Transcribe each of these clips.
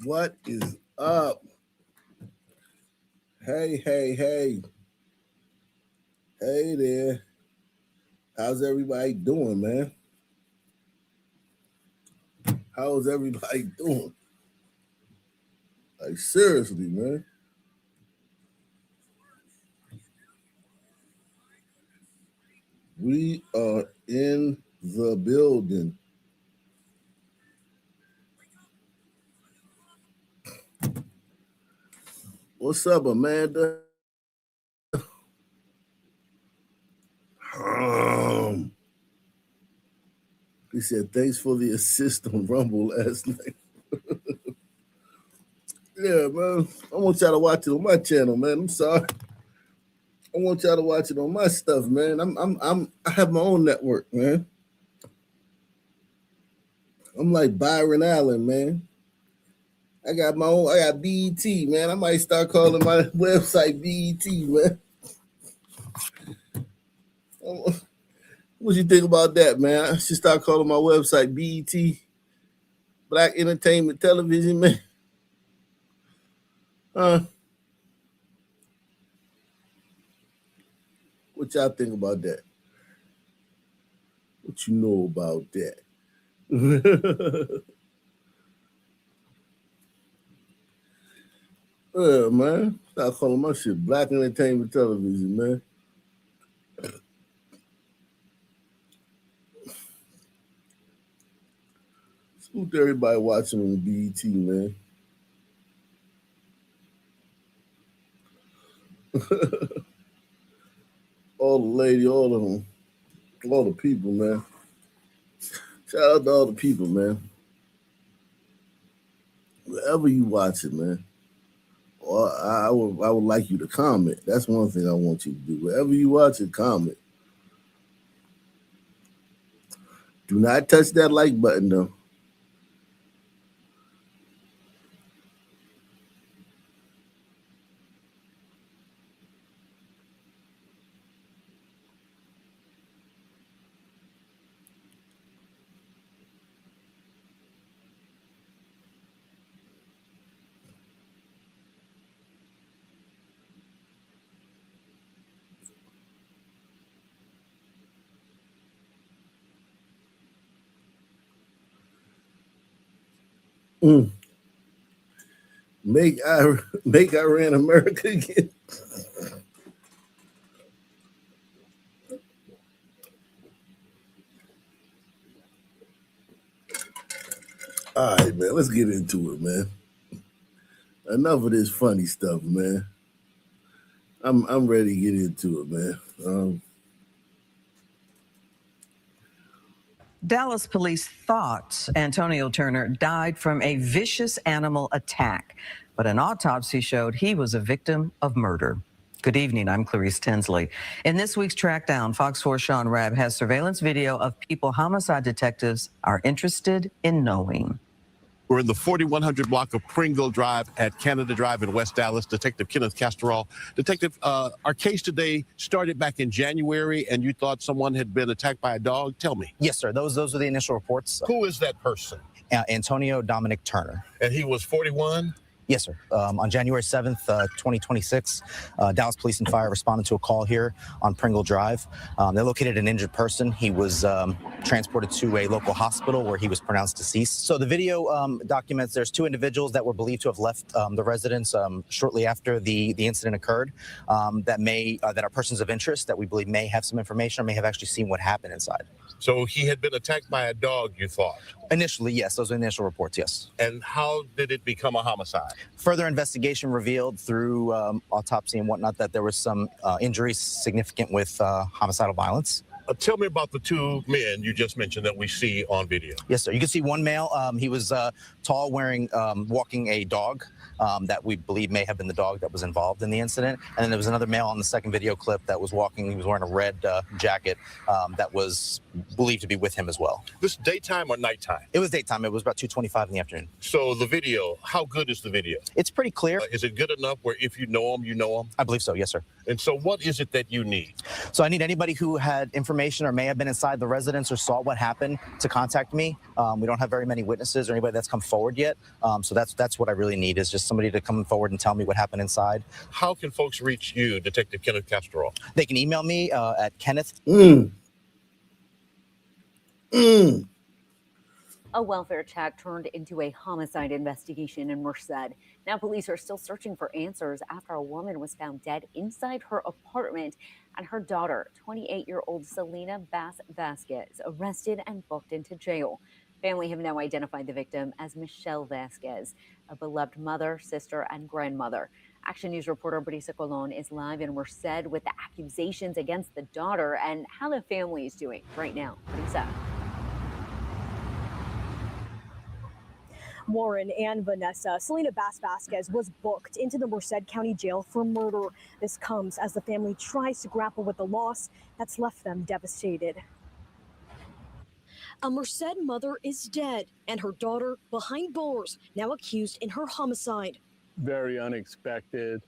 What is up? Hey. Hey there. How's everybody doing, man? How's everybody doing? Like, seriously, man. We are in the building. What's up, Amanda? He said, thanks for the assist on Rumble last night. Yeah, man. I want y'all to watch it on my channel, man. I'm sorry. I want y'all to watch it on my stuff, man. I have my own network, man. I'm like Byron Allen, man. I got my own. I got BET, man. I might start calling my website BET, man. What you think about that, man? I should start calling my website BET, Black Entertainment Television, man. What y'all think about that? What you know about that? Yeah, man. Start calling my shit Black Entertainment Television, man. Salute to everybody watching on BET, man. All the lady, all of them, all the people, man. Shout out to all the people, man. Wherever you watch it, man. Or I would like you to comment. That's one thing I want you to do. Wherever you watch it, comment. Do not touch that like button, though. Make Iran America again. All right, man. Let's get into it, man. Enough of this funny stuff, man. I'm ready to get into it, man. Dallas police thought Antonio Turner died from a vicious animal attack, but an autopsy showed he was a victim of murder. Good evening, I'm Clarice Tinsley. In this week's Trackdown, Fox 4's Sean Rabb has surveillance video of people homicide detectives are interested in knowing. We're in the 4100 block of Pringle Drive at Canada Drive in West Dallas. Detective Kenneth Castrol. Detective, our case today started back in January, and you thought someone had been attacked by a dog. Tell me. Yes, sir. Those are the initial reports. Who is that person? Antonio Dominic Turner. And he was 41? Yes, sir. On January 7th, 2026, Dallas Police and Fire responded to a call here on Pringle Drive. They located an injured person. He was transported to a local hospital where he was pronounced deceased. So the video documents there's two individuals that were believed to have left the residence shortly after the incident occurred that are persons of interest that we believe may have some information or may have actually seen what happened inside. So he had been attacked by a dog, you thought? Initially, yes. Those are initial reports, yes. And how did it become a homicide? Further investigation revealed through autopsy and whatnot that there was some injuries significant with homicidal violence. Tell me about the two men you just mentioned that we see on video. Yes, sir. You can see one male. He was tall, walking a dog that we believe may have been the dog that was involved in the incident. And then there was another male on the second video clip that was walking. He was wearing a red jacket that was believed to be with him as well. This daytime or nighttime? It was daytime. It was about 2:25 in the afternoon. So the video, how good is the video? It's pretty clear. Is it good enough where if you know him, you know him? I believe so, yes, sir. And so what is it that you need? So I need anybody who had information or may have been inside the residence or saw what happened to contact me. We don't have very many witnesses or anybody that's come forward yet. So that's what I really need, is just somebody to come forward and tell me what happened inside. How can folks reach you, Detective Kenneth Castro? They can email me at Kenneth. A welfare check turned into a homicide investigation in Merced. Now police are still searching for answers after a woman was found dead inside her apartment and her daughter, 28-year-old Selena Bass Vasquez, arrested and booked into jail. Family have now identified the victim as Michelle Vasquez, a beloved mother, sister, and grandmother. Action News reporter Brisa Colon is live in Merced with the accusations against the daughter and how the family is doing right now. Brisa. Warren and Vanessa, Selena Bass Vasquez was booked into the Merced County Jail for murder. This comes as the family tries to grapple with the loss that's left them devastated. A Merced mother is dead and her daughter behind bars, now accused in her homicide. Very unexpected,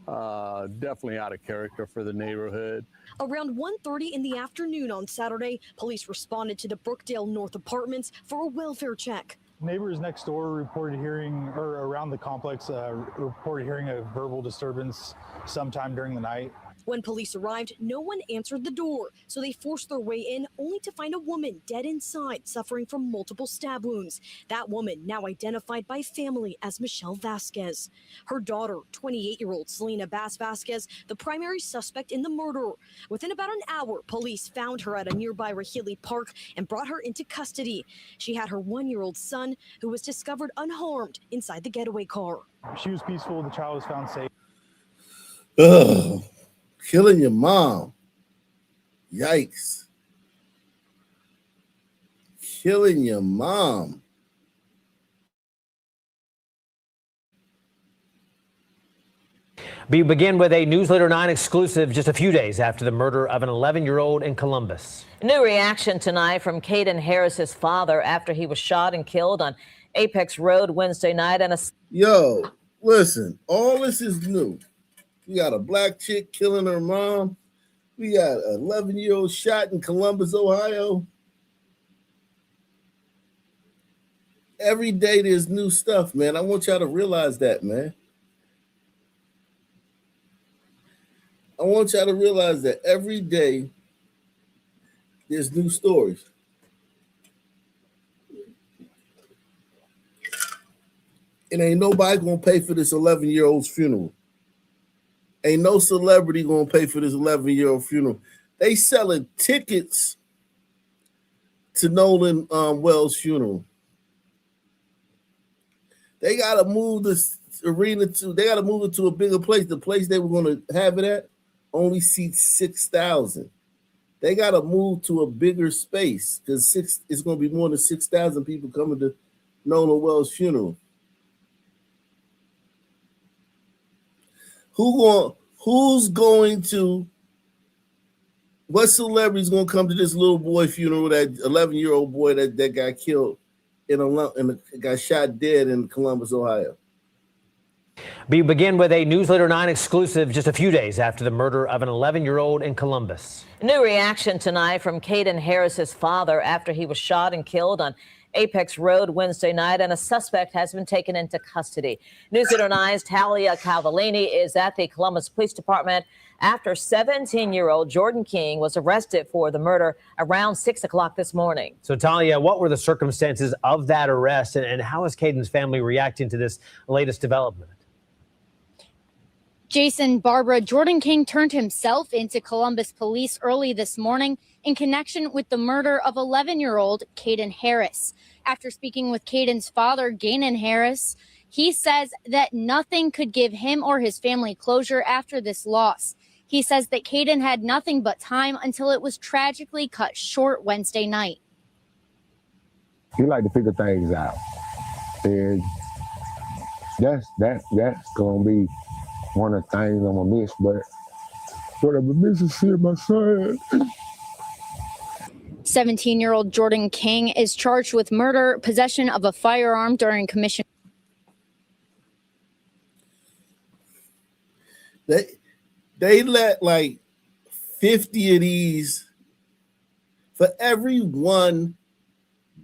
definitely out of character for the neighborhood. Around 1:30 in the afternoon on Saturday, police responded to the Brookdale North Apartments for a welfare check. Neighbors next door reported hearing, or around the complex, reported hearing a verbal disturbance sometime during the night. When police arrived, no one answered the door, so they forced their way in, only to find a woman dead inside, suffering from multiple stab wounds. That woman now identified by family as Michelle Vasquez. Her daughter, 28-year-old Selena Bass Vasquez, the primary suspect in the murder. Within about an hour, police found her at a nearby Rahili Park and brought her into custody. She had her 1-year-old son, who was discovered unharmed inside the getaway car. She was peaceful. The child was found safe. Ugh. Killing your mom. Yikes. Killing your mom. We begin with a Newsletter 9 exclusive just a few days after the murder of an 11-year-old in Columbus. New reaction tonight from Caden Harris's father after he was shot and killed on Apex Road Wednesday night. Yo, listen, all this is new. We got a black chick killing her mom. We got an 11-year-old shot in Columbus, Ohio. Every day there's new stuff, man. I want y'all to realize that, man. I want y'all to realize that every day there's new stories. And ain't nobody gonna pay for this 11-year-old's funeral. Ain't no celebrity gonna pay for this 11-year-old funeral. They selling tickets to Nolan Wells' funeral. They gotta move this arena they gotta move it to a bigger place. The place they were gonna have it at only seats 6,000. They gotta move to a bigger space because it's gonna be more than 6,000 people coming to Nolan Wells' funeral. What celebrity's gonna come to this little boy funeral, that 11-year-old boy that got killed got shot dead in Columbus, Ohio? We begin with a Newsletter 9 exclusive just a few days after the murder of an 11-year-old in Columbus. New reaction tonight from Caden Harris's father after he was shot and killed on Apex Road Wednesday night, and a suspect has been taken into custody. Newsletter 9's Talia Cavallini is at the Columbus Police Department after 17-year-old Jordan King was arrested for the murder around 6 o'clock this morning. So, Talia, what were the circumstances of that arrest, and how is Caden's family reacting to this latest development? Jason, Barbara, Jordan King turned himself into Columbus police early this morning in connection with the murder of 11-year-old Caden Harris. After speaking with Caden's father, Gainan Harris, he says that nothing could give him or his family closure after this loss. He says that Caden had nothing but time until it was tragically cut short Wednesday night. He like to figure things out, and that's gonna be one of the things I'm gonna miss. But what I'm gonna miss is seeing my son. 17-year-old Jordan King is charged with murder, possession of a firearm during commission. They let like 50 of these for every one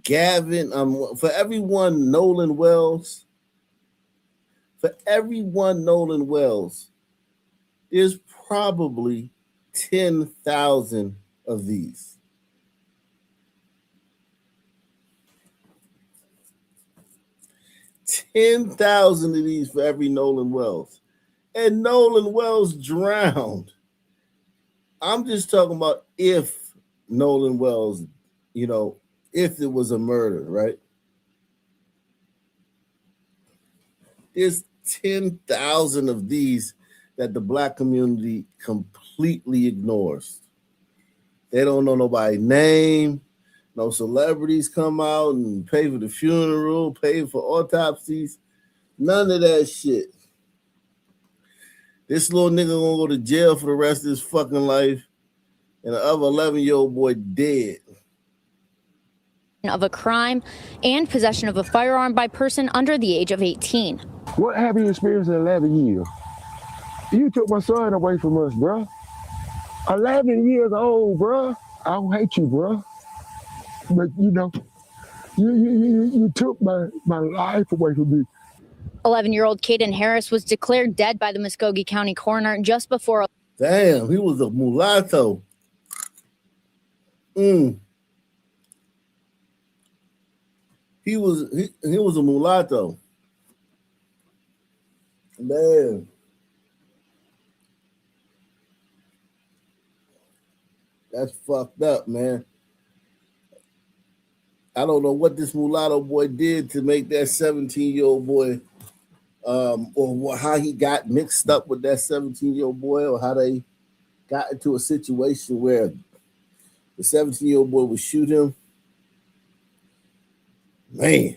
for every one Nolan Wells. For every one Nolan Wells, there's probably 10,000 of these. $10,000 of these for every Nolan Wells. And Nolan Wells drowned. I'm just talking about if Nolan Wells, if it was a murder, right? There's 10,000 of these that the black community completely ignores. They don't know nobody's name. No celebrities come out and pay for the funeral, pay for autopsies. None of that shit. This little nigga gonna go to jail for the rest of his fucking life, and the other 11-year-old boy dead. Of a crime and possession of a firearm by person under the age of 18. What have you experienced in 11 years? You took my son away from us, bro. 11 years old, bro. I don't hate you, bro. But you took my life away from me. 11-year-old Caden Harris was declared dead by the Muskogee County coroner just before. Damn, he was a mulatto. He was a mulatto. Man. That's fucked up, man. I don't know what this mulatto boy did to make that 17-year-old boy, or how he got mixed up with that 17-year-old boy, or how they got into a situation where the 17-year-old boy would shoot him. Man.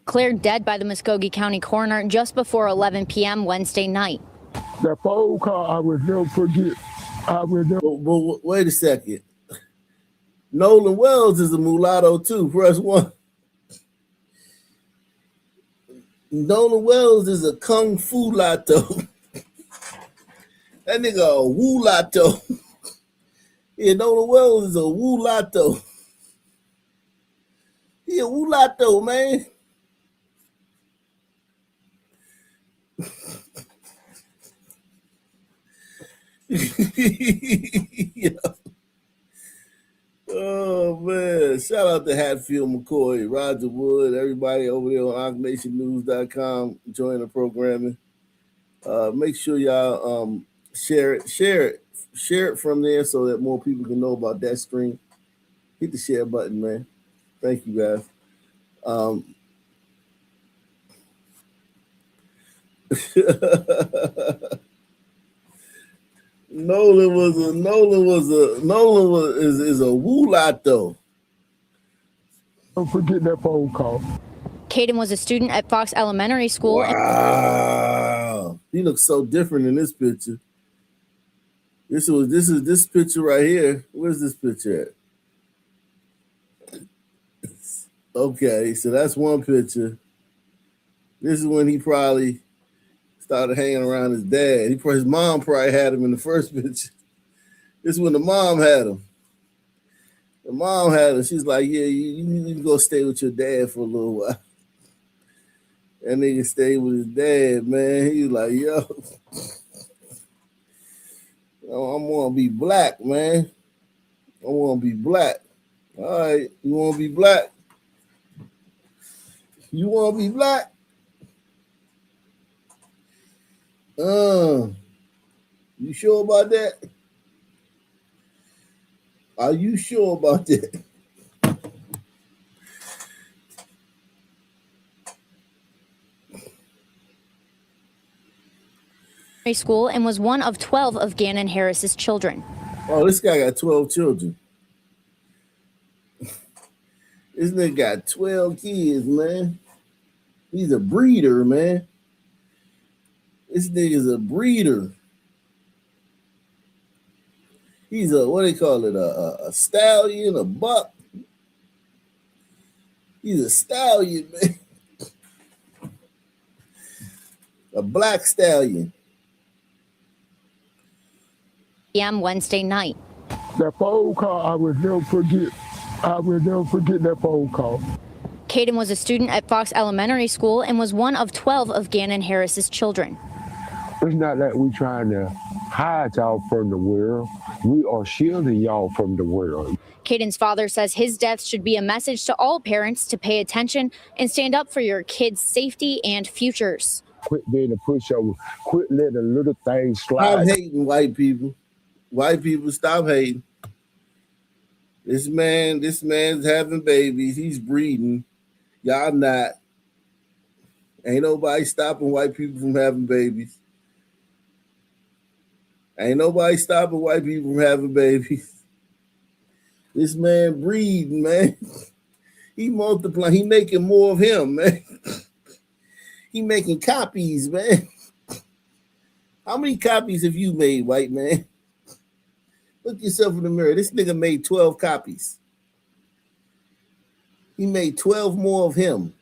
Declared dead by the Muskogee County coroner just before 11 p.m. Wednesday night. That phone call I will never forget. But wait a second. Nolan Wells is a mulatto too. Press 1. Nolan Wells is a kung fu lato. That nigga a wulato. Yeah, Nolan Wells is a wulato. He a wulato, man. Yeah. Oh man, shout out to Hatfield McCoy, Roger Wood, everybody over there on OgNationNews.com join the programming. Make sure y'all share it from there so that more people can know about that stream. Hit the share button, man. Thank you guys. Nolan is a wulato. Don't forget that phone call. Caden was a student at Fox Elementary School. Wow. He looks so different in this picture. This is this picture right here. Where's this picture at? Okay, so that's one picture. This is when he probably started hanging around his dad. His mom probably had him in the first picture. This is when the mom had him. The mom had him. She's like, yeah, you need to go stay with your dad for a little while. That nigga stayed with his dad, man. He was like, yo, I want to be black, man. I want to be black. All right, you want to be black? You want to be black? You sure about that? Are you sure about that? School and was one of 12 of Gannon Harris's children. Oh, this guy got 12 children. This nigga got 12 kids, man. He's a breeder, man. This nigga's a breeder. He's a, what do they call it, a stallion, a buck. He's a stallion, man. A black stallion. p.m. Wednesday night. That phone call, I will never forget. I will never forget that phone call. Caden was a student at Fox Elementary School and was one of 12 of Gannon Harris's children. It's not that we trying to hide y'all from the world. We are shielding y'all from the world. Caden's father says his death should be a message to all parents to pay attention and stand up for your kids' safety and futures. Quit being a pushover. Quit letting little things Stop slide. hating, white people. White people, stop hating. This man's having babies. He's breeding. Y'all not. Ain't nobody stopping white people from having babies. Ain't nobody stopping white people from having babies. This man breeding, man. He multiplying. He making more of him, man. He making copies, man. How many copies have you made, white man? Look yourself in the mirror. This nigga made 12 copies. He made 12 more of him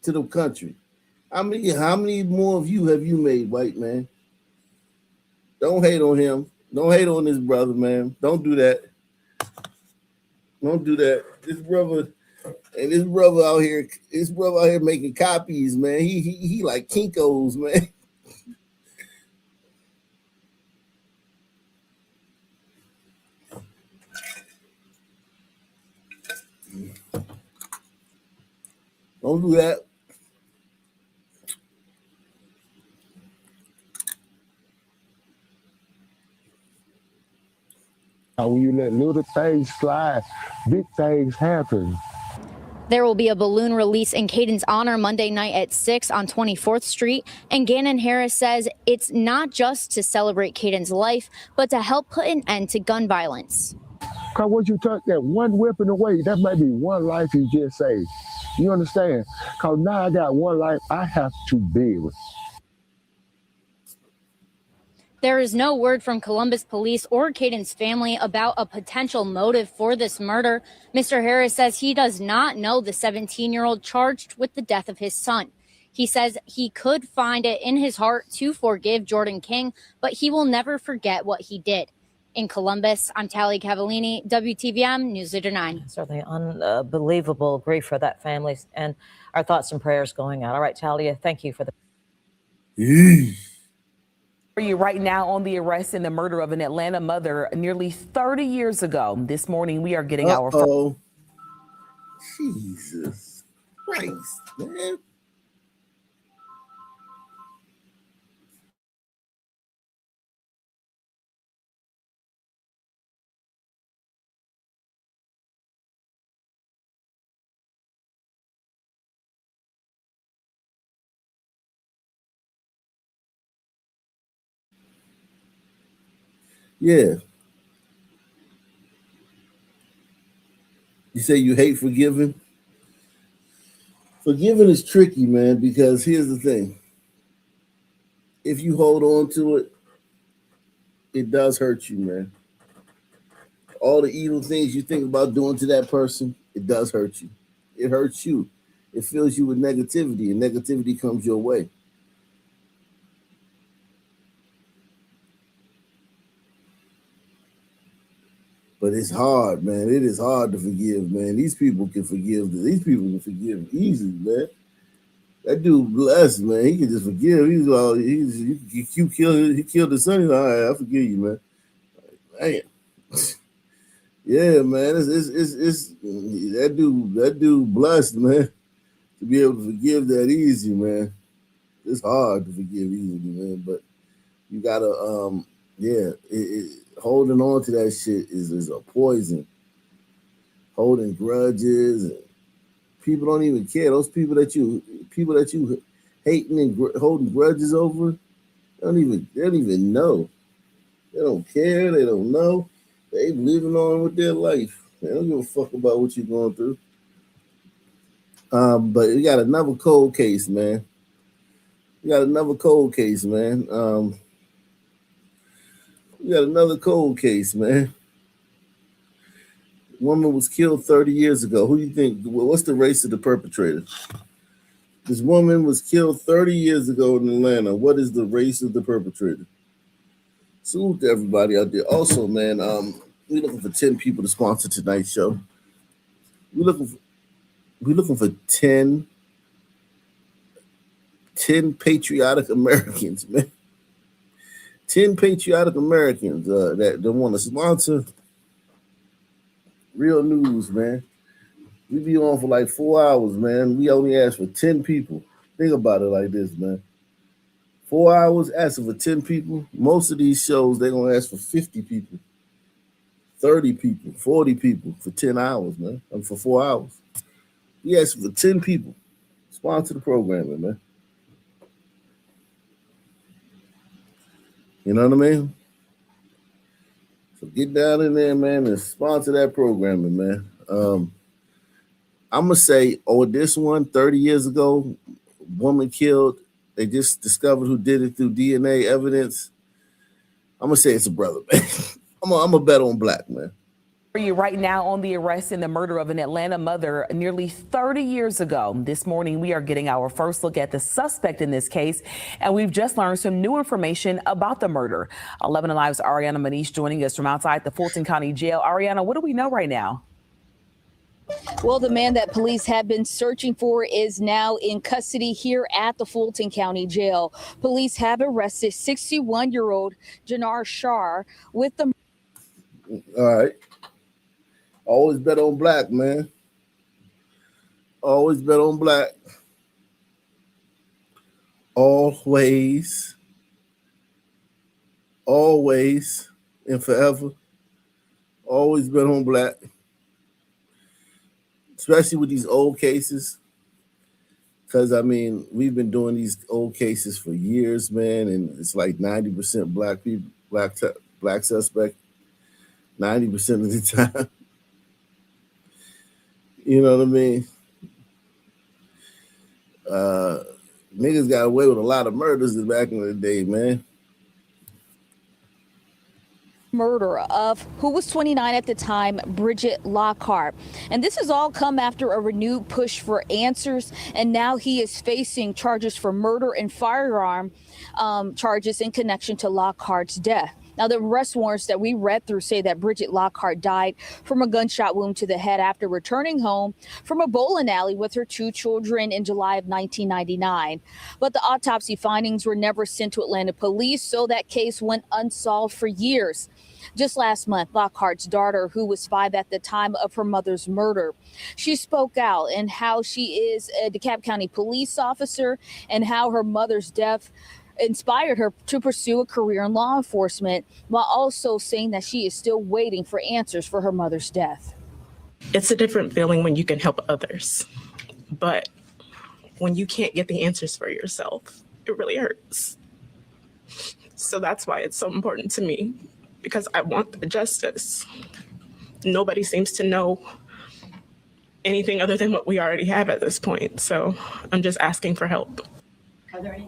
to the country. How many more of you have you made, white man? Don't hate on him. Don't hate on this brother, man. Don't do that. Don't do that. This brother out here making copies, man. He like Kinko's, man. Don't do that. When you let little things slide, big things happen. There will be a balloon release in Caden's honor Monday night at 6 on 24th Street. And Gannon Harris says it's not just to celebrate Caden's life, but to help put an end to gun violence. Because once you took that one weapon away, that might be one life you just saved. You understand? Because now I got one life I have to deal with. There is no word from Columbus police or Caden's family about a potential motive for this murder. Mr. Harris says he does not know the 17-year-old charged with the death of his son. He says he could find it in his heart to forgive Jordan King, but he will never forget what he did. In Columbus, I'm Tally Cavallini, WTVM News Leader 9. Certainly unbelievable grief for that family, and our thoughts and prayers going out. All right, Talia, thank you for the... For you right now on the arrest and the murder of an Atlanta mother nearly 30 years ago. This morning, we are getting our... Jesus Christ, man. Yeah. You say you hate forgiving? Forgiving is tricky, man, because here's the thing. If you hold on to it, it does hurt you, man. All the evil things you think about doing to that person, it does hurt you. It hurts you. It fills you with negativity, and negativity comes your way. But it's hard, man. It is hard to forgive, man. These people can forgive. These people can forgive easily, man. That dude blessed, man. He can just forgive. He killed his son. He's like, all right, I forgive you, man. Man. Yeah, man. It's that dude blessed, man. To be able to forgive that easy, man. It's hard to forgive easily, man. But you gotta, holding on to that shit is a poison. Holding grudges, and people don't even care. Those people that you hating and holding grudges over, they don't even know. They don't care. They don't know. They living on with their life. They don't give a fuck about what you're going through. But we got another cold case, man. We got another cold case, man. Woman was killed 30 years ago. Who do you think? What's the race of the perpetrator? This woman was killed 30 years ago in Atlanta. What is the race of the perpetrator? Salute to everybody out there. Also, man, we're looking for 10 people to sponsor tonight's show. We're looking for 10 patriotic Americans, man. 10 patriotic Americans that want to sponsor Real News, man. We be on for like 4 hours, man. We only ask for 10 people. Think about it like this, man. 4 hours asking for 10 people. Most of these shows, they're going to ask for 50 people, 30 people, 40 people for 10 hours, man. I mean, for 4 hours. We ask for 10 people. Sponsor the programming, man. You know what I mean? So get down in there, man, and sponsor that programming, man. I'm going to say, this one, 30 years ago, woman killed. They just discovered who did it through DNA evidence. I'm going to say it's a brother, man. I'm going to bet on black, man. For you right now on the arrest in the murder of an Atlanta mother nearly 30 years ago. This morning, we are getting our first look at the suspect in this case, and we've just learned some new information about the murder. 11 Alive's Ariana Manish joining us from outside the Fulton County Jail. Ariana, what do we know right now? Well, the man that police have been searching for is now in custody here at the Fulton County Jail. Police have arrested 61-year-old Janar Shar with the... All right. Always bet on black, man. Always bet on black. Always. Always and forever. Always bet on black. Especially with these old cases. Because, I mean, we've been doing these old cases for years, man, and it's like 90% black people, black suspect, 90% of the time. You know what I mean? Niggas got away with a lot of murders back in the day, man. Murder of who was 29 at the time, Bridget Lockhart. And this has all come after a renewed push for answers. And now he is facing charges for murder and firearm charges in connection to Lockhart's death. Now, the arrest warrants that we read through say that Bridget Lockhart died from a gunshot wound to the head after returning home from a bowling alley with her 2 children in July of 1999. But the autopsy findings were never sent to Atlanta police, so that case went unsolved for years. Just last month, Lockhart's daughter, who was 5 at the time of her mother's murder, she spoke out and how she is a DeKalb County police officer and how her mother's death inspired her to pursue a career in law enforcement, while also saying that she is still waiting for answers for her mother's death. It's a different feeling when you can help others, but when you can't get the answers for yourself, it really hurts. So that's why it's so important to me, because I want the justice. Nobody seems to know anything other than what we already have at this point, so I'm just asking for help. Are there any?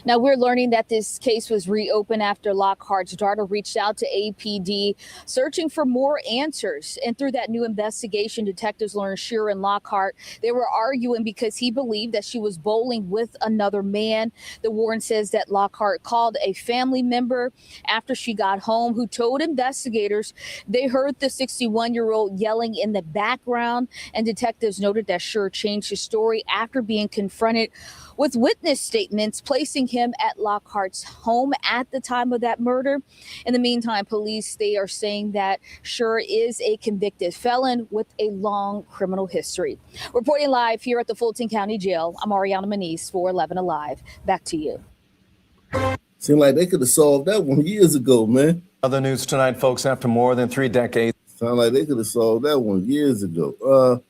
Now, we're learning that this case was reopened after Lockhart's daughter reached out to APD searching for more answers. And through that new investigation, detectives learned Shearer and Lockhart, they were arguing because he believed that she was bowling with another man. The warrant says that Lockhart called a family member after she got home who told investigators they heard the 61-year-old yelling in the background. And detectives noted that Shearer changed his story after being confronted with witness statements placing him at Lockhart's home at the time of that murder. In the meantime, police, they are saying that Shearer is a convicted felon with a long criminal history. Reporting live here at the Fulton County Jail, I'm Ariana Manish for 11 Alive. Back to you. Seemed like they could have solved that one years ago, man. Other news tonight, folks, after more than 3 decades. Sound like they could have solved that one years ago.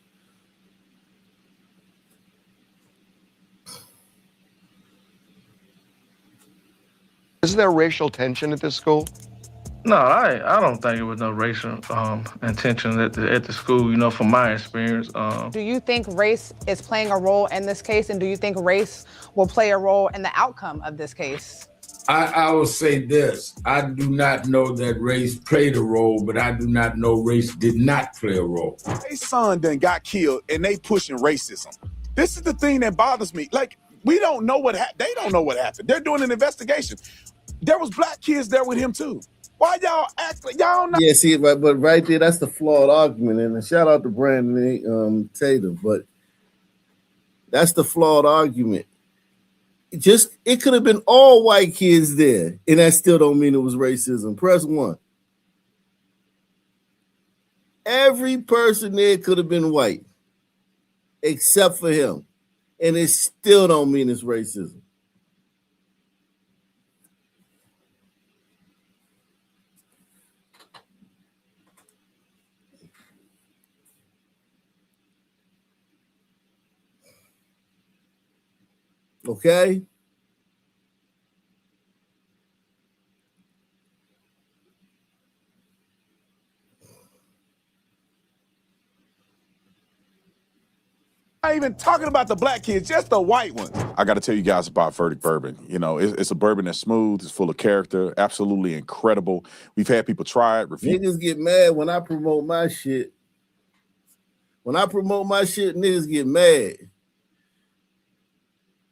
Is there racial tension at this school? No, I don't think it was no racial intention at the school, you know, from my experience. Do you think race is playing a role in this case, and do you think race will play a role in the outcome of this case? I will say this. I do not know that race played a role, but I do not know race did not play a role. Their son done got killed, and they pushing racism. This is the thing that bothers me. Like, we don't know what happened. They don't know what happened. They're doing an investigation. There was black kids there with him too. Why y'all act like y'all not? Yeah, see, but right there, that's the flawed argument. And shout out to Brandon Tatum, but that's the flawed argument. It could have been all white kids there, and that still don't mean it was racism. Press 1. Every person there could have been white, except for him, and it still don't mean it's racism. Okay? Not even talking about the black kids, just the white ones. I got to tell you guys about Verdict Bourbon. You know, it's a bourbon that's smooth, it's full of character, absolutely incredible. We've had people try it, refuse. Niggas get mad when I promote my shit. When I promote my shit, niggas get mad.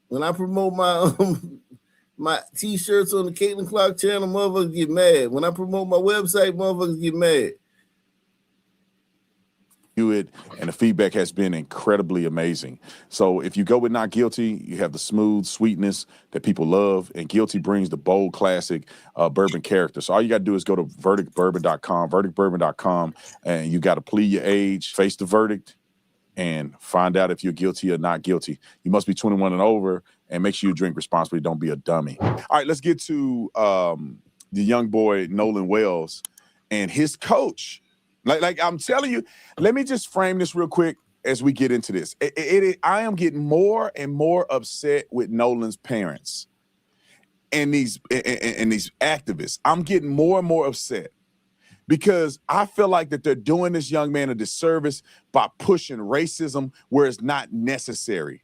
When I promote my t-shirts on the Caitlin Clark channel, motherfuckers get mad. When I promote my website, motherfuckers get mad. It, and the feedback has been incredibly amazing. So if you go with Not Guilty, you have the smooth sweetness that people love, and Guilty brings the bold classic bourbon character. So all you got to do is go to verdictbourbon.com, and you got to plead your age, face the verdict, and find out if you're guilty or not guilty. You must be 21 and over, and make sure you drink responsibly. Don't be a dummy. All right, let's get to the young boy, Nolan Wells, and his coach. Like I'm telling you, let me just frame this real quick as we get into this. I am getting more and more upset with Nolan's parents and these activists. I'm getting more and more upset because I feel like that they're doing this young man a disservice by pushing racism where it's not necessary.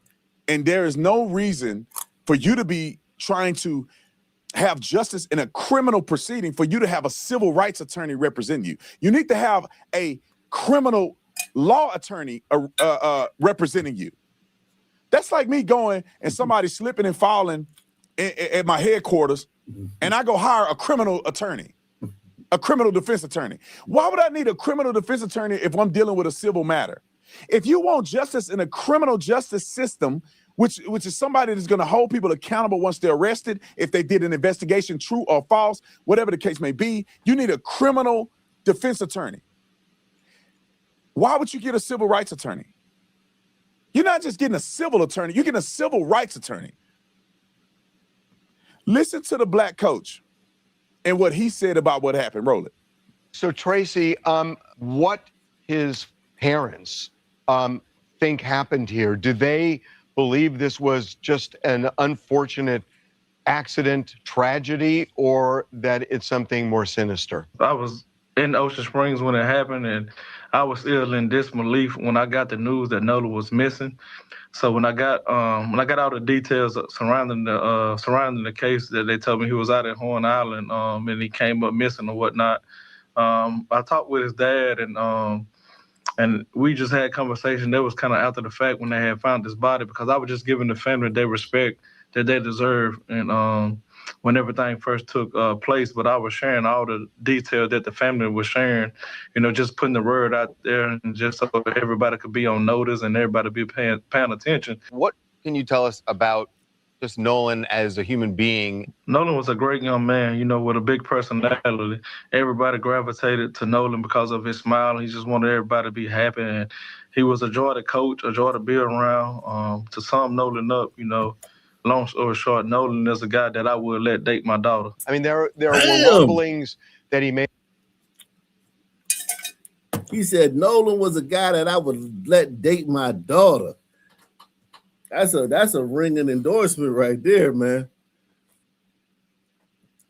And there is no reason for you to be trying to have justice in a criminal proceeding for you to have a civil rights attorney represent you. You need to have a criminal law attorney representing you. That's like me going and somebody slipping and falling at my headquarters, and I go hire a criminal attorney, a criminal defense attorney. Why would I need a criminal defense attorney if I'm dealing with a civil matter? If you want justice in a criminal justice system, which is somebody that's going to hold people accountable once they're arrested, if they did an investigation, true or false, whatever the case may be, you need a criminal defense attorney. Why would you get a civil rights attorney? You're not just getting a civil attorney, you're getting a civil rights attorney. Listen to the black coach and what he said about what happened. Roll it. So, Tracy, what his parents think happened here? Do they believe this was just an unfortunate accident, tragedy, or that it's something more sinister? I was in Ocean Springs when it happened, and I was still in disbelief when I got the news that Nolan was missing. So when I got all the details surrounding the case, that they told me he was out at Horn Island, and he came up missing or whatnot. I talked with his dad, and we just had a conversation that was kind of after the fact when they had found his body, because I was just giving the family their respect that they deserve, and when everything first took place. But I was sharing all the details that the family was sharing, just putting the word out there, and just so everybody could be on notice and everybody be paying attention. What can you tell us about just Nolan as a human being? Nolan was a great young man, with a big personality. Everybody gravitated to Nolan because of his smile. He just wanted everybody to be happy, and he was a joy to coach, a joy to be around. To sum Nolan up, long story short, Nolan is a guy that I would let date my daughter. I mean, there were rumblings that he made. He said Nolan was a guy that I would let date my daughter. That's a ringing endorsement right there, man.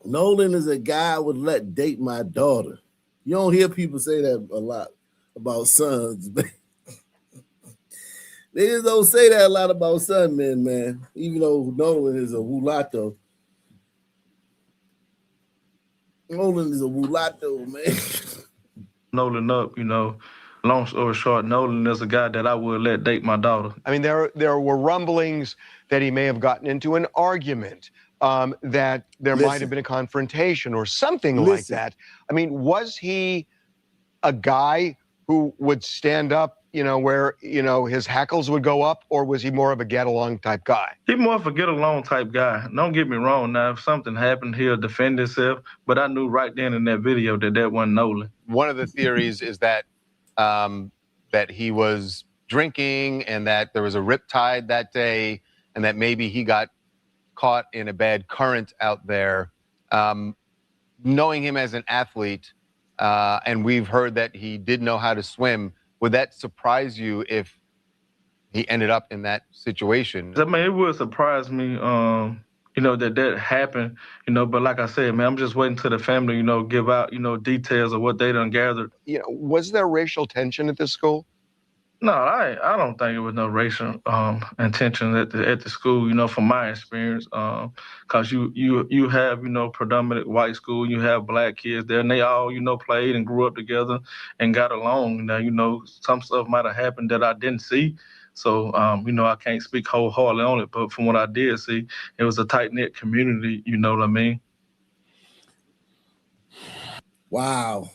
Nolan is a guy I would let date my daughter. You don't hear people say that a lot about sons, man. They just don't say that a lot about son men, man. Even though Nolan is a mulatto. Nolan is a mulatto, man. Nolan up, long story short, Nolan is a guy that I would let date my daughter. I mean, there were rumblings that he may have gotten into an argument that there might Listen. have been a confrontation or something like Listen. that. I mean, was he a guy who would stand up, where, his hackles would go up, or was he more of a get along type guy? He's more of a get along type guy. Don't get me wrong. Now, if something happened, he'll defend himself. But I knew right then in that video that wasn't Nolan. One of the theories is that that he was drinking and that there was a riptide that day, and that maybe he got caught in a bad current out there. Knowing him as an athlete, and we've heard that he did know how to swim, would that surprise you if he ended up in that situation? I mean, it would surprise me, that happened, but like I said, man, I'm just waiting till the family, give out, details of what they done gathered. Was there racial tension at this school? No, I don't think it was no racial intention at the school, from my experience. Cause you have, predominant white school, you have black kids there, and they all, played and grew up together and got along. Now, some stuff might have happened that I didn't see. So, I can't speak wholeheartedly on it, but from what I did see, it was a tight-knit community, you know what I mean? Wow.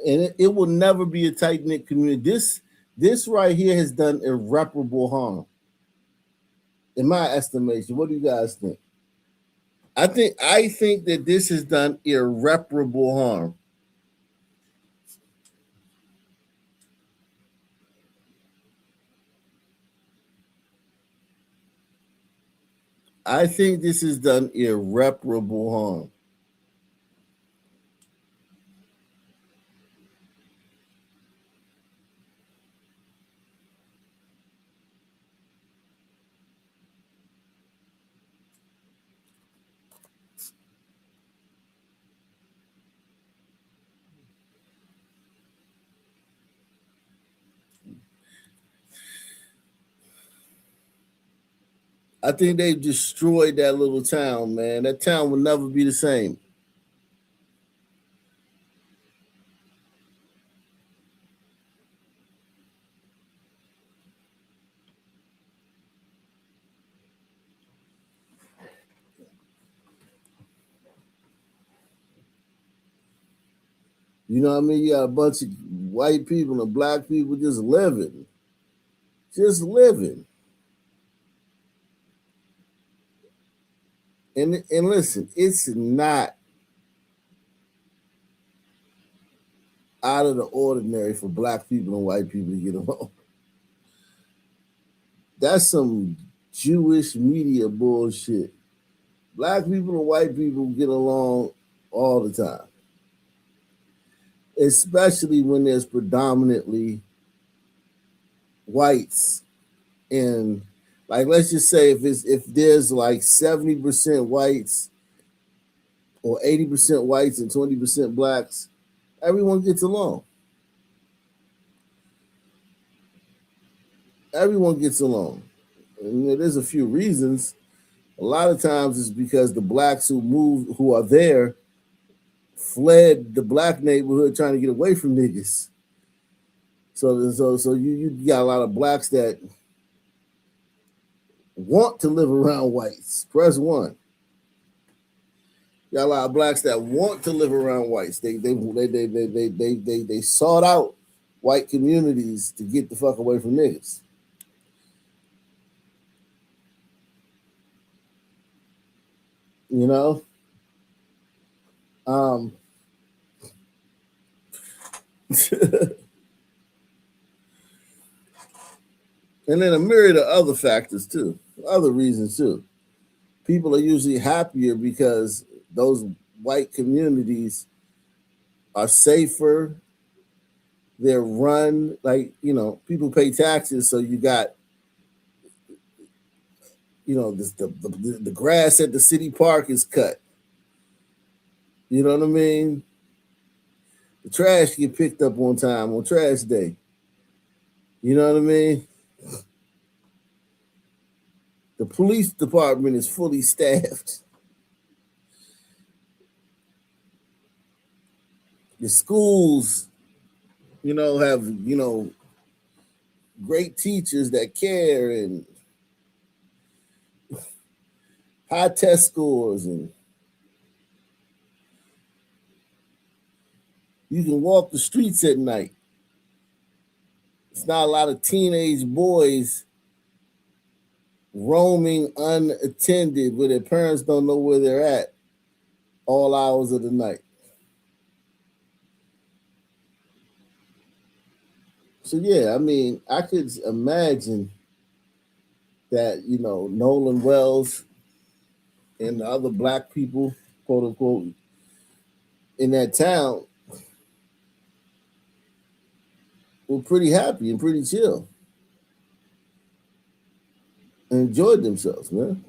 And it will never be a tight-knit community. This right here has done irreparable harm, in my estimation. What do you guys think? I think that this has done irreparable harm. I think this has done irreparable harm. I think they've destroyed that little town, man. That town will never be the same. You know what I mean? You got a bunch of white people and black people just living. Just living. And listen, it's not out of the ordinary for black people and white people to get along. That's some Jewish media bullshit. Black people and white people get along all the time, especially when there's predominantly whites. And like, let's just say if there's like 70% whites or 80% whites and 20% blacks, everyone gets along. Everyone gets along. And there's a few reasons. A lot of times it's because the blacks who are there fled the black neighborhood trying to get away from niggas. So you got a lot of blacks that want to live around whites. Press 1. You got a lot of blacks that want to live around whites. They sought out white communities to get the fuck away from niggas. You know? And then a myriad of other factors too, other reasons too. People are usually happier because those white communities are safer. They're run like, people pay taxes, so you got, the grass at the city park is cut. You know what I mean? The trash get picked up on time on trash day. You know what I mean? The police department is fully staffed. The schools, have, great teachers that care, and high test scores, and you can walk the streets at night. It's not a lot of teenage boys roaming unattended where their parents don't know where they're at all hours of the night. So yeah, I mean, I could imagine that, you know, Nolan Wells and the other black people, quote unquote, in that town were pretty happy and pretty chill and enjoyed themselves, man.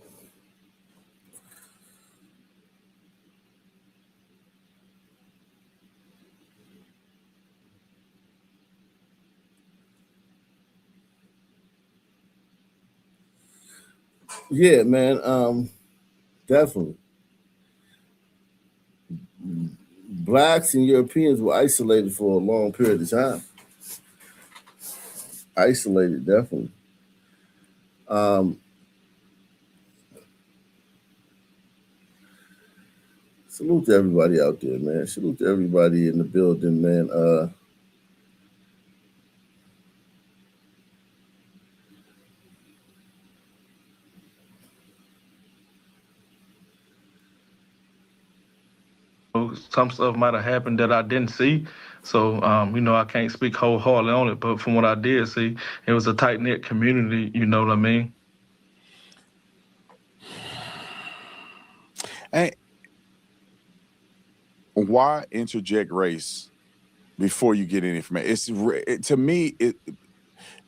Yeah, man, definitely. Blacks and Europeans were isolated for a long period of time. Isolated, definitely. Salute to everybody out there, man. Salute to everybody in the building, man. Some stuff might have happened that I didn't see. So, you know, I can't speak wholeheartedly on it. But from what I did see, it was a tight-knit community, you know what I mean? And why interject race before you get any information? To me,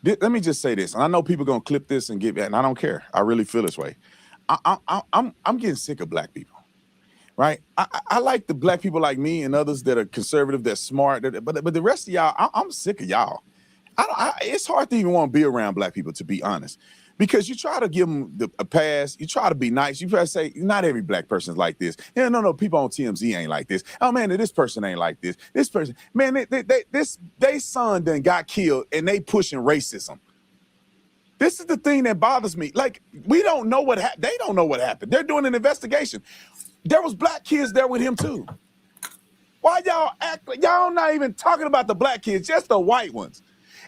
let me just say this, and I know people gonna clip this and get back, and I don't care. I really feel this way. I'm getting sick of black people, right? I like the black people like me and others that are conservative, that's smart, but the rest of y'all, I'm sick of y'all. It's hard to even want to be around black people, to be honest, because you try to give them a pass. You try to be nice. You try to say, not every black person's like this. Yeah, no, people on TMZ ain't like this. Oh, man, this person ain't like this. This person, man, they son done got killed, and they pushing racism. This is the thing that bothers me. Like, we don't know what happened. They don't know what happened. They're doing an investigation. There was black kids there with him, too. Why y'all act like y'all not even talking about the black kids, just the white ones?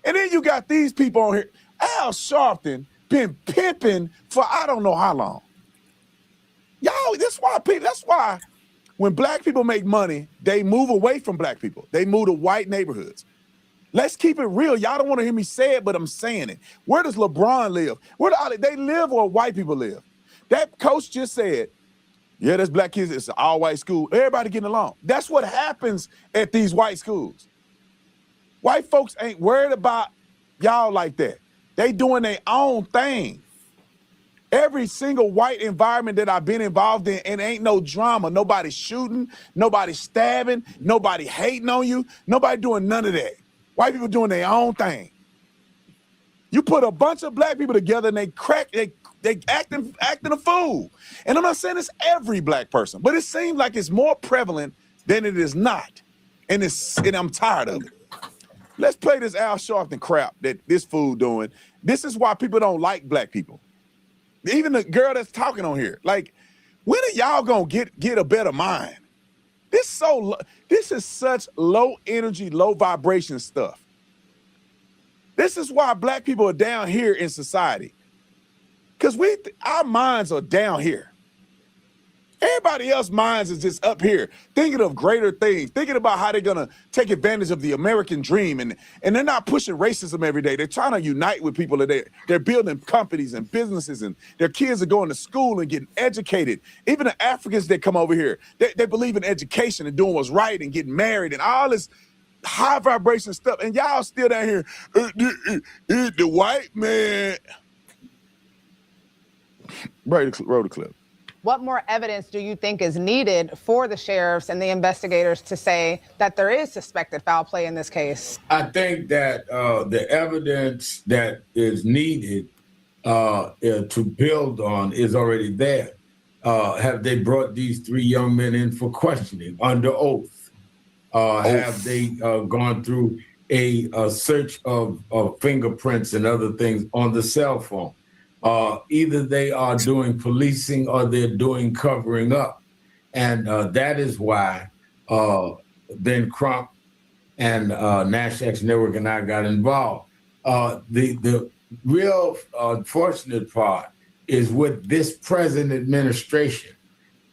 And then you got these people on here. Al Sharpton been pimping for I don't know how long. Y'all, that's why when black people make money, they move away from black people. They move to white neighborhoods. Let's keep it real. Y'all don't want to hear me say it, but I'm saying it. Where does LeBron live? They live where white people live. That coach just said, yeah, there's black kids. It's an all-white school. Everybody getting along. That's what happens at these white schools. White folks ain't worried about y'all like that. They doing their own thing. Every single white environment that I've been involved in, and ain't no drama. Nobody shooting, nobody stabbing, nobody hating on you, nobody doing none of that. White people doing their own thing. You put a bunch of black people together and they acting a fool. And I'm not saying it's every black person, but it seems like it's more prevalent than it is not. And I'm tired of it. Let's play this Al Sharpton crap that this fool doing. This is why people don't like black people. Even the girl that's talking on here. Like, when are y'all gonna get a better mind? This is such low energy, low vibration stuff. This is why black people are down here in society. Because our minds are down here. Everybody else's minds is just up here, thinking of greater things, thinking about how they're gonna take advantage of the American dream, and they're not pushing racism every day. They're trying to unite with people. They're building companies and businesses, and their kids are going to school and getting educated. Even the Africans that come over here, they believe in education and doing what's right and getting married and all this high vibration stuff. And y'all still down here, the white man. Roll the clip. What more evidence do you think is needed for the sheriffs and the investigators to say that there is suspected foul play in this case? I think that the evidence that is needed to build on is already there. Have they brought these three young men in for questioning under oath? Have they gone through a search of fingerprints and other things on the cell phone? Either they are doing policing or they're doing covering up. And that is why Ben Crump and National Action Network and I got involved. The real unfortunate part is with this present administration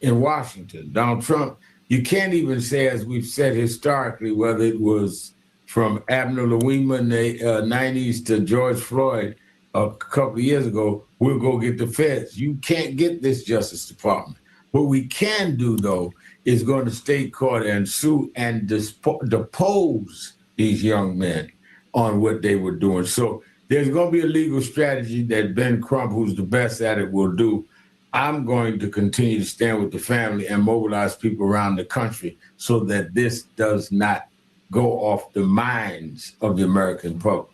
in Washington, Donald Trump, you can't even say, as we've said historically, whether it was from Abner Louima in the 90s to George Floyd a couple of years ago, we'll go get the feds. You can't get this Justice Department. What we can do, though, is go to state court and sue and depose these young men on what they were doing. So there's going to be a legal strategy that Ben Crump, who's the best at it, will do. I'm going to continue to stand with the family and mobilize people around the country so that this does not go off the minds of the American public.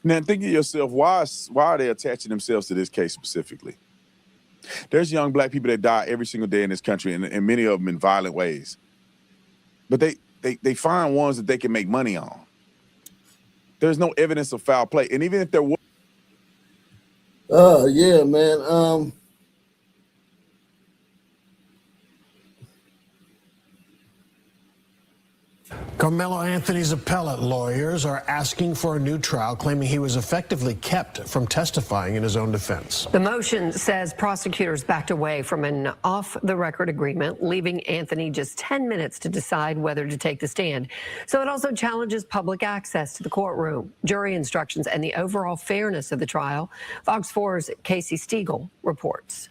Now, think to yourself, why are they attaching themselves to this case specifically? There's young black people that die every single day in this country, and many of them in violent ways. But they find ones that they can make money on. There's no evidence of foul play. And even if there was... Yeah, man. Carmelo Anthony's appellate lawyers are asking for a new trial, claiming he was effectively kept from testifying in his own defense. The motion says prosecutors backed away from an off-the-record agreement, leaving Anthony just 10 minutes to decide whether to take the stand. So it also challenges public access to the courtroom, jury instructions, and the overall fairness of the trial. Fox 4's Casey Stiegel reports.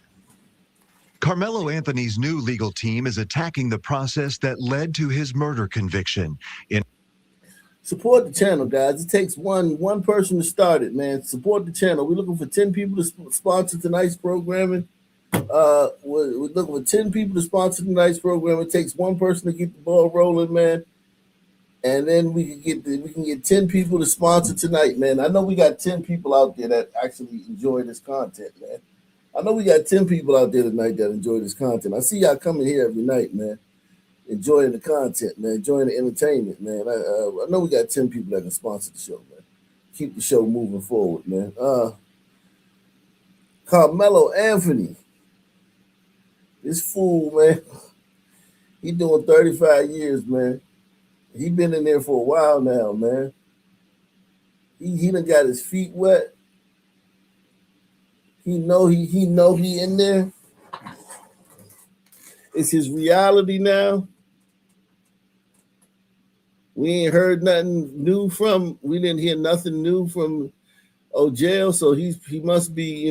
Carmelo Anthony's new legal team is attacking the process that led to his murder conviction. Support the channel, guys. It takes one person to start it, man. Support the channel. We're looking for 10 people to sponsor tonight's programming. We're looking for 10 people to sponsor tonight's program. It takes one person to get the ball rolling, man. And then we can get 10 people to sponsor tonight, man. I know we got 10 people out there that actually enjoy this content, man. I know we got 10 people out there tonight that enjoy this content. I see y'all coming here every night, man, enjoying the content, man, enjoying the entertainment, man. I know we got 10 people that can sponsor the show, man. Keep the show moving forward, man. Carmelo Anthony, this fool, man, he doing 35 years, man. He been in there for a while now, man. He done got his feet wet. He know he in there. It's his reality now. We ain't heard nothing new from. We didn't hear nothing new from jail. So he must be,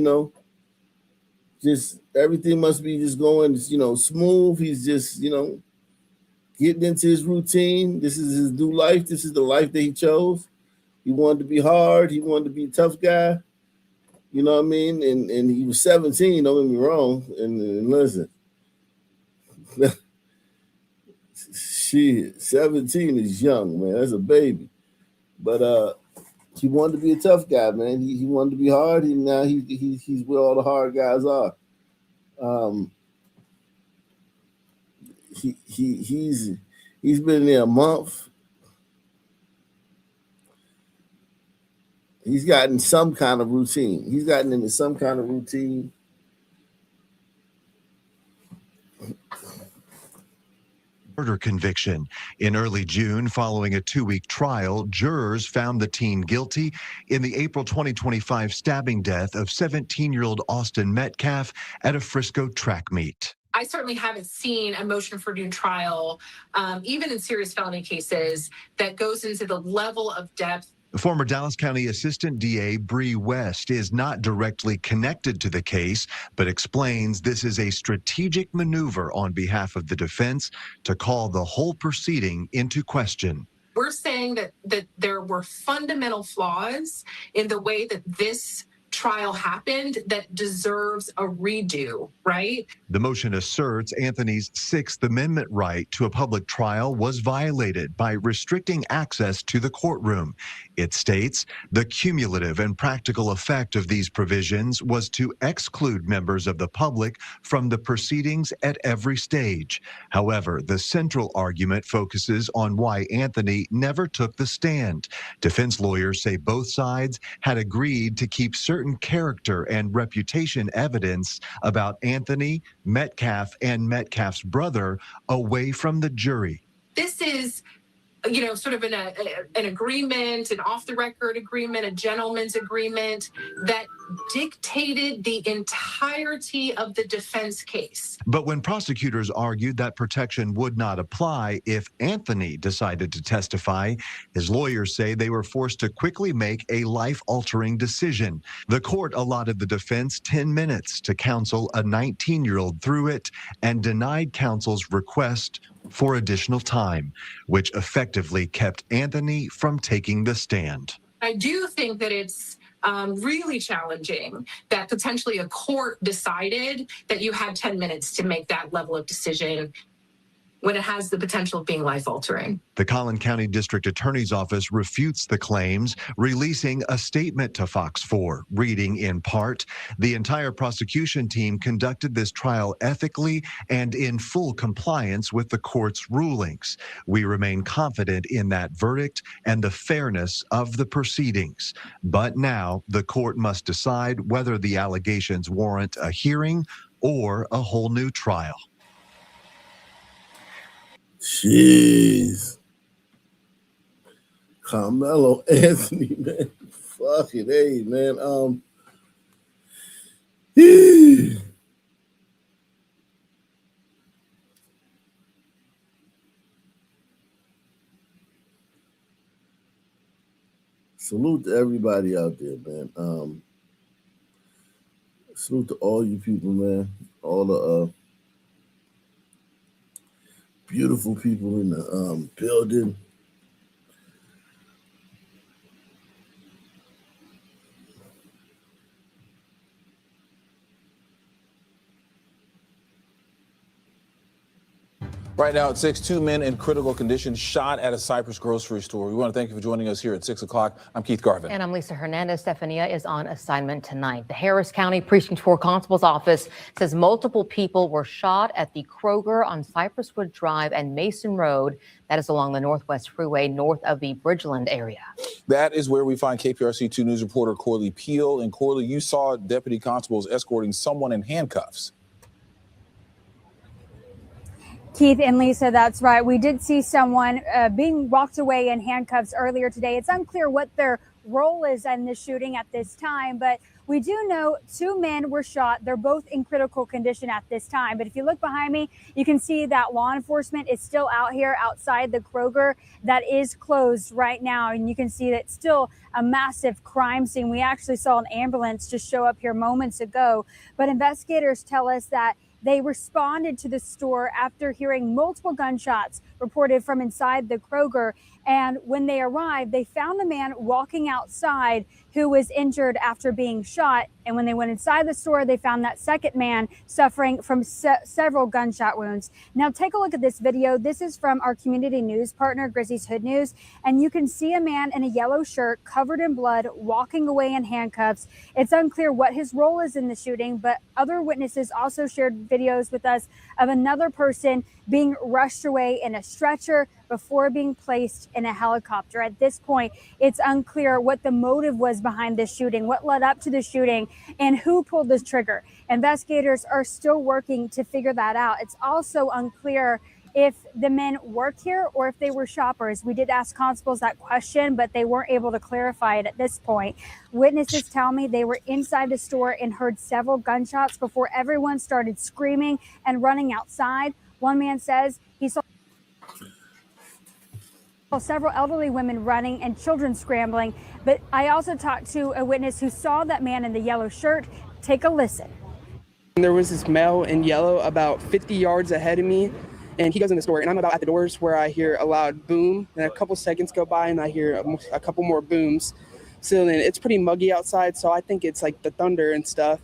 just everything must be just going, smooth. He's just, getting into his routine. This is his new life. This is the life that he chose. He wanted to be hard. He wanted to be a tough guy. You know what I mean? And he was 17, don't get me wrong. And listen, shit, 17 is young, man. That's a baby. But he wanted to be a tough guy, man. He wanted to be hard. Now he's where all the hard guys are. He's been there a month. He's gotten some kind of routine. He's gotten into some kind of routine. Murder conviction. In early June, following a 2-week trial, jurors found the teen guilty in the April 2025 stabbing death of 17-year-old Austin Metcalf at a Frisco track meet. I certainly haven't seen a motion for new trial, even in serious felony cases, that goes into the level of depth. Former Dallas County Assistant DA Bree West is not directly connected to the case, but explains this is a strategic maneuver on behalf of the defense to call the whole proceeding into question. We're saying that there were fundamental flaws in the way that this trial happened that deserves a redo, right? The motion asserts Anthony's Sixth Amendment right to a public trial was violated by restricting access to the courtroom. It states the cumulative and practical effect of these provisions was to exclude members of the public from the proceedings at every stage. However, the central argument focuses on why Anthony never took the stand. Defense lawyers say both sides had agreed to keep certain important character and reputation evidence about Anthony, Metcalf, and Metcalf's brother away from the jury. This is, sort of an agreement, an off-the-record agreement, a gentleman's agreement that dictated the entirety of the defense case. But when prosecutors argued that protection would not apply if Anthony decided to testify, his lawyers say they were forced to quickly make a life-altering decision. The court allotted the defense 10 minutes to counsel a 19-year-old through it and denied counsel's request for additional time, which effectively kept Anthony from taking the stand. I do think that it's really challenging that potentially a court decided that you had 10 minutes to make that level of decision when it has the potential of being life-altering. The Collin County District Attorney's Office refutes the claims, releasing a statement to Fox 4, reading in part, "The entire prosecution team conducted this trial ethically and in full compliance with the court's rulings. We remain confident in that verdict and the fairness of the proceedings. But now the court must decide whether the allegations warrant a hearing or a whole new trial." Jeez. Carmelo Anthony, man. Fucking hey, man. Salute to everybody out there, man. Salute to all you people, man. All the beautiful people in the building. Right now at 6, 2 men in critical condition shot at a Cypress grocery store. We want to thank you for joining us here at 6 o'clock. I'm Keith Garvin. And I'm Lisa Hernandez. Stephania is on assignment tonight. The Harris County Precinct 4 Constable's Office says multiple people were shot at the Kroger on Cypresswood Drive and Mason Road. That is along the Northwest Freeway north of the Bridgeland area. That is where we find KPRC 2 News reporter Corley Peel. And Corley, you saw deputy constables escorting someone in handcuffs. Keith and Lisa, that's right. We did see someone being walked away in handcuffs earlier today. It's unclear what their role is in the shooting at this time, but we do know 2 men were shot. They're both in critical condition at this time. But if you look behind me, you can see that law enforcement is still out here outside the Kroger that is closed right now. And you can see that it's still a massive crime scene. We actually saw an ambulance just show up here moments ago. But investigators tell us that they responded to the store after hearing multiple gunshots reported from inside the Kroger. And when they arrived, they found the man walking outside who was injured after being shot. And when they went inside the store, they found that second man suffering from several gunshot wounds. Now take a look at this video. This is from our community news partner, Grizzly's Hood News. And you can see a man in a yellow shirt covered in blood walking away in handcuffs. It's unclear what his role is in the shooting, but other witnesses also shared videos with us of another person being rushed away in a stretcher before being placed in a helicopter. At this point, it's unclear what the motive was behind this shooting, what led up to the shooting, and who pulled the trigger. Investigators are still working to figure that out. It's also unclear if the men work here or if they were shoppers. We did ask constables that question, but they weren't able to clarify it at this point. Witnesses tell me they were inside the store and heard several gunshots before everyone started screaming and running outside. One man says he saw several elderly women running and children scrambling. But I also talked to a witness who saw that man in the yellow shirt. Take a listen. There was this male in yellow about 50 yards ahead of me, and he goes in the store, and I'm about at the doors where I hear a loud boom, and a couple seconds go by and I hear a couple more booms. So then it's pretty muggy outside, so I think it's like the thunder and stuff.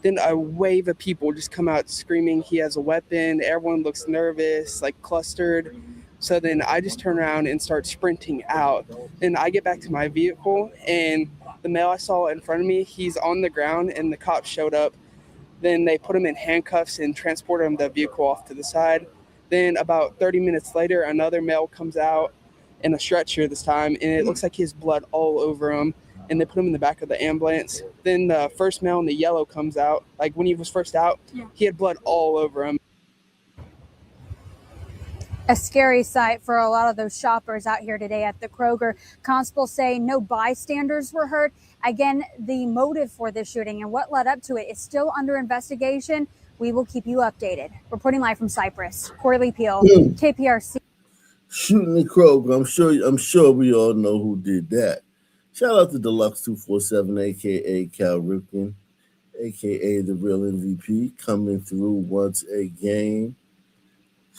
Then a wave of people just come out screaming he has a weapon. Everyone looks nervous, like clustered. So then I just turn around and start sprinting out. And I get back to my vehicle, and the male I saw in front of me, he's on the ground, and the cops showed up. Then they put him in handcuffs and transported him the vehicle off to the side. Then about 30 minutes later, another male comes out in a stretcher this time, and it looks like he has blood all over him. and they put him in the back of the ambulance. Then the first male in the yellow comes out. Like when he was first out, he had blood all over him. A scary sight for a lot of those shoppers out here today at the Kroger. Constables say no bystanders were hurt. Again, the motive for this shooting and what led up to it is still under investigation. We will keep you updated. Reporting live from Cyprus, Corley Peel, KPRC. Shooting the Kroger. I'm sure we all know who did that. Shout out to Deluxe 247, aka Cal Ripken, aka the real MVP, coming through once again.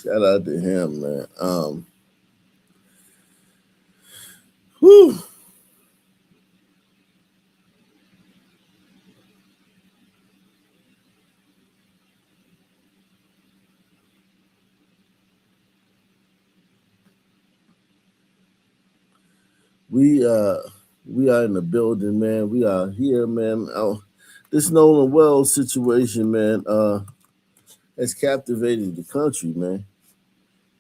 Shout out to him, man. Whew. We are in the building, man. We are here, man. This Nolan Wells situation, man, has captivated the country, man.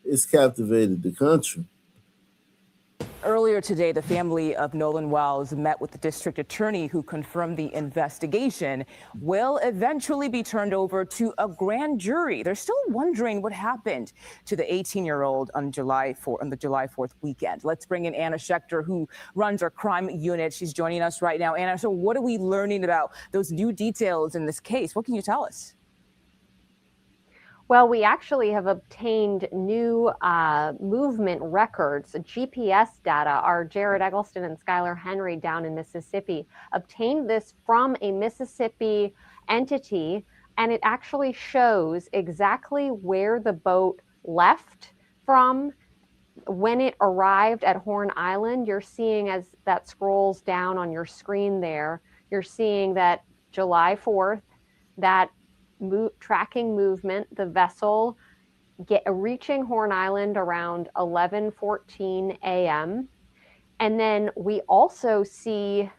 It's captivated the country. Earlier today, the family of Nolan Wells met with the district attorney who confirmed the investigation will eventually be turned over to a grand jury. They're still wondering what happened to the 18-year-old on the July 4th weekend. Let's bring in Anna Schechter, who runs our crime unit. She's joining us right now. Anna, so what are we learning about those new details in this case? What can you tell us? Well, we actually have obtained new movement records, GPS data. Our Jared Eggleston and Skylar Henry down in Mississippi obtained this from a Mississippi entity, and it actually shows exactly where the boat left from when it arrived at Horn Island. You're seeing, as that scrolls down on your screen there, you're seeing that July 4th, that tracking movement, the vessel reaching Horn Island around 11:14 a.m. And then we also see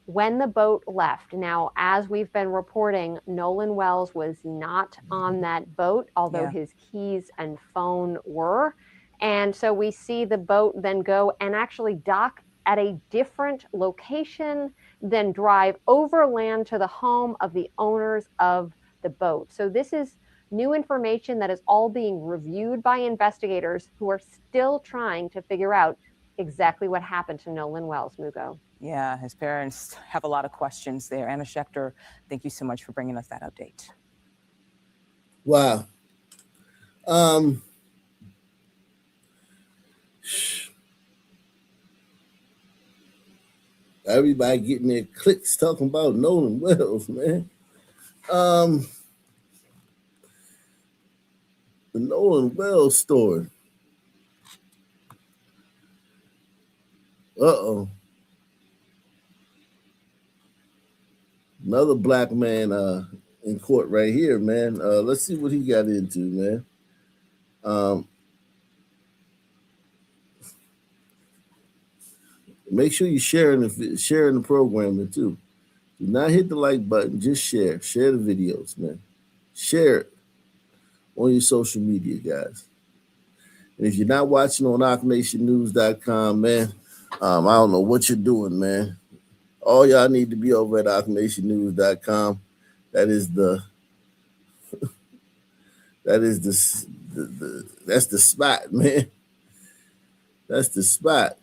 when the boat left. Now, as we've been reporting, Nolan Wells was not on that boat, although his keys and phone were. And so we see the boat then go and actually dock at a different location, then drive overland to the home of the owners of the boat. So this is new information that is all being reviewed by investigators who are still trying to figure out exactly what happened to Nolan Wells, Mugo. Yeah, his parents have a lot of questions there. Anna Schechter, thank you so much for bringing us that update. Wow. Everybody getting their clicks talking about Nolan Wells, man. The Nolan Wells story. Another black man in court right here, man. Let's see what he got into, man. Make sure you're sharing the programming too. Do not hit the like button. Just share. Share the videos, man. Share it on your social media, guys. And if you're not watching on ArcNationNews.com, man, I don't know what you're doing, man. All y'all need to be over at ArcNationNews.com. That's the spot, man. That's the spot.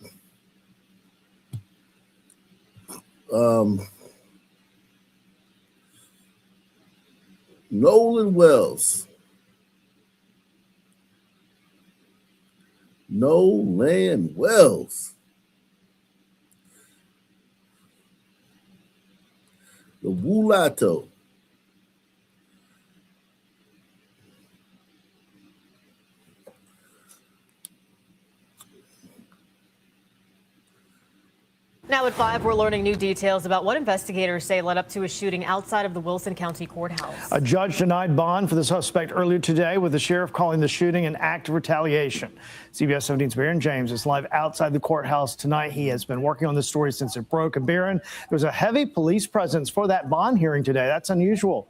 Nolan Wells. Nolan Wells. The Wulato. Now at 5, we're learning new details about what investigators say led up to a shooting outside of the Wilson County Courthouse. A judge denied bond for the suspect earlier today, with the sheriff calling the shooting an act of retaliation. CBS 17's Baron James is live outside the courthouse tonight. He has been working on this story since it broke. And Baron, there's a heavy police presence for that bond hearing today. That's unusual.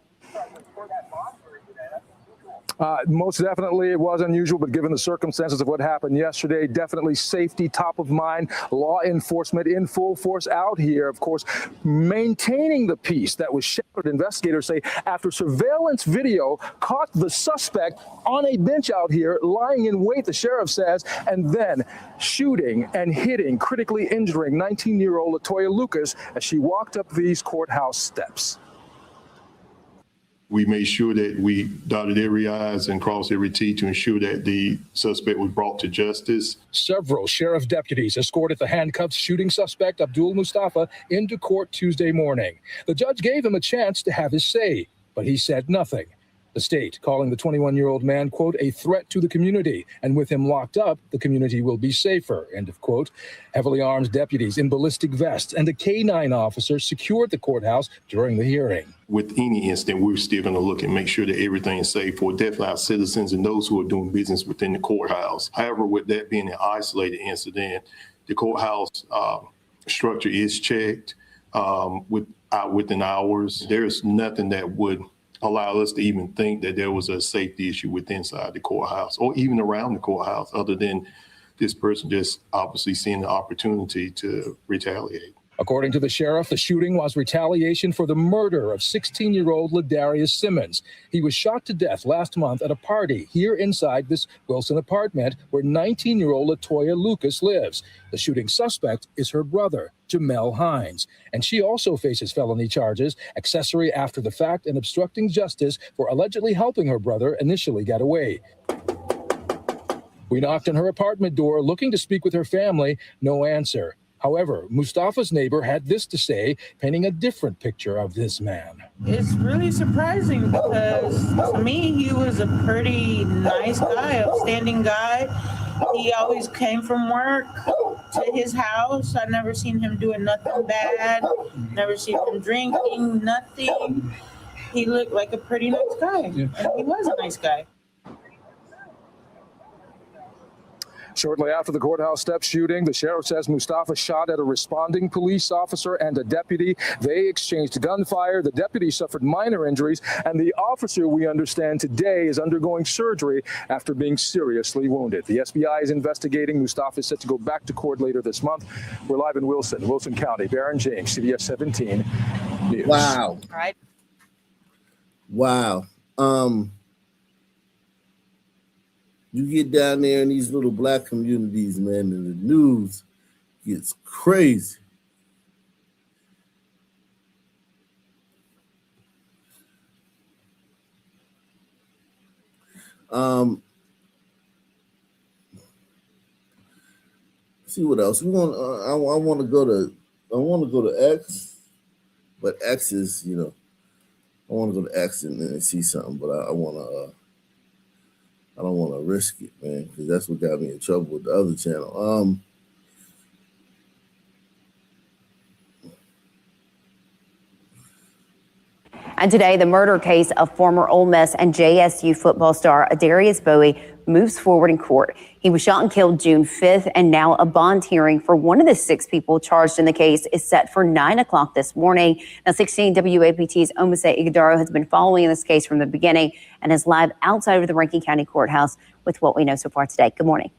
Most definitely it was unusual, but given the circumstances of what happened yesterday, definitely safety top of mind. Law enforcement in full force out here, of course, maintaining the peace that was shattered. Investigators say after surveillance video caught the suspect on a bench out here, lying in wait, the sheriff says, and then shooting and hitting, critically injuring 19-year-old Latoya Lucas as she walked up these courthouse steps. We made sure that we dotted every I's and crossed every T to ensure that the suspect was brought to justice. Several sheriff deputies escorted the handcuffed shooting suspect, Abdul Mustafa, into court Tuesday morning. The judge gave him a chance to have his say, but he said nothing. The state calling the 21-year-old man, quote, a threat to the community, and with him locked up, the community will be safer, end of quote. Heavily armed deputies in ballistic vests and a K-9 officer secured the courthouse during the hearing. With any incident, we're still going to look and make sure that everything is safe for definitely our citizens and those who are doing business within the courthouse. However, with that being an isolated incident, the courthouse structure is checked within hours. There's nothing that would allow us to even think that there was a safety issue inside the courthouse or even around the courthouse, other than this person just obviously seeing the opportunity to retaliate. According to the sheriff, the shooting was retaliation for the murder of 16-year-old Ladarius Simmons. He was shot to death last month at a party here inside this Wilson apartment where 19-year-old Latoya Lucas lives. The shooting suspect is her brother, Jamel Hines, and she also faces felony charges, accessory after the fact, and obstructing justice for allegedly helping her brother initially get away. We knocked on her apartment door looking to speak with her family, no answer. However, Mustafa's neighbor had this to say, painting a different picture of this man. It's really surprising because to me, he was a pretty nice guy, upstanding guy. He always came from work to his house. I've never seen him doing nothing bad, never seen him drinking, nothing. He looked like a pretty nice guy, and he was a nice guy. Shortly after the courthouse steps shooting, the sheriff says Mustafa shot at a responding police officer and a deputy. They exchanged gunfire. The deputy suffered minor injuries, and the officer, we understand today, is undergoing surgery after being seriously wounded. The SBI is investigating. Mustafa is set to go back to court later this month. We're live in Wilson County. Baron James, CBS 17 News. Wow. All right. Wow. You get down there in these little black communities, man, and the news gets crazy. See what else we want. I want to go to X, but X is, I want to go to X and see something, but I want to. I don't want to risk it, man, because that's what got me in trouble with the other channel. And today, the murder case of former Ole Miss and JSU football star Adarius Bowie moves forward in court. He was shot and killed June 5th, and now a bond hearing for one of the 6 people charged in the case is set for 9 o'clock this morning. Now, 16 WAPT's Omase Ighodaro has been following this case from the beginning and is live outside of the Rankin County Courthouse with what we know so far today. Good morning.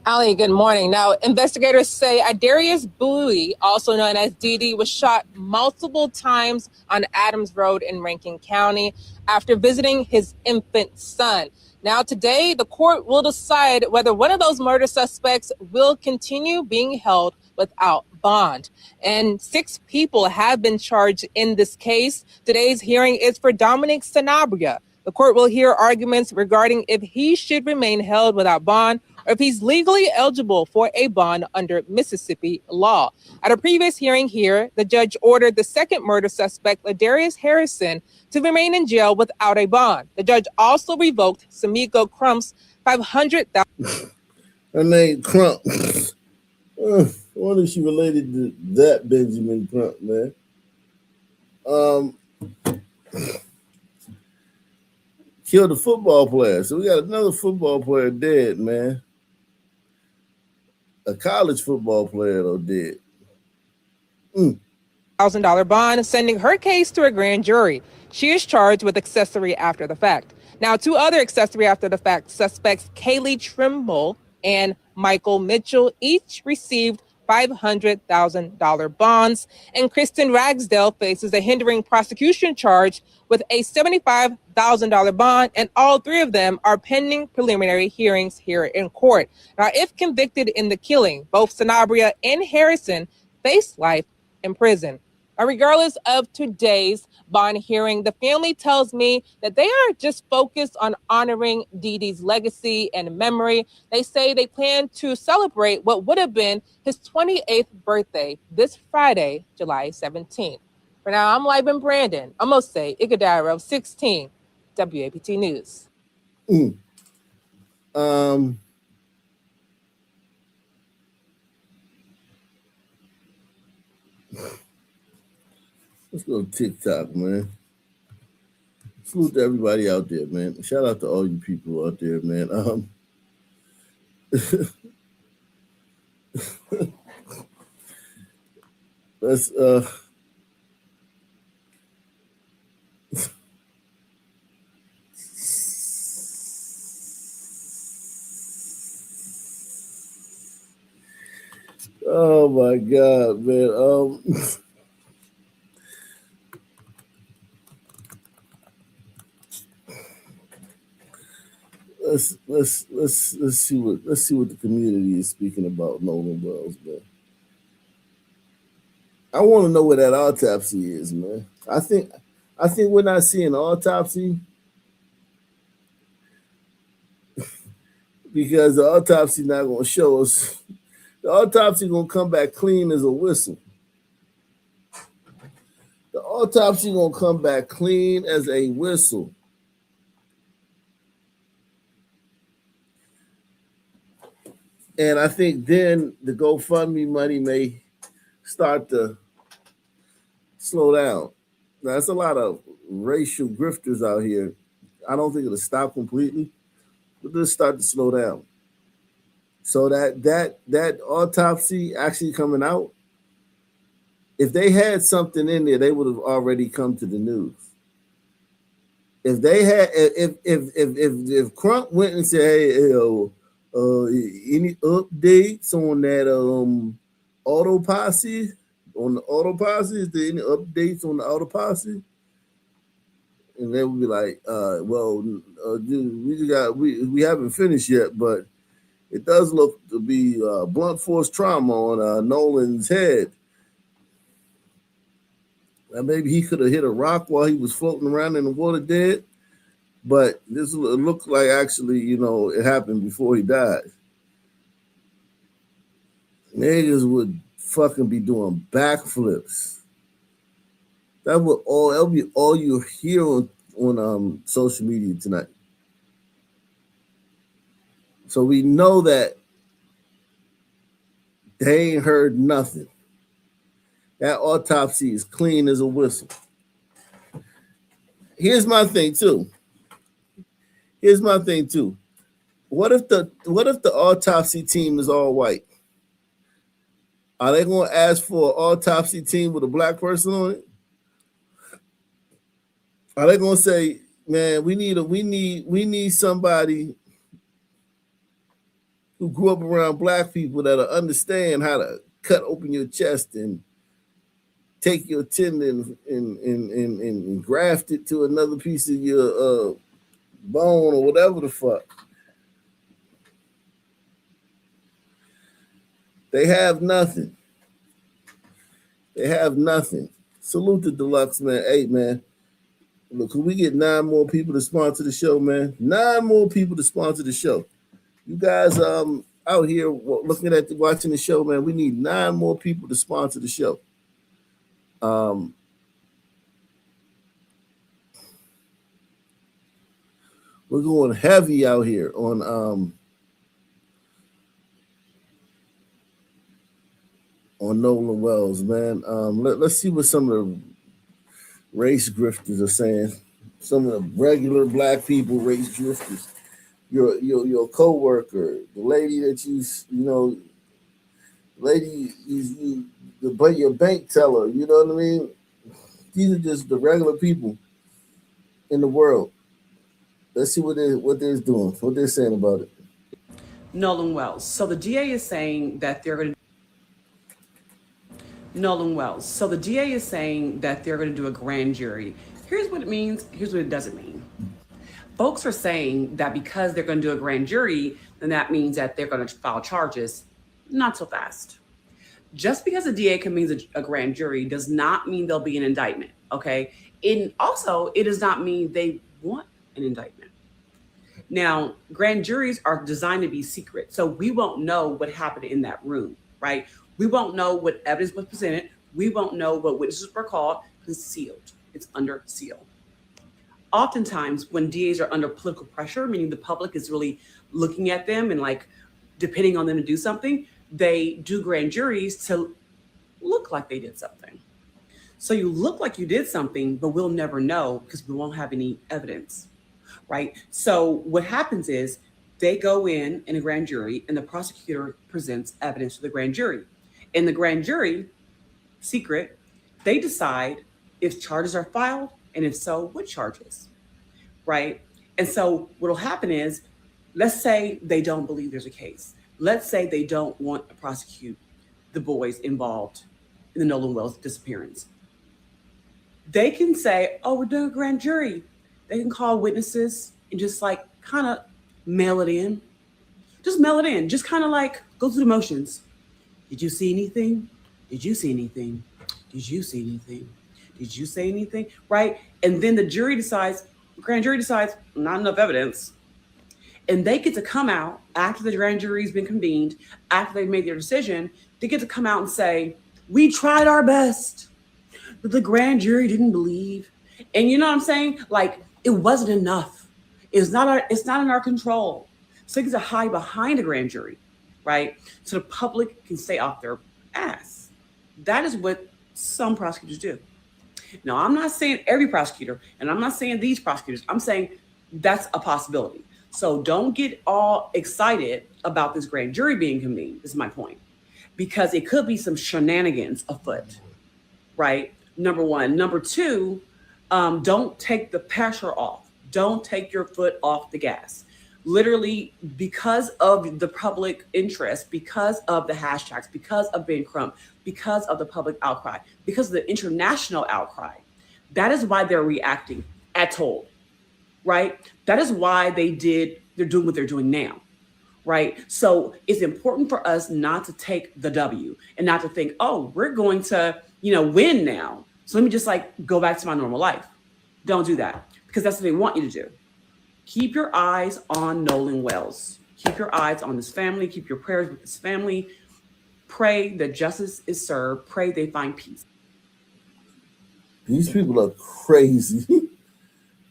Ali, good morning. Now, investigators say Adarius Bowie, also known as DD, was shot multiple times on Adams Road in Rankin County after visiting his infant son. Now, today, the court will decide whether one of those murder suspects will continue being held without bond. And 6 people have been charged in this case. Today's hearing is for Dominic Sanabria. The court will hear arguments regarding if he should remain held without bond or if he's legally eligible for a bond under Mississippi law. At a previous hearing here, the judge ordered the second murder suspect, Ladarius Harrison, to remain in jail without a bond. The judge also revoked Samiko Crump's $500,000. Her name Crump. I wonder if she related to that Benjamin Crump, man. Killed a football player. So we got another football player dead, man. A college football player, though, dead. $1,000 bond, sending her case to a grand jury. She is charged with accessory after the fact. Now, two other accessory after the fact suspects, Kaylee Trimble and Michael Mitchell, each received $500,000 bonds, and Kristen Ragsdale faces a hindering prosecution charge with a $75,000 bond, and all three of them are pending preliminary hearings here in court. Now, if convicted in the killing, both Sanabria and Harrison face life in prison. Now, regardless of today's bond hearing, the family tells me that they are just focused on honoring Dee Dee's legacy and memory. They say they plan to celebrate what would have been his 28th birthday this Friday, July 17th. For now, I'm Liben Brandon. Almost say Ighodaro 16, WAPT News. Let's go to TikTok, man. Salute to everybody out there, man. Shout out to all you people out there, man. Let's oh my God, man. Let's see what the community is speaking about Nolan Wells, man. I want to know where that autopsy is, man. I think we're not seeing the autopsy because the autopsy not going to show us. The autopsy going to come back clean as a whistle. The autopsy going to come back clean as a whistle. And I think then the GoFundMe money may start to slow down. Now, there's a lot of racial grifters out here. I don't think it'll stop completely, but it'll start to slow down. So that autopsy actually coming out, if they had something in there, they would have already come to the news. If they had, if Crump went and said, "Hey, any updates on that autopsy? On the autopsy, is there any updates on the autopsy?" And they would be like, we haven't finished yet, but it does look to be blunt force trauma on Nolan's head. And maybe he could have hit a rock while he was floating around in the water dead. But this looks like actually, it happened before he died. Niggas would fucking be doing backflips. That'll be all you hear on social media tonight. So we know that they ain't heard nothing. That autopsy is clean as a whistle. Here's my thing too. What if the autopsy team is all white? Are they going to ask for an autopsy team with a black person on it? Are they going to say, "Man, we need somebody who grew up around black people that'll understand how to cut open your chest and take your tendon and graft it to another piece of your bone or whatever the fuck"? They have nothing. Salute to Deluxe, man. Hey, man. Look, can we get 9 more people to sponsor the show, man? 9 more people to sponsor the show. You guys out here watching the show, man, we need 9 more people to sponsor the show. We're going heavy out here on Nolan Wells, man. Let's see what some of the race grifters are saying. Some of the regular black people race grifters. Your co-worker, the lady that you your bank teller. You know what I mean? These are just the regular people in the world. Let's see what they're doing, what they're saying about it. Nolan Wells. So the DA is saying that they're going to do a grand jury. Here's what it means. Here's what it doesn't mean. Folks are saying that because they're going to do a grand jury, then that means that they're going to file charges. Not so fast. Just because a DA convenes a grand jury does not mean there'll be an indictment, okay? And also, it does not mean they want an indictment. Now, grand juries are designed to be secret, so we won't know what happened in that room, right? We won't know what evidence was presented. We won't know what witnesses were called. It's sealed. It's under seal. Oftentimes, when DAs are under political pressure, meaning the public is really looking at them and like depending on them to do something, they do grand juries to look like they did something. So you look like you did something, but we'll never know because we won't have any evidence, right? So what happens is they go in a grand jury and the prosecutor presents evidence to the grand jury. In the grand jury, secret, they decide if charges are filed, and if so, what charges, right? And so what'll happen is, let's say they don't believe there's a case. Let's say they don't want to prosecute the boys involved in the Nolan Wells disappearance. They can say, oh, we're doing a grand jury. They can call witnesses and just like kind of mail it in. Just mail it in. Just kind of like go through the motions. Did you see anything? Did you see anything? Did you see anything? Did you say anything? Right? And then the grand jury decides, not enough evidence. And they get to come out after the grand jury's been convened, after they've made their decision, they get to come out and say, we tried our best, but the grand jury didn't believe. And you know what I'm saying? Like, it wasn't enough. It's not in our control. So they get to hide behind a grand jury, right? So the public can stay off their ass. That is what some prosecutors do. Now, I'm not saying every prosecutor, and I'm not saying these prosecutors. I'm saying that's a possibility. So don't get all excited about this grand jury being convened, is my point. Because it could be some shenanigans afoot, right? Number one. Number two, don't take the pressure off. Don't take your foot off the gas. Literally, because of the public interest, because of the hashtags, because of Ben Crump, because of the public outcry, because of the international outcry, that is why they're reacting at told, right? That is why they're doing what they're doing now, right? So it's important for us not to take the W and not to think, oh, we're going to, win now. So let me just like go back to my normal life. Don't do that, because that's what they want you to do. Keep your eyes on Nolan Wells. Keep your eyes on this family. Keep your prayers with this family. Pray that justice is served. Pray they find peace. These people are crazy.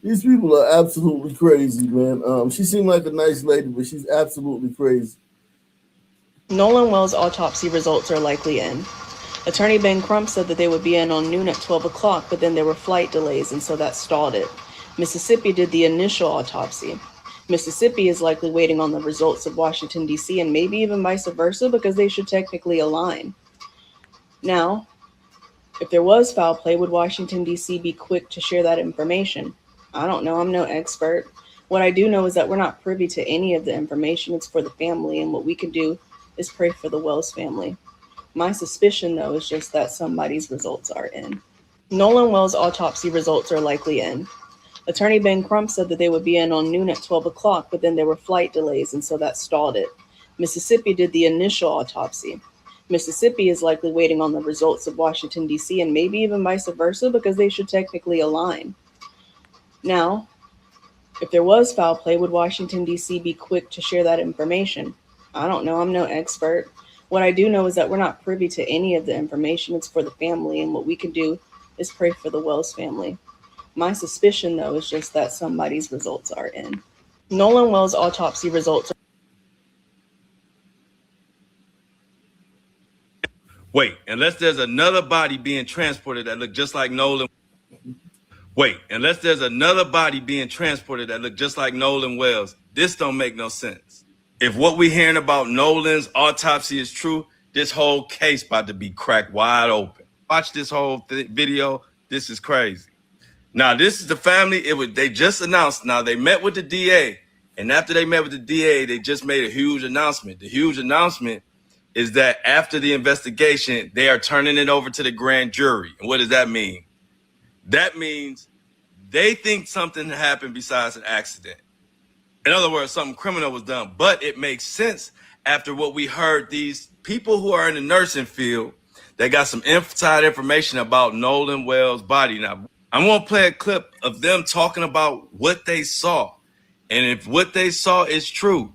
These people are absolutely crazy, man. She seemed like a nice lady, but she's absolutely crazy. Nolan Wells' autopsy results are likely in. Attorney Ben Crump said that they would be in on noon at 12 o'clock, but then there were flight delays, and so that stalled it. Mississippi did the initial autopsy. Mississippi is likely waiting on the results of Washington, D.C., and maybe even vice versa, because they should technically align. Now, if there was foul play, would Washington, D.C. be quick to share that information? I don't know. I'm no expert. What I do know is that we're not privy to any of the information. It's for the family, and what we can do is pray for the Wells family. My suspicion, though, is just that somebody's results are in. Nolan Wells' autopsy results are likely in. Attorney Ben Crump said that they would be in on noon at 12 o'clock, but then there were flight delays, and so that stalled it. Mississippi did the initial autopsy. Mississippi is likely waiting on the results of Washington, D.C., and maybe even vice versa, because they should technically align. Now, if there was foul play, would Washington, D.C. be quick to share that information? I don't know. I'm no expert. What I do know is that we're not privy to any of the information. It's for the family, and what we can do is pray for the Wells family. My suspicion, though, is just that somebody's results are in. Nolan Wells' autopsy results. Wait, unless there's another body being transported that look just like Nolan. Wait, unless there's another body being transported that look just like Nolan Wells, this don't make no sense. If what we're hearing about Nolan's autopsy is true, This whole case about to be cracked wide open. Watch this whole video. This is crazy. Now, this is the family. They just announced. Now, they met with the DA. And after they met with the DA, they just made a huge announcement. The huge announcement is that after the investigation, they are turning it over to the grand jury. And what does that mean? That means they think something happened besides an accident. In other words, something criminal was done. But it makes sense after what we heard. These people who are in the nursing field, they got some inside information about Nolan Wells' body. Now, I'm going to play a clip of them talking about what they saw. And if what they saw is true,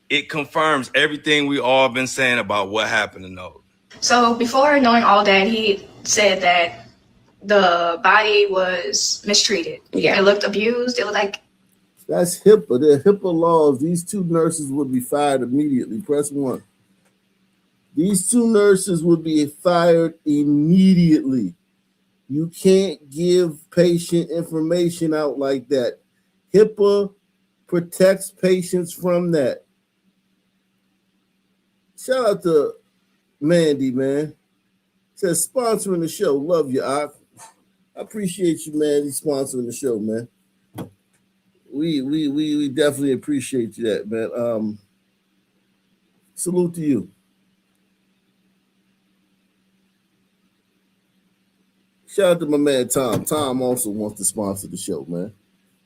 it confirms everything we all been saying about what happened to Nolan. So before knowing all that, he said that the body was mistreated. Yeah. It looked abused. It was like... That's HIPAA. They're HIPAA laws. These two nurses would be fired immediately. Press 1. These two nurses would be fired immediately. You can't give patient information out like that. HIPAA protects patients from that. Shout out to Mandy, man. Says sponsoring the show. Love you, Ak. I appreciate you, Mandy, sponsoring the show, man. We definitely appreciate you that, man. Salute to you. Shout out to my man Tom. Tom also wants to sponsor the show, man.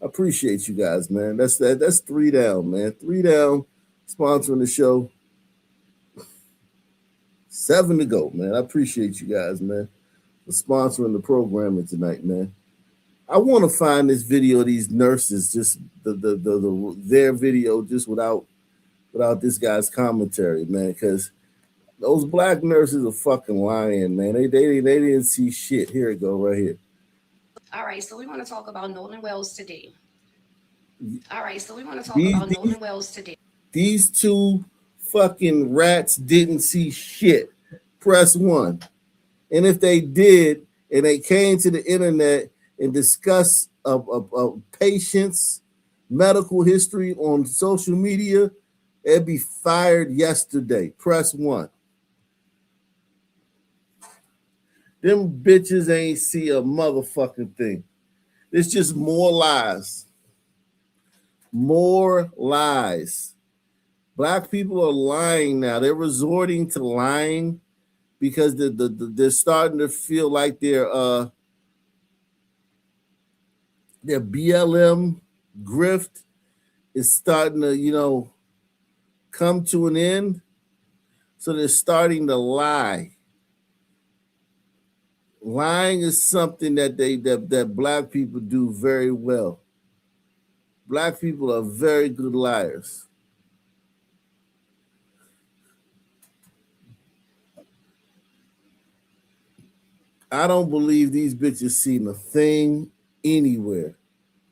I appreciate you guys, man. That's 3 down, man. 3 down, sponsoring the show. 7 to go, man. I appreciate you guys, man, for sponsoring the programming tonight, man. I want to find this video of these nurses, just their video, just without this guy's commentary, man, because those black nurses are fucking lying, man. They didn't see shit. Here it go, right here. All right, so we want to talk about Nolan Wells today. Nolan Wells today. These two fucking rats didn't see shit. Press 1. And if they did, and they came to the internet and discussed a patient's medical history on social media, they'd be fired yesterday. Press 1. Them bitches ain't see a motherfucking thing. It's just more lies. More lies. Black people are lying now. They're resorting to lying because they're starting to feel like their BLM grift is starting to, come to an end. So they're starting to lie. Lying is something that black people do very well. Black people are very good liars. I don't believe these bitches seen a thing anywhere.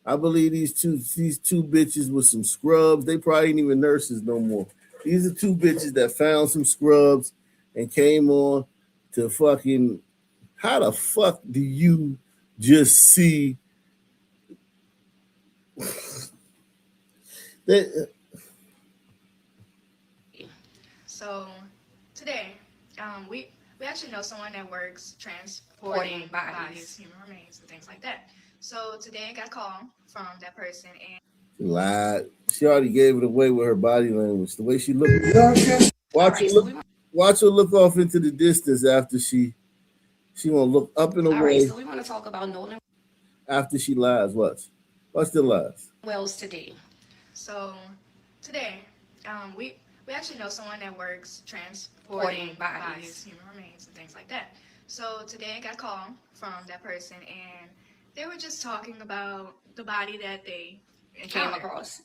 I believe these two bitches with some scrubs. They probably ain't even nurses no more. These are 2 bitches that found some scrubs and came on to fucking. How the fuck do you just see that? So today, we actually know someone that works transporting bodies, human remains, and things like that. So today I got a call from that person and She lied. She already gave it away with her body language. The way she looked. Watch her look off into the distance after she won't look up and away. All right, so we want to talk about Nolan after she lies. Watch the lies. Wells today. So today, we actually know someone that works transporting bodies, human remains, and things like that. So today I got a call from that person, and they were just talking about the body that they came across.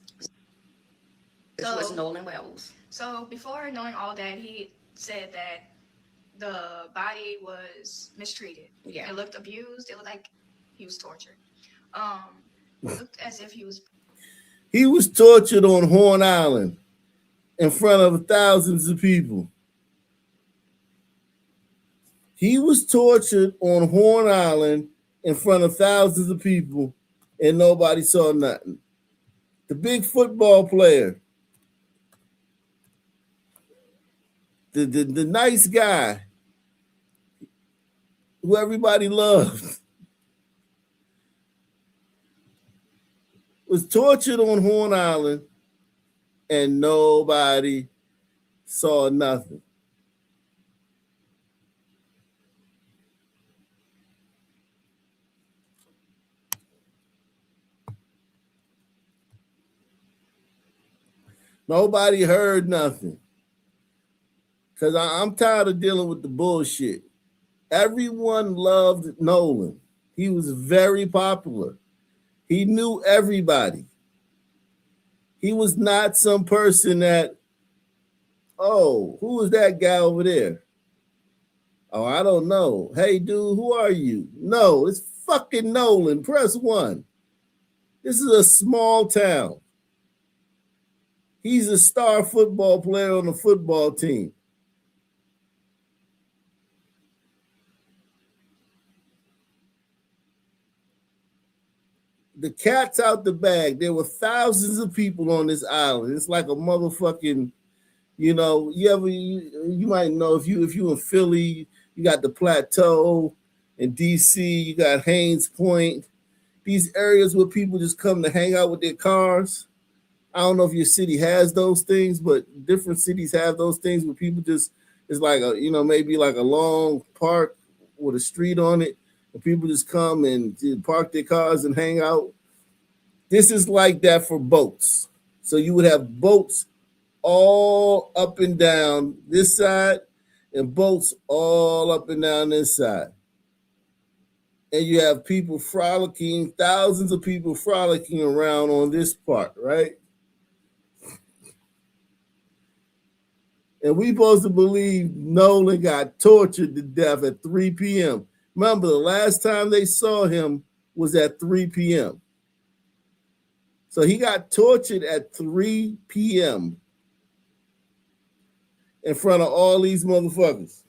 This was Nolan Wells. So before knowing all that, he said that the body was mistreated. Yeah. It looked abused. It looked like he was tortured. It looked as if he was. He was tortured on Horn Island in front of thousands of people. He was tortured on Horn Island in front of thousands of people, and nobody saw nothing. The big football player. the nice guy who everybody loved was tortured on Horn Island and nobody saw nothing. Nobody heard nothing. Because I'm tired of dealing with the bullshit. Everyone loved Nolan. He was very popular. He knew everybody. He was not some person that, oh, who is that guy over there? Oh, I don't know. Hey, dude, who are you? No, it's fucking Nolan. Press 1. This is a small town. He's a star football player on the football team. The cat's out the bag. There were thousands of people on this island. It's like a motherfucking, you might know if you in Philly, you got the Plateau, in DC, you got Haynes Point. These areas where people just come to hang out with their cars. I don't know if your city has those things, but different cities have those things where people just, it's like maybe like a long park with a street on it. People just come and park their cars and hang out. This is like that for boats. So you would have boats all up and down this side and boats all up and down this side. And you have people frolicking, thousands of people frolicking around on this part, right? And we supposed to believe Nolan got tortured to death at 3 p.m. Remember, the last time they saw him was at 3 p.m. So he got tortured at 3 p.m. in front of all these motherfuckers.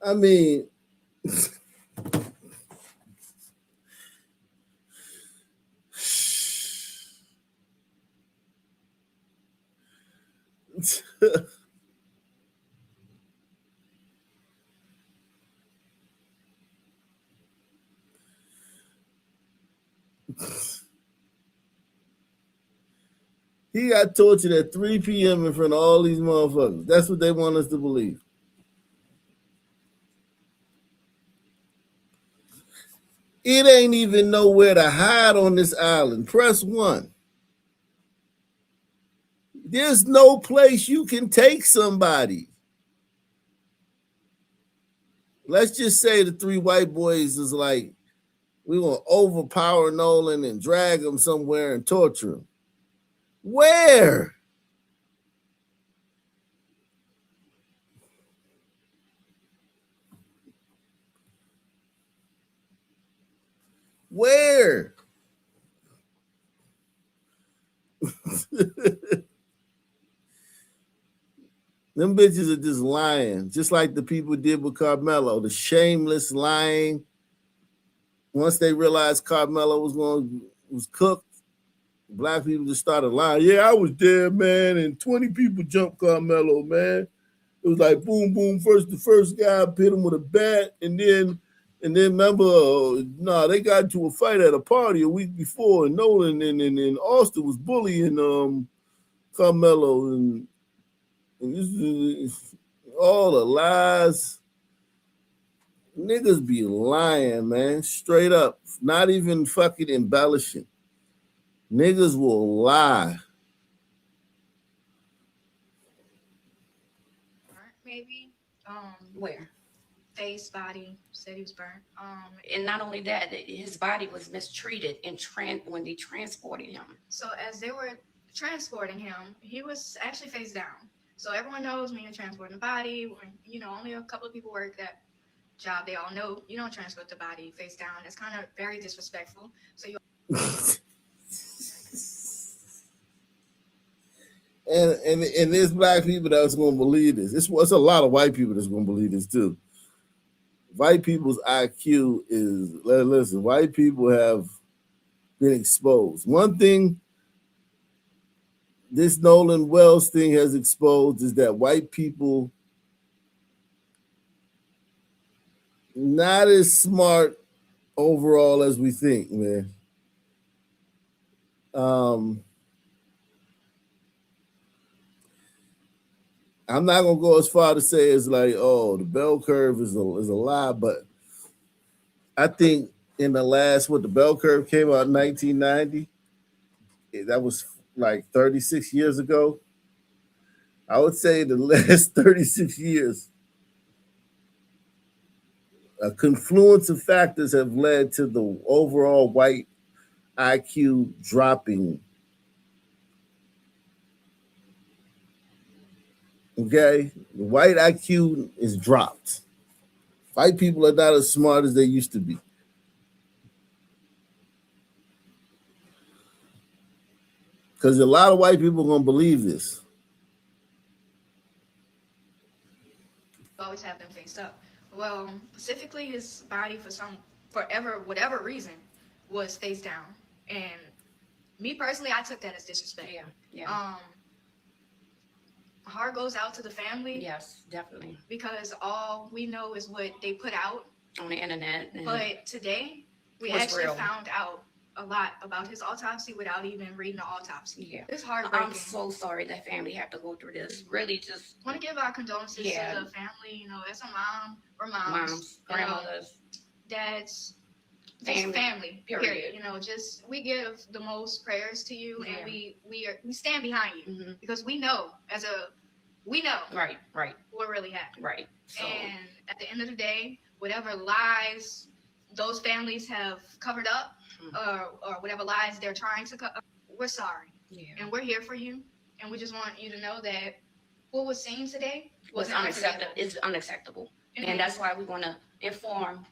I mean, he got tortured at 3 p.m. in front of all these motherfuckers. That's what they want us to believe. It ain't even nowhere to hide on this island. Press 1. There's no place you can take somebody. Let's just say the 3 white boys is like, we want to overpower Nolan and drag him somewhere and torture him. Where? Where? Them bitches are just lying, just like the people did with Carmelo, the shameless lying. Once they realized Carmelo was cooked, black people just started lying. Yeah, I was there, man, and 20 people jumped Carmelo, man. It was like boom, boom. The first guy hit him with a bat, and then remember, they got into a fight at a party a week before, and Nolan and Austin was bullying Carmelo, and this is all the lies. Niggas be lying, man, straight up, not even fucking embellishing. Niggas will lie. Maybe. Where? Face, body, said he was burnt. And not only that, his body was mistreated when they transported him. So as they were transporting him, he was actually face down. So everyone knows when you're transporting the body, when only a couple of people work that job, they all know you don't transport the body face down. It's kind of very disrespectful. So you And there's black people that's going to believe this. It's a lot of white people that's going to believe this too. White people's IQ is, listen, white people have been exposed. One thing this Nolan Wells thing has exposed is that white people not as smart overall as we think, man. I'm not gonna go as far to say it's like, oh, the bell curve is a lie, but I think in the last, the bell curve came out in 1990. That was like 36 years ago. I would say the last 36 years, a confluence of factors have led to the overall white IQ dropping. Okay, the white IQ is dropped. White people are not as smart as they used to be. Because a lot of white people are gonna believe this. Always have them faced up. Well, specifically, his body whatever reason, was face down. And me personally, I took that as disrespect. Yeah. My heart goes out to the family. Yes, definitely. Because all we know is what they put out on the internet. But today, we actually found out a lot about his autopsy without even reading the autopsy. Yeah. It's heartbreaking. I'm so sorry that family had to go through this. Really just want to give our condolences to the family, as a mom or moms, grandmothers, dads, family, period. Just we give the most prayers to you, and we stand behind you because we know right what really happened. Right. So, and at the end of the day, whatever lies those families have covered up, or whatever lies they're trying to cover, we're sorry, and we're here for you, and we just want you to know that what was seen today was unacceptable. It's unacceptable, and that's why we want to inform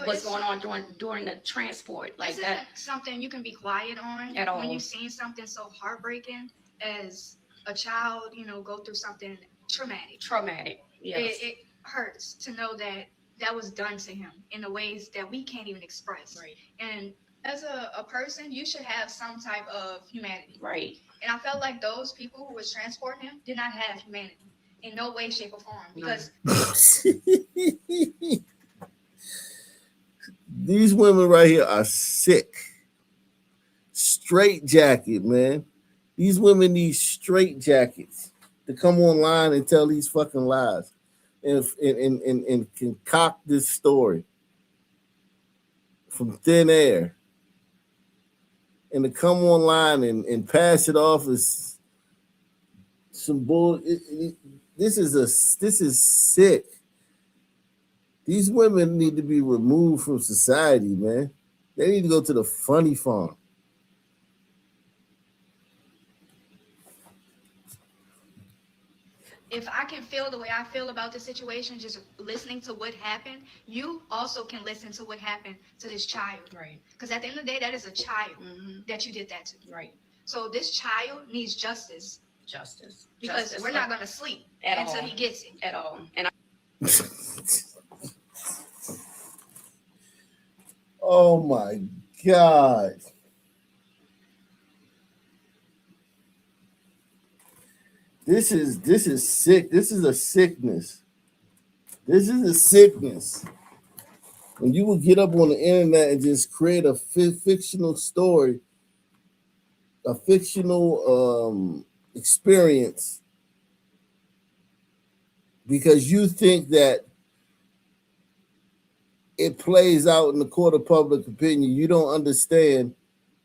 what's going on during the transport. Like that isn't something you can be quiet on at all. When you've seen something so heartbreaking as a child, go through something traumatic. Yes. It hurts to know that was done to him in the ways that we can't even express. Right. And as a person, you should have some type of humanity. Right. And I felt like those people who was transporting him did not have humanity in no way, shape, or form. Because these women right here are sick. Straight jacket, man. These women need straight jackets to come online and tell these fucking lies and concoct this story from thin air and to come online and pass it off as some bull. This is sick. These women need to be removed from society, man. They need to go to the funny farm. if I can feel the way I feel about the situation, just listening to what happened, you also can listen to what happened to this child. Right. Because at the end of the day, that is a child that you did that to. Right. So this child needs justice. Justice. Because Justice we're not going to sleep at until all. he gets it. At all. And Oh my God. This is sick. This is a sickness. This is a sickness. When you will get up on the internet and just create a fictional story, a fictional experience, because you think that it plays out in the court of public opinion. You don't understand,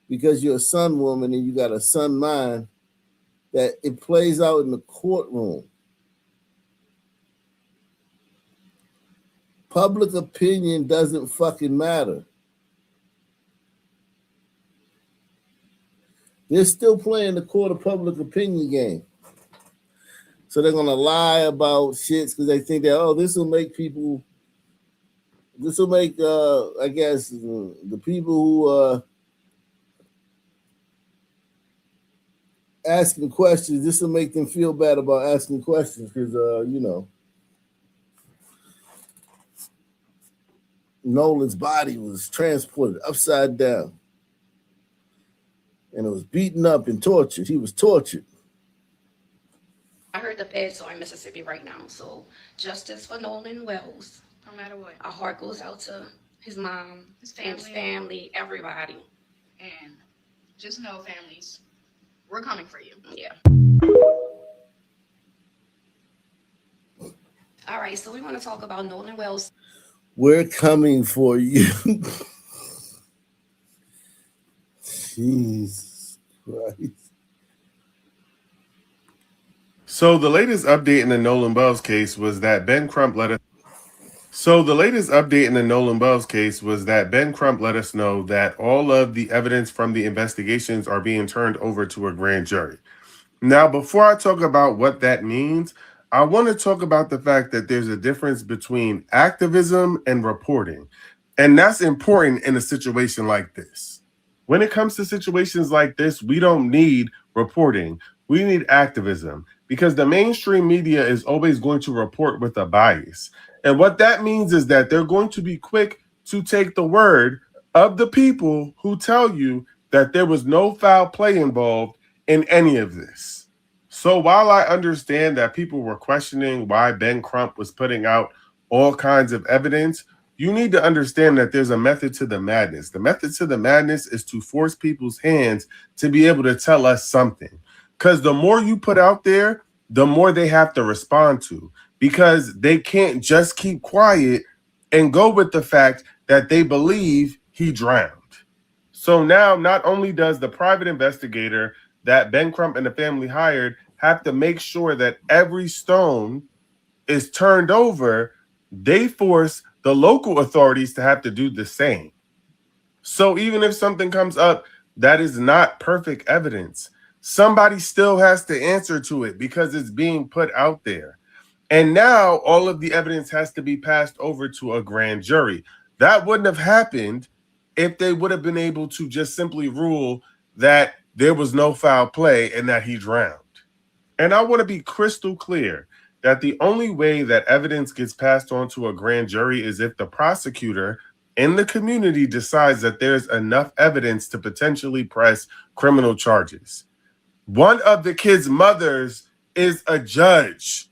because you're a sun woman and you got a sun mind, that it plays out in the courtroom. Public opinion doesn't fucking matter. They're still playing the court of public opinion game. So they're gonna lie about shits because they think that, oh, this will make, I guess, the people asking questions. This will make them feel bad about asking questions because, Nolan's body was transported upside down and it was beaten up and tortured. He was tortured. I heard the feds are in Mississippi right now, so justice for Nolan Wells. No matter what. Our heart goes out to his mom, his family, everybody. And just know, families, we're coming for you. Yeah. All right, so we want to talk about Nolan Wells. We're coming for you. Jesus Christ. So the latest update in the Nolan Wells case was that Ben Crump let us know that all of the evidence from the investigations are being turned over to a grand jury. Now, before I talk about what that means, I want to talk about the fact that there's a difference between activism and reporting. And that's important in a situation like this. When it comes to situations like this, we don't need reporting. We need activism because the mainstream media is always going to report with a bias. And what that means is that they're going to be quick to take the word of the people who tell you that there was no foul play involved in any of this. So while I understand that people were questioning why Ben Crump was putting out all kinds of evidence, you need to understand that there's a method to the madness. The method to the madness is to force people's hands to be able to tell us something. Because the more you put out there, the more they have to respond to. Because they can't just keep quiet and go with the fact that they believe he drowned. So now not only does the private investigator that Ben Crump and the family hired have to make sure that every stone is turned over, they force the local authorities to have to do the same. So even if something comes up that is not perfect evidence, somebody still has to answer to it because it's being put out there. And now all of the evidence has to be passed over to a grand jury. That wouldn't have happened if they would have been able to just simply rule that there was no foul play and that he drowned. And I want to be crystal clear that the only way that evidence gets passed on to a grand jury is if the prosecutor in the community decides that there's enough evidence to potentially press criminal charges. One of the kids' mothers is a judge.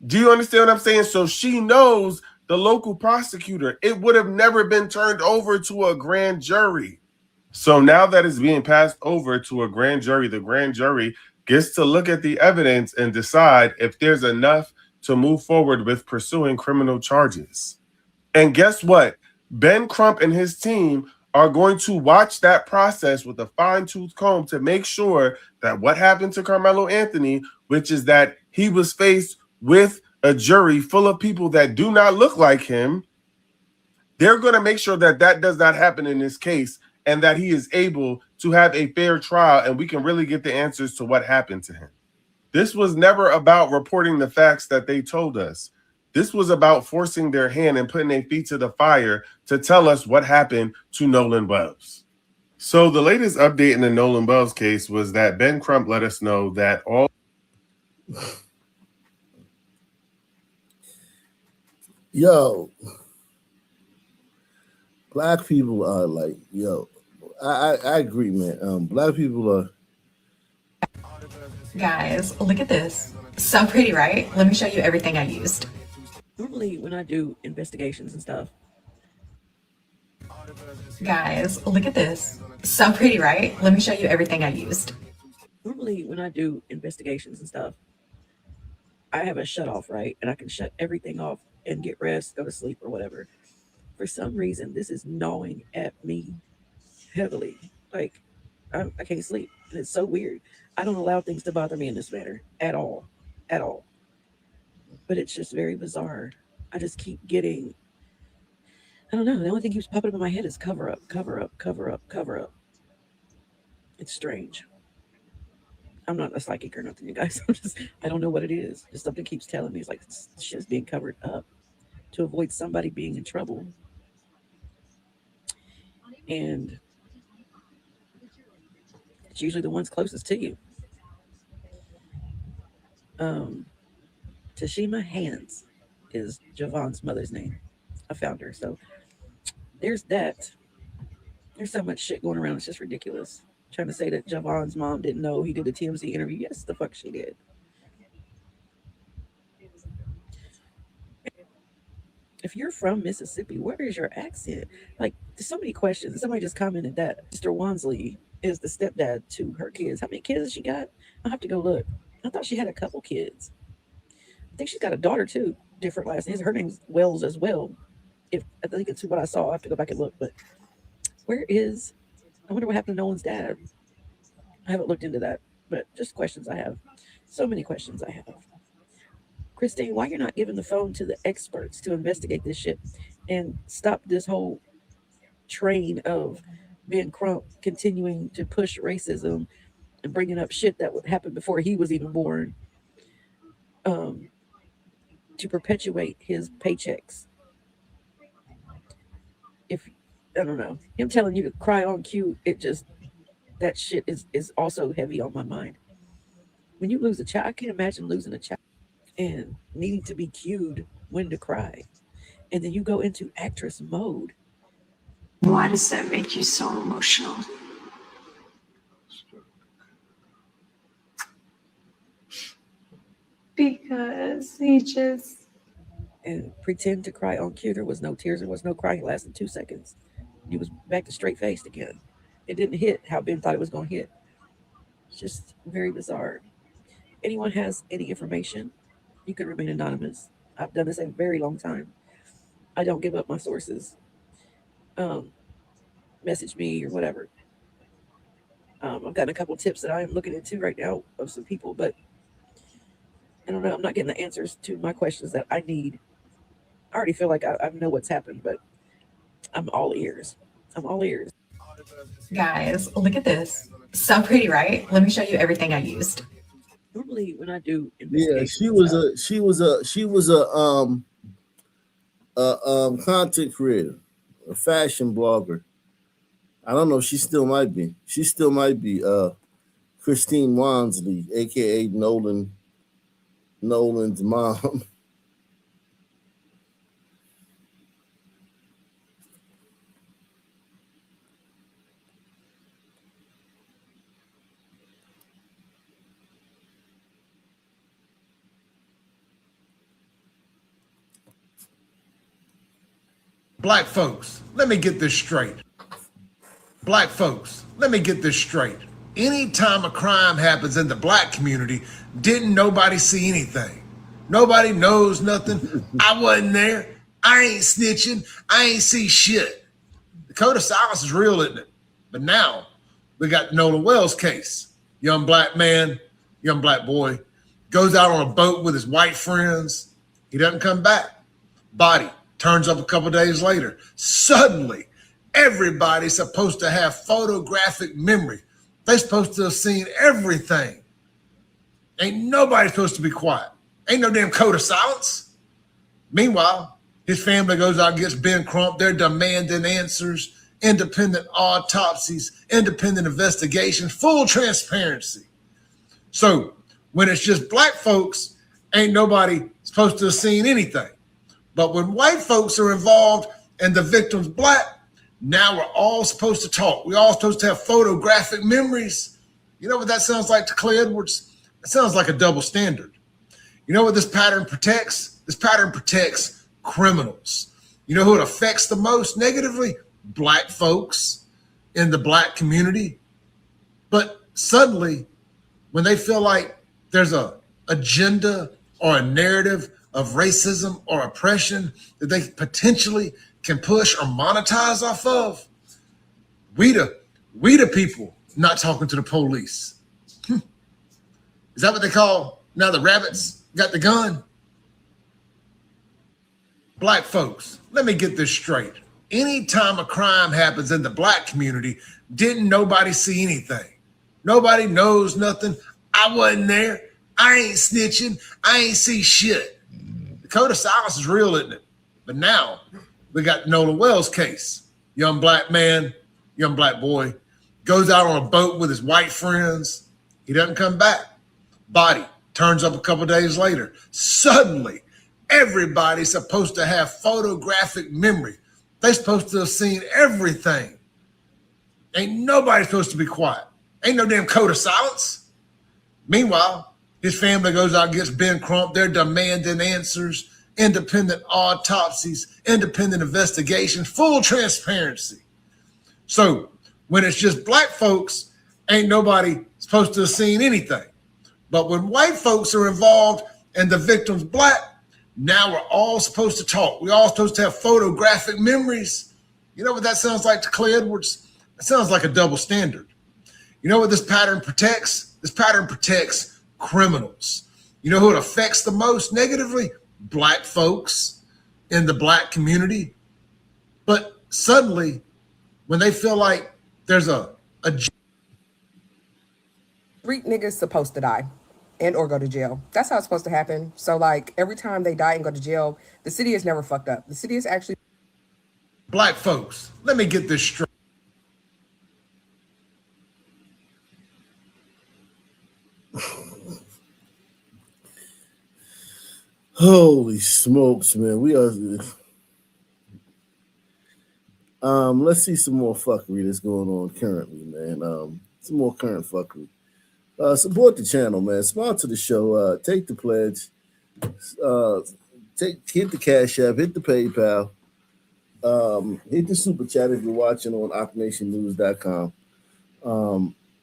Do you understand what I'm saying? So she knows the local prosecutor. It would have never been turned over to a grand jury. So now that it's being passed over to a grand jury, the grand jury gets to look at the evidence and decide if there's enough to move forward with pursuing criminal charges. And guess what? Ben Crump and his team are going to watch that process with a fine-tooth comb to make sure that what happened to Carmelo Anthony, which is that he was faced with a jury full of people that do not look like him, they're going to make sure that that does not happen in this case and that he is able to have a fair trial and we can really get the answers to what happened to him. This was never about reporting the facts that they told us. This was about forcing their hand and putting their feet to the fire to tell us what happened to Nolan Wells. So the latest update in the Nolan Wells case was that Ben Crump let us know that all... Yo, black people are like, I agree, man. Black people are... Guys, look at this. So pretty, right? Let me show you everything I used. Normally, when I do investigations and stuff. Guys, look at this. So pretty, right? Let me show you everything I used. Normally, when I do investigations and stuff, I have a shut off, right? And I can shut everything off and get rest, go to sleep or whatever. For some reason, this is gnawing at me heavily. Like, I can't sleep. And it's so weird. I don't allow things to bother me in this manner at all. At all. But it's just very bizarre. I just keep getting, I don't know. The only thing keeps popping up in my head is cover up, cover up, cover up, cover up. It's strange. I'm not a psychic or nothing, you guys. I don't know what it is. Just something keeps telling me it's like shit's being covered up to avoid somebody being in trouble. And it's usually the ones closest to you. Tashima Hands is Javon's mother's name. I found her. So there's that. There's so much shit going around. It's just ridiculous. Trying to say that Javon's mom didn't know he did a TMZ interview. Yes, the fuck she did. If you're from Mississippi, where is your accent? Like, there's so many questions. Somebody just commented that Mr. Wansley is the stepdad to her kids. How many kids has she got? I'll have to go look. I thought she had a couple kids. I think she's got a daughter too. Different last names. Her name's Wells as well. I think it's what I saw. I have to go back and look. But I wonder what happened to Nolan's dad. I haven't looked into that. But just questions I have. So many questions I have. Christine, why you're not giving the phone to the experts to investigate this shit and stop this whole train of Ben Crump continuing to push racism and bringing up shit that would happen before he was even born, to perpetuate his paychecks? I don't know, him telling you to cry on cue, that shit is also heavy on my mind. When you lose a child, I can't imagine losing a child and needing to be cued when to cry. And then you go into actress mode. Why does that make you so emotional? Because he just... And pretend to cry on cue. There was no tears, there was no crying. It lasted 2 seconds. He was back to straight faced again. It didn't hit how Ben thought it was going to hit. It's just very bizarre. Anyone has any information, you can remain anonymous. I've done this a very long time. I don't give up my sources. Message me or whatever. I've gotten a couple tips that I am looking into right now of some people, but I don't know. I'm not getting the answers to my questions that I need. I already feel like I know what's happened, but I'm all ears. I'm all ears. Guys, look at this. So pretty, right? Let me show you everything I used. Normally when I do she was a content creator, a fashion blogger. I don't know, she still might be Christine Wansley, aka Nolan's mom. Black folks, let me get this straight. Black folks, let me get this straight. Anytime a crime happens in the black community, didn't nobody see anything? Nobody knows nothing. I wasn't there. I ain't snitching. I ain't see shit. The code of silence is real, isn't it? But now we got the Nolan Wells case. Young black man, young black boy, goes out on a boat with his white friends. He doesn't come back. Body turns up a couple days later. Suddenly, everybody's supposed to have photographic memory. They're supposed to have seen everything. Ain't nobody supposed to be quiet. Ain't no damn code of silence. Meanwhile, his family goes out and gets Ben Crump. They're demanding answers, independent autopsies, independent investigations, full transparency. So when it's just black folks, ain't nobody supposed to have seen anything. But when white folks are involved and the victim's black, now we're all supposed to talk. We're all supposed to have photographic memories. You know what that sounds like to Clay Edwards? It sounds like a double standard. You know what this pattern protects? This pattern protects criminals. You know who it affects the most negatively? Black folks in the black community. But suddenly, when they feel like there's an agenda or a narrative of racism or oppression that they potentially can push or monetize off of, we the people not talking to the police. Is that what they call now the rabbits got the gun? Black folks, let me get this straight. Anytime a crime happens in the black community, didn't nobody see anything? Nobody knows nothing. I wasn't there. I ain't snitching. I ain't see shit. The code of silence is real, isn't it? But now we got the Nolan Wells case. Young black man, young black boy, goes out on a boat with his white friends. He doesn't come back. Body Turns up a couple days later. Suddenly, everybody's supposed to have photographic memory. They're supposed to have seen everything. Ain't nobody supposed to be quiet. Ain't no damn code of silence. Meanwhile, his family goes out and gets Ben Crump. They're demanding answers, independent autopsies, independent investigations, full transparency. So when it's just black folks, ain't nobody supposed to have seen anything. But when white folks are involved and the victim's black, now we're all supposed to talk. We're all supposed to have photographic memories. You know what that sounds like to Clay Edwards? It sounds like a double standard. You know what this pattern protects? This pattern protects criminals. You know who it affects the most negatively? Black folks in the black community. But suddenly, when they feel like there's a Street niggas supposed to die and or go to jail. That's how it's supposed to happen. So like every time they die and go to jail, the city is never fucked up. The city is actually black folks. Let me get this straight. Holy smokes, man. We are let's see some more fuckery that's going on currently, man. Some more current fuckery. Support the channel, man. Sponsor the show. Take the pledge. Hit the Cash App, hit the PayPal. Hit the Super Chat if you're watching on OpNationNews.com.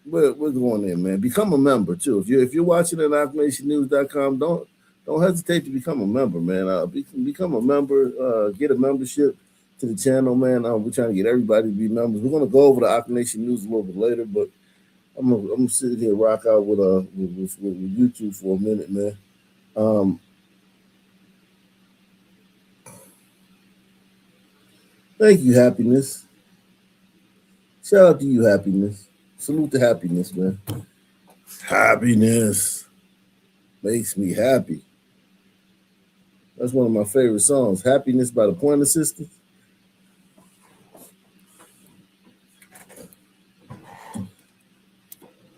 We're going in, man. Become a member too. If you're watching at OpNationNews.com, don't hesitate to become a member, man. Become a member. Get a membership to the channel, man. We're trying to get everybody to be members. We're gonna go over the Op Nation News a little bit later, but I'm gonna sit here and rock out with YouTube for a minute, man. Thank you, Happiness. Shout out to you, Happiness. Salute to Happiness, man. Happiness makes me happy. That's one of my favorite songs. Happiness by the Pointer Sisters.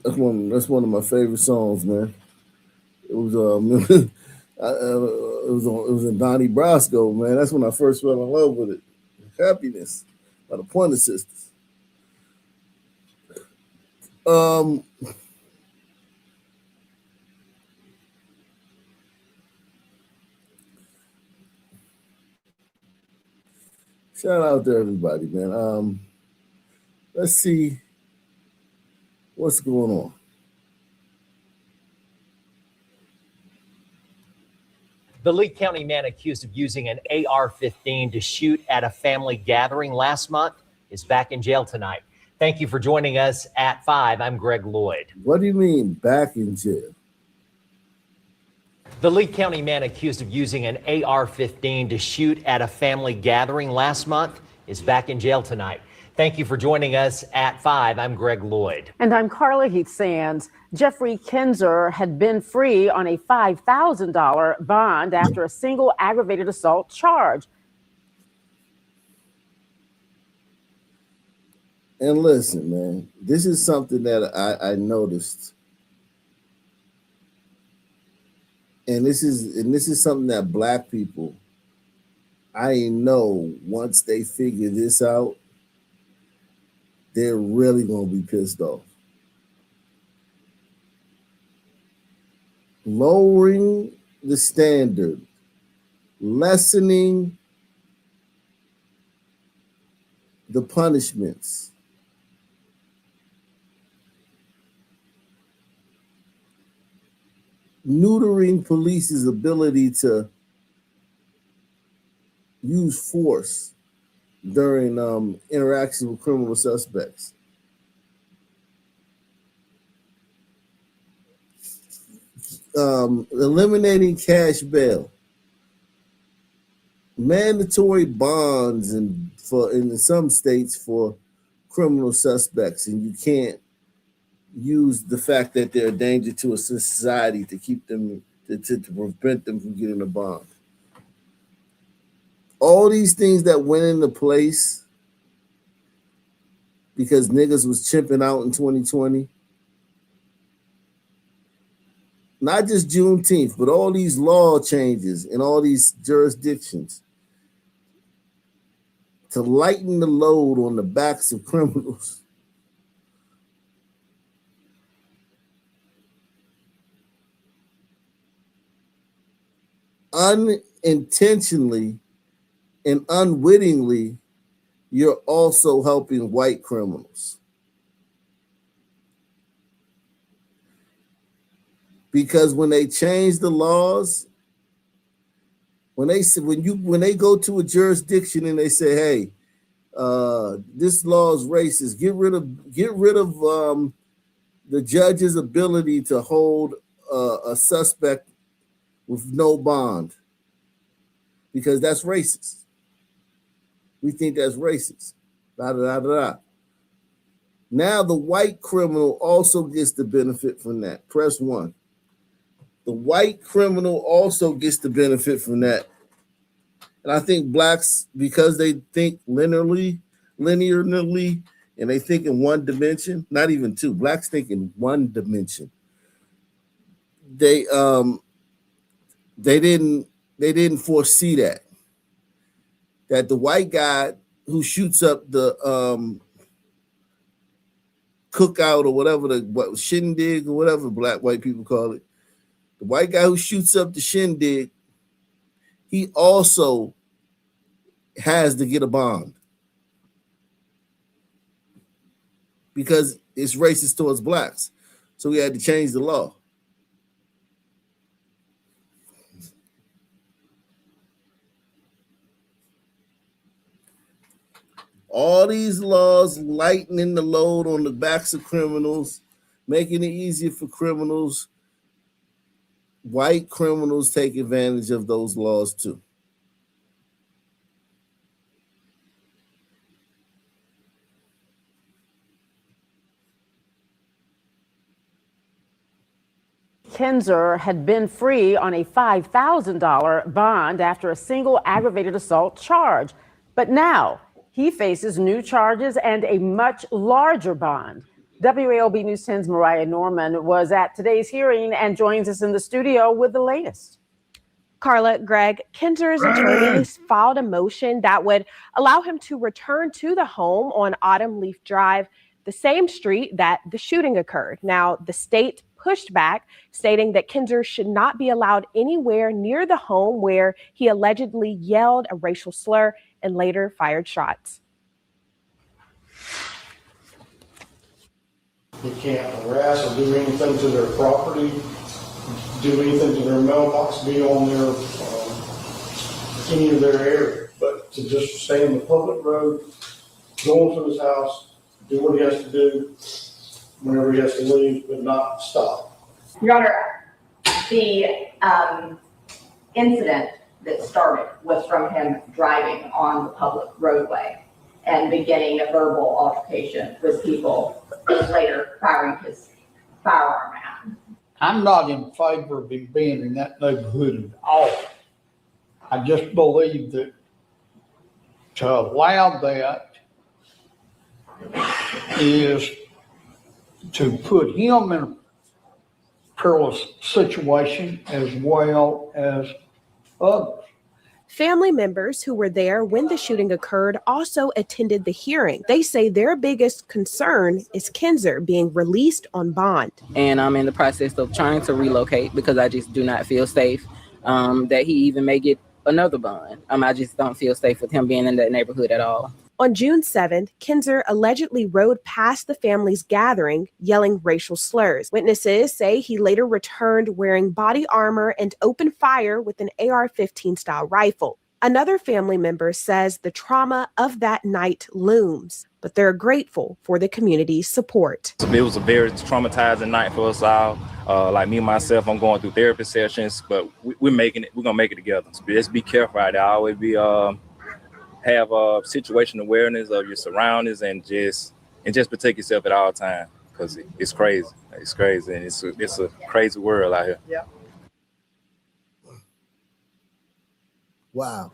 That's one of my favorite songs, man. It was it was in Donnie Brasco, man. That's when I first fell in love with it. Happiness by the Pointer Sisters. Shout out to everybody, man. Let's see what's going on. The Lee County man accused of using an AR-15 to shoot at a family gathering last month is back in jail tonight. Thank you for joining us at 5. I'm Greg Lloyd. What do you mean back in jail? The Lee County man accused of using an AR-15 to shoot at a family gathering last month is back in jail tonight. Thank you for joining us at 5. I'm Greg Lloyd. And I'm Carla Heath Sands. Jeffrey Kinzer had been free on a $5,000 bond after a single aggravated assault charge. And listen, man, this is something that I noticed. And this is something that black people, I know once they figure this out, they're really going to be pissed off. Lowering the standard, lessening the punishments, neutering police's ability to use force during interactions with criminal suspects. Eliminating cash bail, mandatory bonds in some states for criminal suspects, and you can't use the fact that they're a danger to a society to keep them to prevent them from getting a bond. All these things that went into place because niggas was chimping out in 2020 not just Juneteenth, but all these law changes in all these jurisdictions to lighten the load on the backs of criminals. Unintentionally and unwittingly, you're also helping white criminals. Because when they change the laws, when they go to a jurisdiction and they say, hey, this law is racist, get rid of the judge's ability to hold a suspect with no bond, because that's racist. We think that's racist. Da, da, da, da. Now the white criminal also gets the benefit from that. Press 1. The white criminal also gets the benefit from that. And I think blacks, because they think linearly, and they think in one dimension, not even two. Blacks think in one dimension. They didn't foresee that the white guy who shoots up the cookout or whatever, what shindig or whatever white people call it, the white guy who shoots up the shindig, he also has to get a bond because it's racist towards blacks. So we had to change the law. All these laws lightening the load on the backs of criminals, making it easier for criminals. White criminals take advantage of those laws too. Kinzer had been free on a $5,000 bond after a single aggravated assault charge. But now he faces new charges and a much larger bond. WALB News 10's Mariah Norman was at today's hearing and joins us in the studio with the latest. Carla, Greg, Kinzer's attorneys filed a motion that would allow him to return to the home on Autumn Leaf Drive, the same street that the shooting occurred. Now, the state pushed back, stating that Kinzer should not be allowed anywhere near the home where he allegedly yelled a racial slur and later fired shots. He can't harass or do anything to their property, do anything to their mailbox, be on their any of their area. But to just stay on the public road, go into his house, do what he has to do whenever he has to leave, but not stop. Your Honor, the incident that started was from him driving on the public roadway and beginning a verbal altercation with people, and later firing his firearm at him. I'm not in favor of him being in that neighborhood at all. I just believe that to allow that is to put him in a perilous situation as well as others. Family members who were there when the shooting occurred also attended the hearing. They say their biggest concern is Kinzer being released on bond. And I'm in the process of trying to relocate because I just do not feel safe that he even may get another bond. I just don't feel safe with him being in that neighborhood at all. On June 7th, Kinzer allegedly rode past the family's gathering, yelling racial slurs. Witnesses say he later returned wearing body armor and opened fire with an AR-15 style rifle. Another family member says the trauma of that night looms, but they're grateful for the community's support. It was a very traumatizing night for us all. Like me, myself, I'm going through therapy sessions, but we're making it. We're going to make it together. So just be careful out there. Always be... have a situational awareness of your surroundings and just protect yourself at all times because it's crazy. It's crazy and it's a crazy world out here. Yeah. Wow.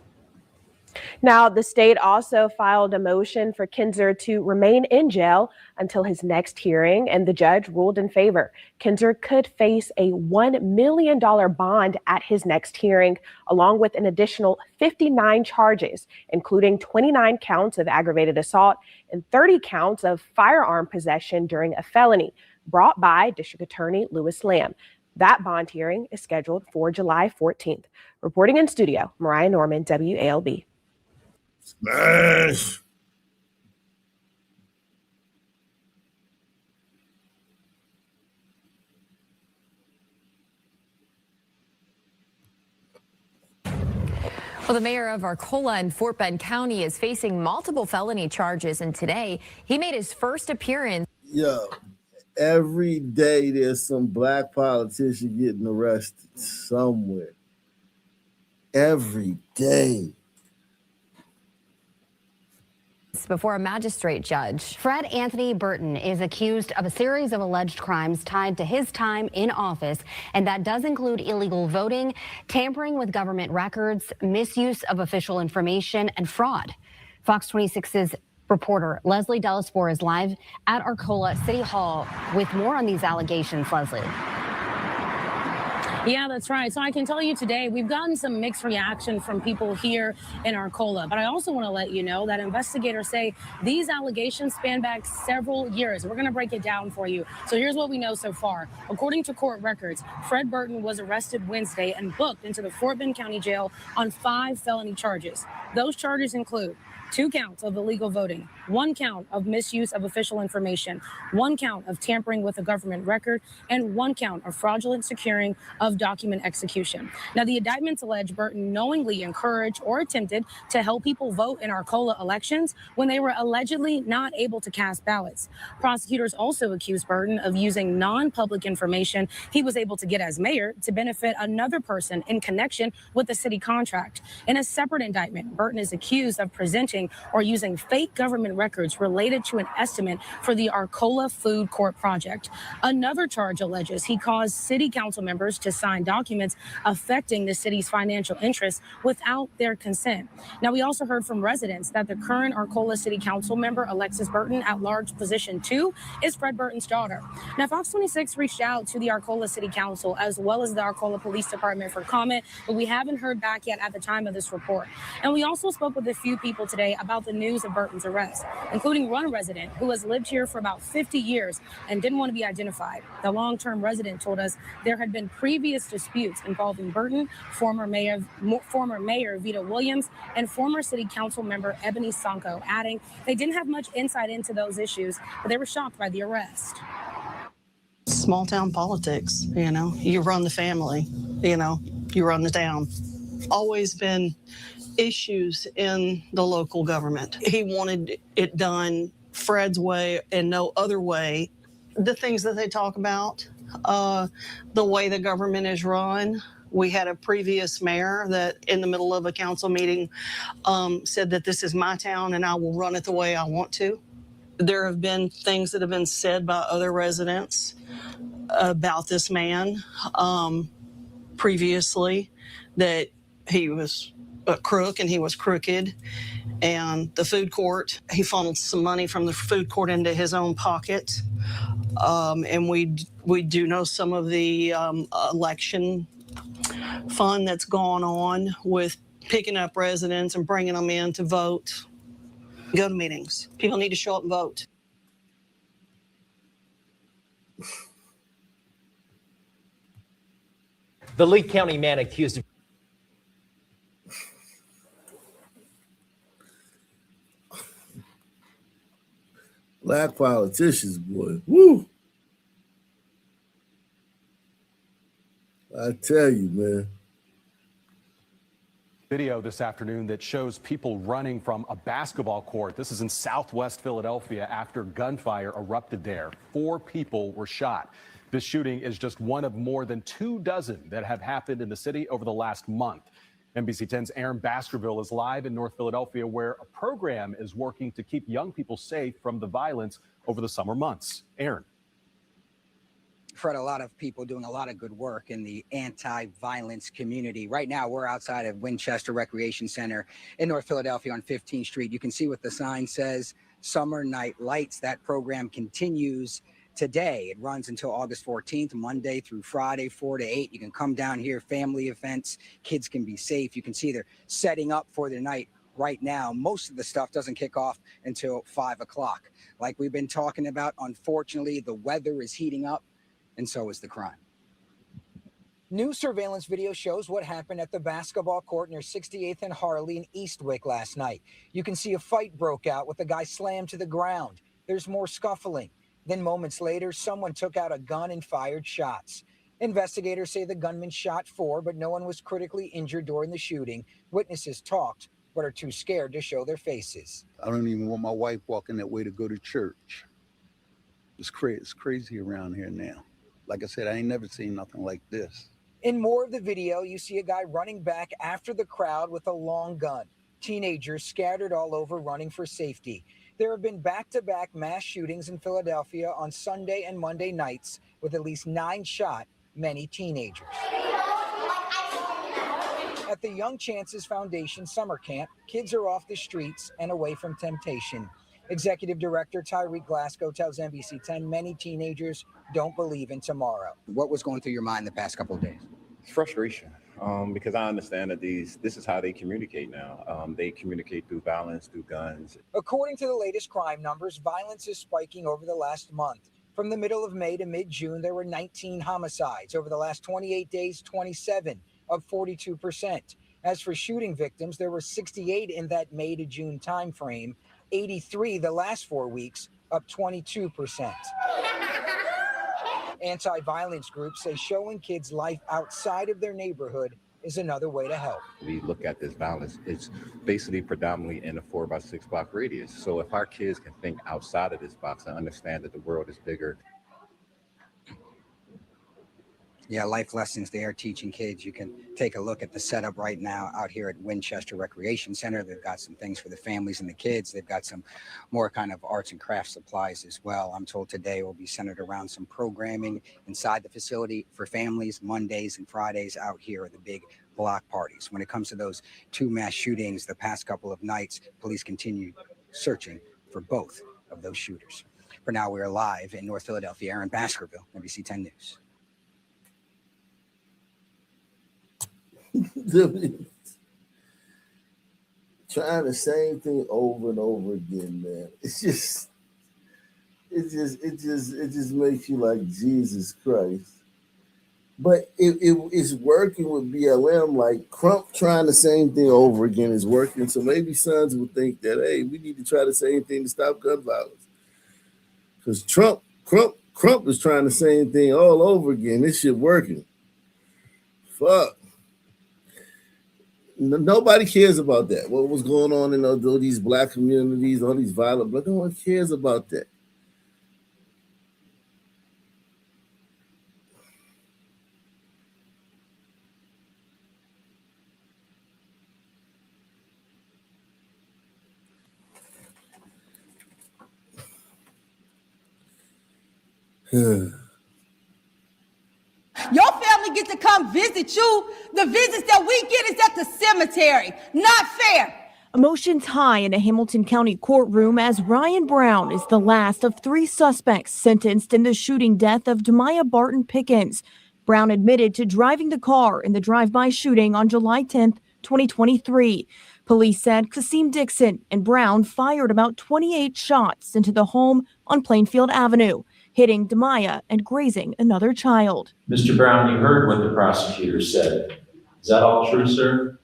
Now, the state also filed a motion for Kinzer to remain in jail until his next hearing, and the judge ruled in favor. Kinzer could face a $1 million bond at his next hearing, along with an additional 59 charges, including 29 counts of aggravated assault and 30 counts of firearm possession during a felony, brought by District Attorney Louis Lamb. That bond hearing is scheduled for July 14th. Reporting in studio, Mariah Norman, WALB. Smash. Well, the mayor of Arcola in Fort Bend County is facing multiple felony charges, and today he made his first appearance. Yo, every day there's some black politician getting arrested somewhere. Every day. Before a magistrate judge. Fred Anthony Burton is accused of a series of alleged crimes tied to his time in office, and that does include illegal voting, tampering with government records, misuse of official information, and fraud. Fox 26's reporter Leslie Delaspore is live at Arcola City Hall with more on these allegations. Leslie. Yeah, that's right. So I can tell you today, we've gotten some mixed reaction from people here in Arcola. But I also want to let you know that investigators say these allegations span back several years. We're going to break it down for you. So here's what we know so far. According to court records, Fred Burton was arrested Wednesday and booked into the Fort Bend County Jail on 5 felony charges. Those charges include 2 counts of illegal voting, 1 count of misuse of official information, 1 count of tampering with a government record, and 1 count of fraudulent securing of document execution. Now, the indictments allege Burton knowingly encouraged or attempted to help people vote in Arcola elections when they were allegedly not able to cast ballots. Prosecutors also accused Burton of using non-public information he was able to get as mayor to benefit another person in connection with the city contract. In a separate indictment, Burton is accused of presenting or using fake government records related to an estimate for the Arcola Food Court project. Another charge alleges he caused city council members to sign documents affecting the city's financial interests without their consent. Now, we also heard from residents that the current Arcola City Council member, Alexis Burton, at-large position 2, is Fred Burton's daughter. Now, Fox 26 reached out to the Arcola City Council as well as the Arcola Police Department for comment, but we haven't heard back yet at the time of this report. And we also spoke with a few people today about the news of Burton's arrest, including one resident who has lived here for about 50 years and didn't want to be identified. The long-term resident told us there had been previous disputes involving Burton, former Mayor Vita Williams, and former City Council member Ebony Sanko, adding they didn't have much insight into those issues, but they were shocked by the arrest. Small town politics, you run the family, you run the town. Always been issues in the local government. He wanted it done Fred's way and no other way. The things that they talk about, the way the government is run. We had a previous mayor that in the middle of a council meeting said that this is my town and I will run it the way I want to. There have been things that have been said by other residents about this man previously, that he was a crook and he was crooked. And the food court, he funneled some money from the food court into his own pocket. And we do know some of the election fun that's gone on with picking up residents and bringing them in to vote. Go to meetings. People need to show up and vote. The Lee County man accused of Black politicians, boy. Woo! I tell you, man. Video this afternoon that shows people running from a basketball court. This is in Southwest Philadelphia after gunfire erupted there. 4 people were shot. This shooting is just one of more than 24 that have happened in the city over the last month. NBC 10's Aaron Baskerville is live in North Philadelphia, where a program is working to keep young people safe from the violence over the summer months. Aaron. Fred, a lot of people doing a lot of good work in the anti-violence community. Right now, we're outside of Winchester Recreation Center in North Philadelphia on 15th Street. You can see what the sign says, Summer Night Lights. That program continues today. It runs until August 14th, Monday through Friday, 4 to 8. You can come down here, family events, kids can be safe. You can see they're setting up for the night right now. Most of the stuff doesn't kick off until 5 o'clock. Like we've been talking about, unfortunately, the weather is heating up, and so is the crime. New surveillance video shows what happened at the basketball court near 68th and Harley in Eastwick last night. You can see a fight broke out with a guy slammed to the ground. There's more scuffling. Then moments later, someone took out a gun and fired shots. Investigators say the gunman shot 4, but no one was critically injured during the shooting. Witnesses talked, but are too scared to show their faces. I don't even want my wife walking that way to go to church. It's crazy around here now. Like I said, I ain't never seen nothing like this. In more of the video, you see a guy running back after the crowd with a long gun. Teenagers scattered all over running for safety. There have been back-to-back mass shootings in Philadelphia on Sunday and Monday nights with at least 9 shot, many teenagers. At the Young Chances Foundation summer camp, kids are off the streets and away from temptation. Executive Director Tyreek Glasgow tells NBC 10 many teenagers don't believe in tomorrow. What was going through your mind the past couple of days? It's frustration, because I understand that this is how they communicate now. They communicate through violence, through guns. According to the latest crime numbers, violence is spiking over the last month. From the middle of May to mid-June, there were 19 homicides. Over the last 28 days, 27, up 42%. As for shooting victims, there were 68 in that May to June timeframe, 83 the last 4 weeks, up 22%. Anti-violence groups say showing kids life outside of their neighborhood is another way to help. We look at this violence, it's basically predominantly in a 4x6 block radius. So if our kids can think outside of this box and understand that the world is bigger. Yeah, life lessons they are teaching kids. You can take a look at the setup right now out here at Winchester Recreation Center. They've got some things for the families and the kids. They've got some more kind of arts and crafts supplies as well. I'm told today will be centered around some programming inside the facility for families. Mondays and Fridays out here are the big block parties. When it comes to those 2 mass shootings the past couple of nights, police continue searching for both of those shooters. For now, we're live in North Philadelphia. Aaron Baskerville, NBC 10 News. Trying the same thing over and over again, man. It just makes you like, Jesus Christ. But it's working with BLM. Like Crump trying the same thing over again is working. So maybe sons would think that, hey, we need to try the same thing to stop gun violence. Because Crump is trying the same thing all over again. This shit working. Fuck. Nobody cares about that. What was going on in all these black communities, all these violent, but no one cares about that. Your family gets to come visit you. The visits that we get is at the cemetery. Not fair. Emotions high in a Hamilton County courtroom as Ryan Brown is the last of 3 suspects sentenced in the shooting death of Demaya Barton Pickens. Brown admitted to driving the car in the drive-by shooting on July 10th, 2023. Police said Kasim Dixon and Brown fired about 28 shots into the home on Plainfield Avenue, hitting Demaya and grazing another child. Mr. Brown, you heard what the prosecutor said. Is that all true, sir?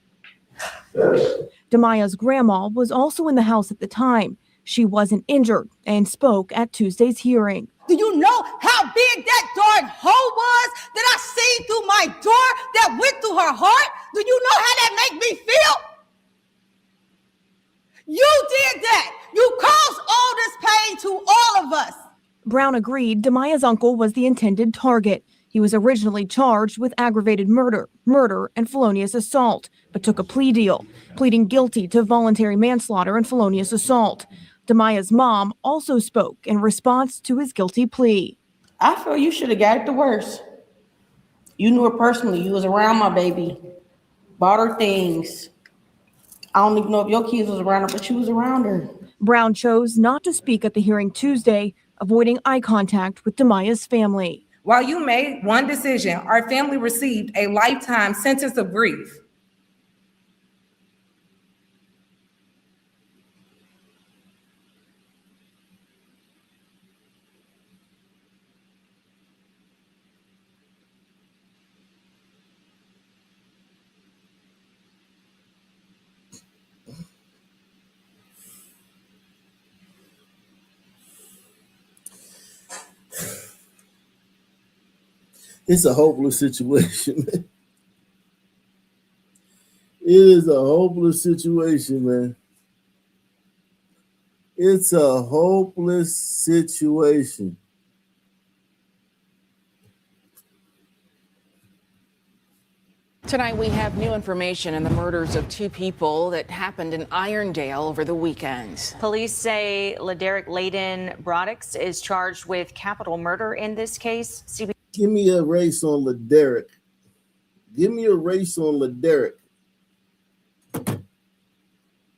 Yes. Demaya's grandma was also in the house at the time. She wasn't injured and spoke at Tuesday's hearing. Do you know how big that darn hole was that I seen through my door that went through her heart? Do you know how that make me feel? You did that. You caused all this pain to all of us. Brown agreed Demaya's uncle was the intended target. He was originally charged with aggravated murder, and felonious assault, but took a plea deal, pleading guilty to voluntary manslaughter and felonious assault. Demaya's mom also spoke in response to his guilty plea. I feel you should have got it the worst. You knew her personally. You was around my baby. Bought her things. I don't even know if your kids was around her, but you was around her. Brown chose not to speak at the hearing Tuesday, avoiding eye contact with Demaya's family. While you made one decision, our family received a lifetime sentence of grief. It's a hopeless situation. It is a hopeless situation, man. It's a hopeless situation. Tonight, we have new information on the murders of two people that happened in Irondale over the weekend. Police say LaDerek Layden Broadix is charged with capital murder in this case. Give me a race on LaDerek. Give me a race on LaDerek.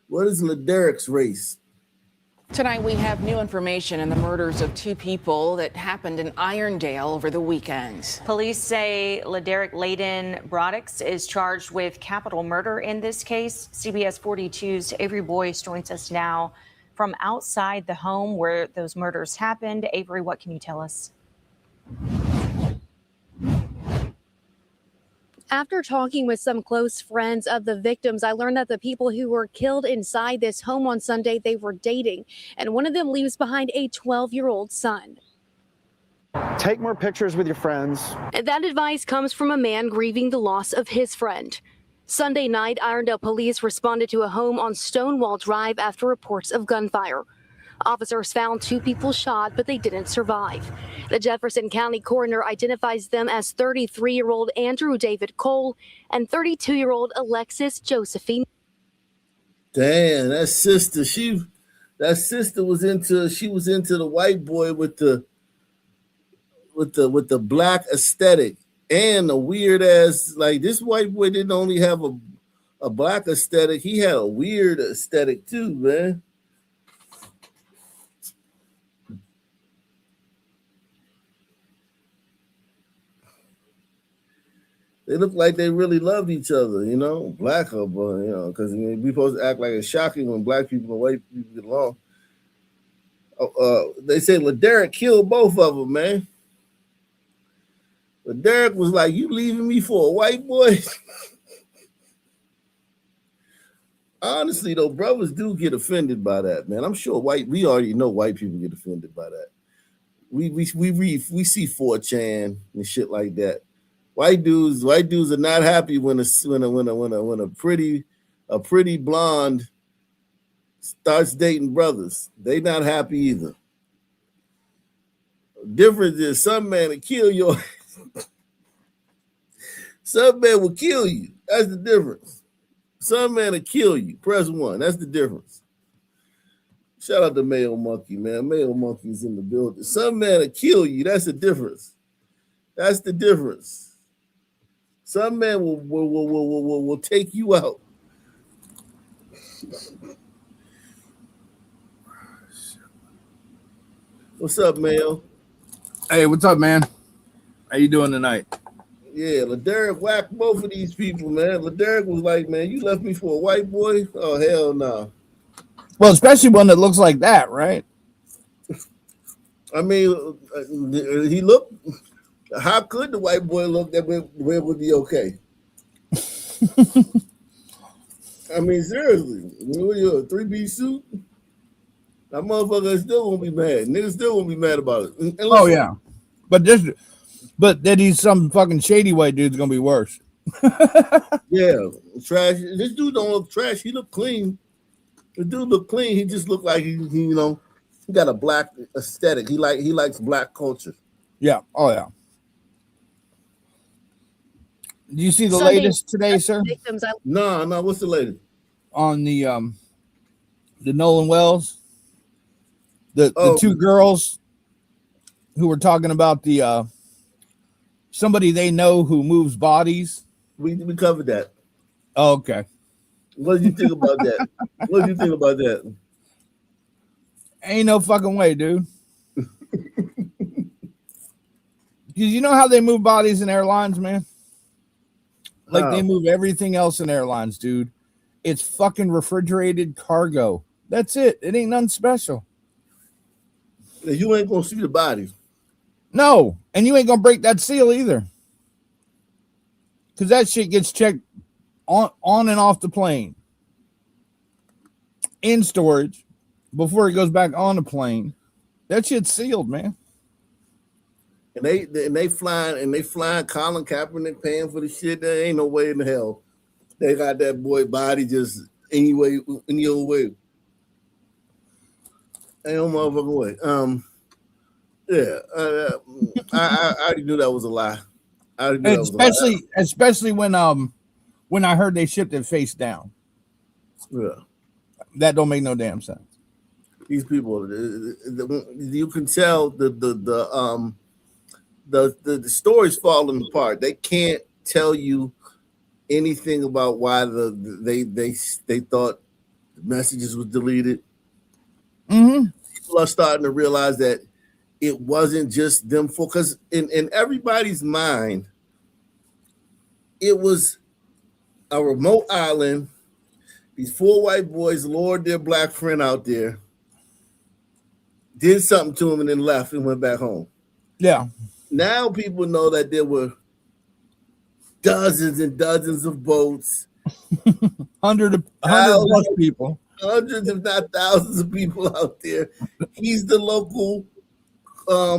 What is LaDerek's race? Tonight, we have new information on the murders of two people that happened in Irondale over the weekend. Police say LaDerek Layden Broadix is charged with capital murder in this case. CBS 42's Avery Boyce joins us now from outside the home where those murders happened. Avery, what can you tell us? After talking with some close friends of the victims, I learned that the people who were killed inside this home on Sunday, they were dating, and one of them leaves behind a 12-year-old son. Take more pictures with your friends. And that advice comes from a man grieving the loss of his friend. Sunday night, Irondale police responded to a home on Stonewall Drive after reports of gunfire. Officers found two people shot, but they didn't survive. The Jefferson County coroner identifies them as 33-year-old Andrew David Cole and 32-year-old Alexis Josephine. Damn, that sister was into the white boy with the black aesthetic and a weird ass, like, this white boy didn't only have a black aesthetic, he had a weird aesthetic too, man. They look like they really loved each other, you know, black or, you know, because we supposed to act like it's shocking when black people and white people get along. They say LaDerek killed both of them, man. LaDerek was like, "You leaving me for a white boy?" Honestly, though, brothers do get offended by that, man. I'm sure we already know white people get offended by that. We see 4chan and shit like that. White dudes are not happy when a pretty blonde starts dating brothers. They not happy either. Difference is some man will kill your some man will kill you. That's the difference. Some man will kill you. Press 1. That's the difference. Shout out to Mayo Monkey, man. Mayo Monkey's in the building. Some man will kill you. That's the difference. That's the difference. Some man will take you out. What's up, Mayo? Hey, what's up, man? How you doing tonight? Yeah, LaDerek whacked both of these people, man. LaDerek was like, "Man, you left me for a white boy? Oh, hell no." Well, especially one that looks like that, right? I mean, he looked. How could the white boy look that where would be okay? I mean, seriously, you a 3B suit? That motherfucker still won't be mad. Niggas still won't be mad about it. And Oh yeah, but that he's some fucking shady white dude's gonna be worse. Yeah, trash. This dude don't look trash. He look clean. The dude look clean. He just look like he got a black aesthetic. He likes black culture. Yeah. Oh yeah. Do you see the Sunday, latest today, sir? Victims, No. What's the latest? On the Nolan Wells, the two girls who were talking about the somebody they know who moves bodies. We covered that. Oh, okay. What did you think about that? What did you think about that? Ain't no fucking way, dude. Because you know how they move bodies in airlines, man? Like they move everything else in airlines, dude. It's fucking refrigerated cargo. That's it. It ain't nothing special. You ain't gonna see the bodies. No, and you ain't gonna break that seal either. Because that shit gets checked on and off the plane. In storage before it goes back on the plane. That shit's sealed, man. And they flying Colin Kaepernick paying for the shit. There ain't no way in the hell they got that boy body just any old way. Ain't no motherfucking way. Yeah, I already knew that was a lie. I already knew that was a lie. Especially when I heard they shipped it face down. Yeah, that don't make no damn sense. These people, you can tell the story's falling apart. They can't tell you anything about why they thought the messages was deleted. Mm-hmm. People are starting to realize that it wasn't just them because in everybody's mind, it was a remote island. These 4 white boys lured their black friend out there, did something to him, and then left and went back home. Yeah. Now people know that there were dozens and dozens of boats. 100 plus people. Hundreds, if not thousands of people out there. He's the local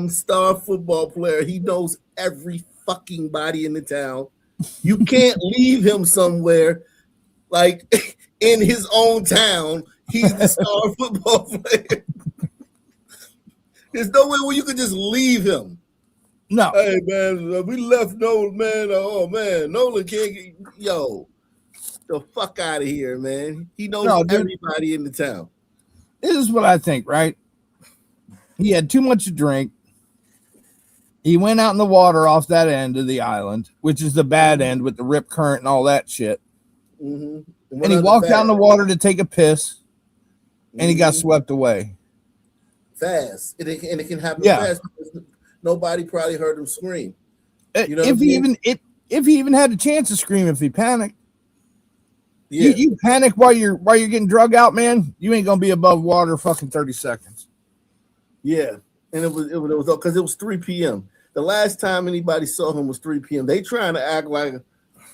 star football player. He knows every fucking body in the town. You can't leave him somewhere like in his own town. He's the star football player. There's no way where you could just leave him. No. Hey man, we left Nolan, man. Oh man, Nolan can't get the fuck out of here, man. He knows everybody in the town. This is what I think, right? He had too much to drink. He went out in the water off that end of the island, which is the bad end with the rip current and all that shit. Mm-hmm. And he walked out in the water to take a piss, and he got swept away. Fast. And it can happen Yeah. fast because nobody probably heard him scream. You know if he even had a chance to scream if he panicked. Yeah. You panic while you're getting drug out, man. You ain't gonna be above water fucking 30 seconds. Yeah, and it was because it was 3 p.m. The last time anybody saw him was 3 p.m. They trying to act like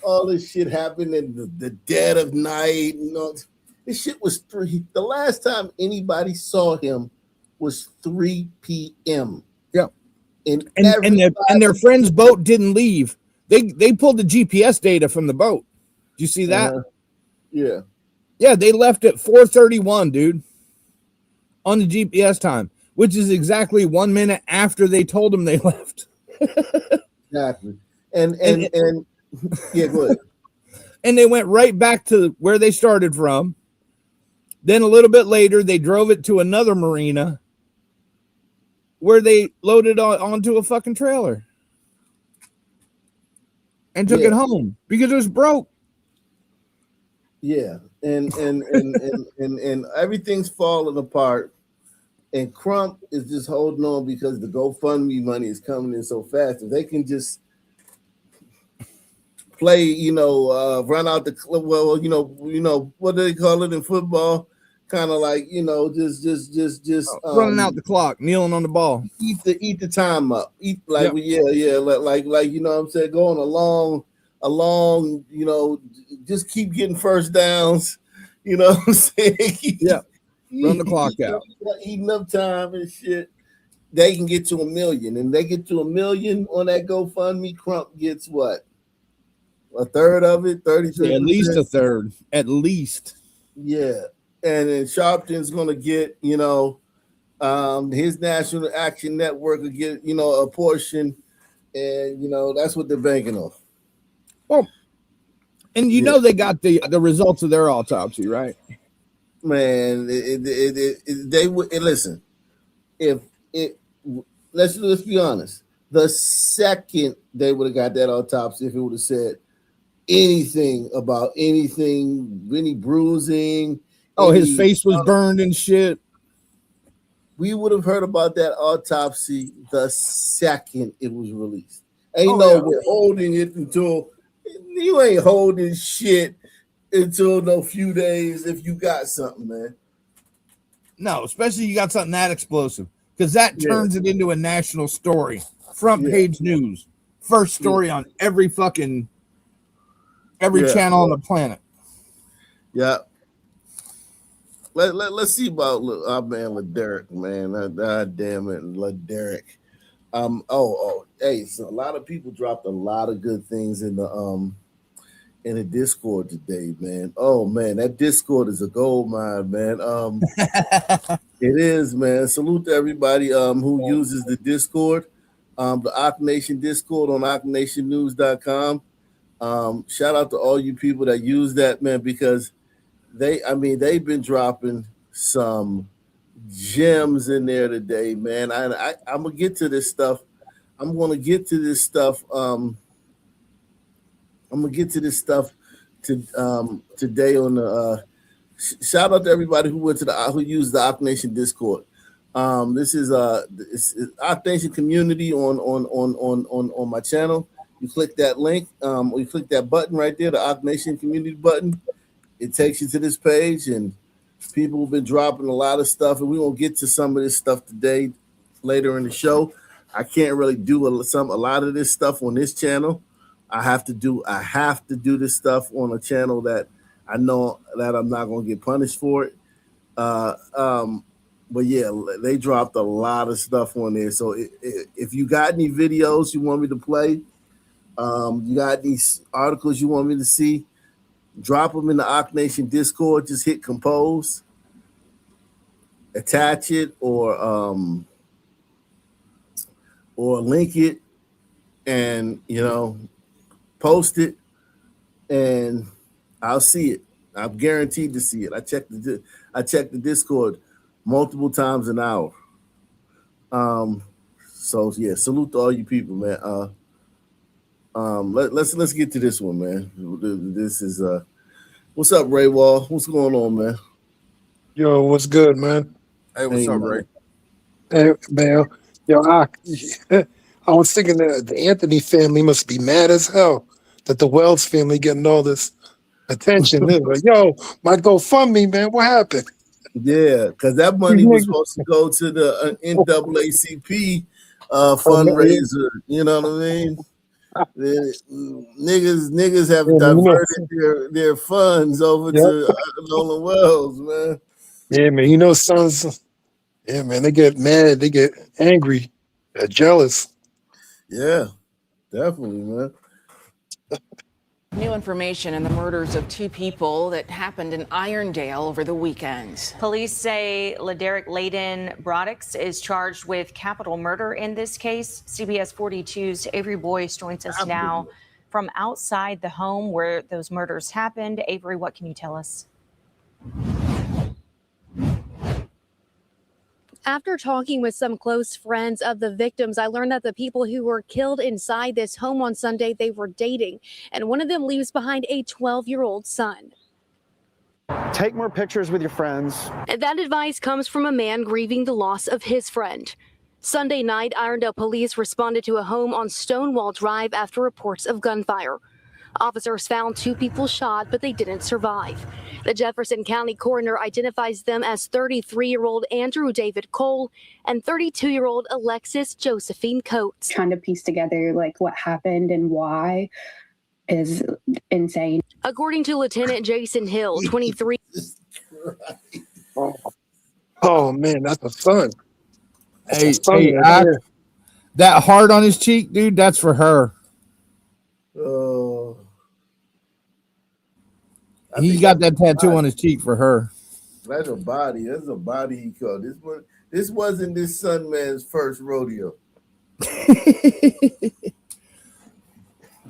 all this shit happened in the dead of night. You know, this shit was 3. The last time anybody saw him was 3 p.m. Yeah, and their friend's boat didn't leave. They pulled the GPS data from the boat. Do you see that? Yeah, they left at 4:31, dude, on the GPS time, which is exactly 1 minute after they told them they left. Exactly. And yeah, go ahead. And they went right back to where they started from. Then a little bit later, they drove it to another marina where they loaded onto a fucking trailer and took it home because it was broke. Yeah, and everything's falling apart, and Crump is just holding on because the GoFundMe money is coming in so fast. If they can just play, run out the what do they call it in football? Kind of like just running out the clock, kneeling on the ball, eat the time up, like what I'm saying, going along, just keep getting first downs, you know what I'm saying? Run the clock out. Eating up time and shit. They can get to 1 million. And they get to 1 million on that GoFundMe, Crump gets what? A third of it, 33%? At least a third. At least. Yeah. And then Sharpton's gonna get, his National Action Network will get, a portion. And that's what they're banking on. Well, and they got the results of their autopsy, right? Man, they would listen. If let's be honest. The second they would have got that autopsy, if it would have said anything about anything, any bruising. Oh, his face was burned and shit. We would have heard about that autopsy the second it was released. We're holding it until you ain't holding shit until no few days if you got something, man. No, especially you got something that explosive, because that turns it into a national story, front page news, first story on every channel on the planet. Yeah. Let's see about our man LaDerek, man. God damn it, LaDerek. Hey, so a lot of people dropped a lot of good things in the Discord today, man. Oh man, that Discord is a gold mine, man. It is, man. Salute to everybody who uses the Discord, the Ock Nation Discord on OckNationNews.com. Shout out to all you people that use that, man, because they've been dropping some gems in there today, man. I'm gonna get to this stuff. I'm gonna get to this stuff. Today on the shout out to everybody who went to who used the Ock Nation Discord. This is Ock Nation community on my channel. You click that link, or you click that button right there, the Ock Nation community button. It takes you to this page, and people have been dropping a lot of stuff, and we won't get to some of this stuff today later in the show. I can't really do a lot of this stuff on this channel. I have to do this stuff on a channel that I know that I'm not going to get punished for it. But yeah, they dropped a lot of stuff on there. So if you got any videos you want me to play, you got these articles you want me to see, drop them in the Ock Nation Discord. Just hit compose, attach it, or link it, and post it, and I'll see it. I'm guaranteed to see it. I check the Discord multiple times an hour. So yeah, salute to all you people, man. Let's get to this one, man. This is what's up, Ray Wall? What's going on, man? Yo, what's good, man? Hey, what's up, Ray? Hey, man. Yo, I was thinking that the Anthony family must be mad as hell that the Wells family getting all this attention. They're like, yo, my GoFundMe, man, what happened? Yeah, because that money was supposed to go to the NAACP fundraiser. You know what I mean? Niggas have diverted their funds over to Nolan Wells, man. Yeah, man. Sons. Yeah, man. They get mad. They get angry. They're jealous. Yeah, definitely, man. New information in the murders of two people that happened in Irondale over the weekend. Police say LaDerek Layden Broadix is charged with capital murder in this case. CBS 42's Avery Boyce joins us now from outside the home where those murders happened. Avery, what can you tell us? After talking with some close friends of the victims, I learned that the people who were killed inside this home on Sunday, they were dating, and one of them leaves behind a 12-year-old son. Take more pictures with your friends. And that advice comes from a man grieving the loss of his friend. Sunday night, Irondale police responded to a home on Stonewall Drive after reports of gunfire. Officers found two people shot, but they didn't survive. The Jefferson County coroner identifies them as 33-year-old Andrew David Cole and 32-year-old Alexis Josephine Coates. Trying to piece together what happened and why is insane. According to Lieutenant Jason Hill, 23. Oh man, that's a son. Hey, that heart on his cheek, dude, that's for her. He got that tattoo on his cheek for her. That's a body. That's a body he called. This wasn't this son man's first rodeo.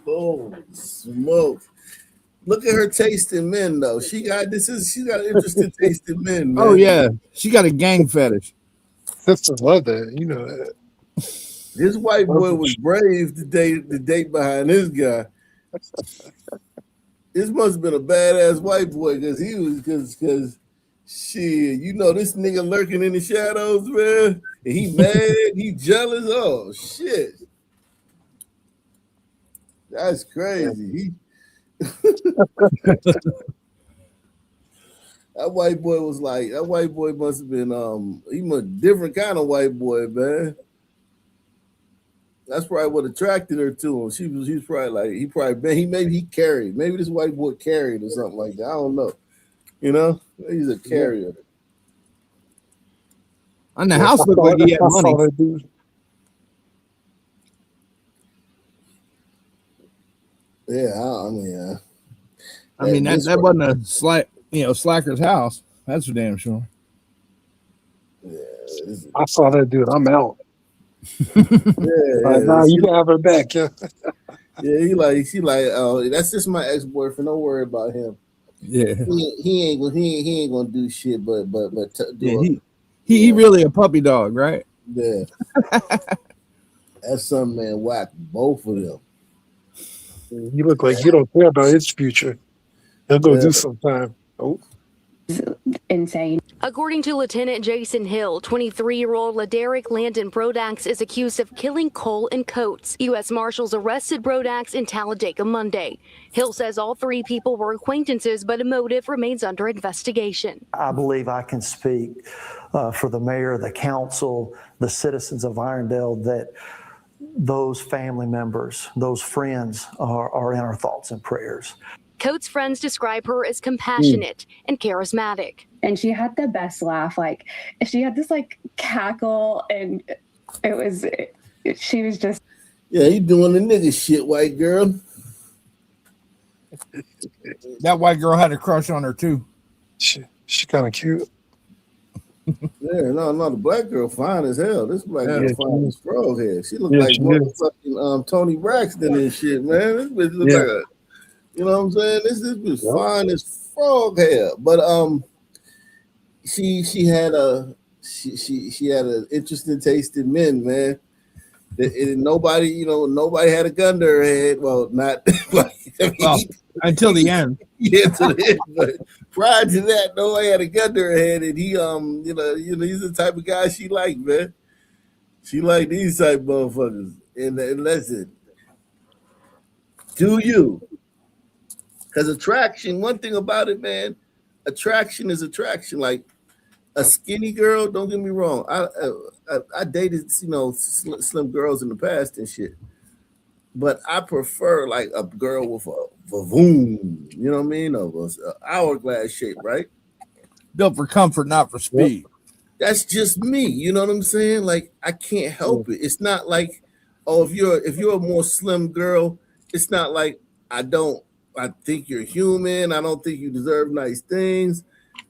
Oh, smoke. Look at her tasting men, though. She got interested tasting men, man. Oh yeah, she got a gang fetish. Sisters love that, you know that. This white boy was brave to date behind this guy. This must have been a badass white boy because shit, you know this nigga lurking in the shadows, man. And he mad, he jealous. Oh shit. That's crazy. That white boy must have been he was a different kind of white boy, man. That's probably what attracted her to him. He was probably like, maybe he carried. Maybe this white boy carried or something like that. I don't know. You know, he's a carrier. And the house looked like he had money. Yeah, I mean that wasn't a slacker's house. That's for damn sure. Yeah, I saw that dude. I'm out. Nah, you can have her back, yeah. Yeah, she like, oh, that's just my ex-boyfriend. Don't worry about him. Yeah, he ain't gonna do shit, but he really a puppy dog, right? Yeah. That's some man whack both of them. You look like you don't care about his future. He'll go do sometime. Oh. Insane. According to Lieutenant Jason Hill, 23-year-old Laderick Landon Brodax is accused of killing Cole and Coates. U.S. Marshals arrested Brodax in Talladega Monday. Hill says all three people were acquaintances, but a motive remains under investigation. I believe I can speak for the mayor, the council, the citizens of Irondale that those family members, those friends are in our thoughts and prayers. Coates' friends describe her as compassionate and charismatic. And she had the best laugh. Like, she had this like cackle, and she was just. Yeah, you doing the nigga shit, white girl. That white girl had a crush on her too. She kind of cute. Yeah, no, the black girl fine as hell. This black girl fine as frog head. She look like she motherfucking Tony Braxton and shit, man. This bitch look like a. You know what I'm saying? This was fine as frog hair, but she had an interesting taste in men, man. Nobody had a gun to her head. Well, not until the end. Yeah, to the end. But prior to that, nobody had a gun to her head, and he he's the type of guy she liked, man. She liked these type of motherfuckers. And listen, do you? Because attraction, one thing about it, man, attraction is attraction. Like a skinny girl, don't get me wrong. I dated, slim girls in the past and shit. But I prefer like a girl with a vavoom, you know what I mean? Of a hourglass shape, right? Built for comfort, not for speed. That's just me, you know what I'm saying? Like I can't help it. It's not like, oh, if you're a more slim girl, it's not like I think you're human. I don't think you deserve nice things.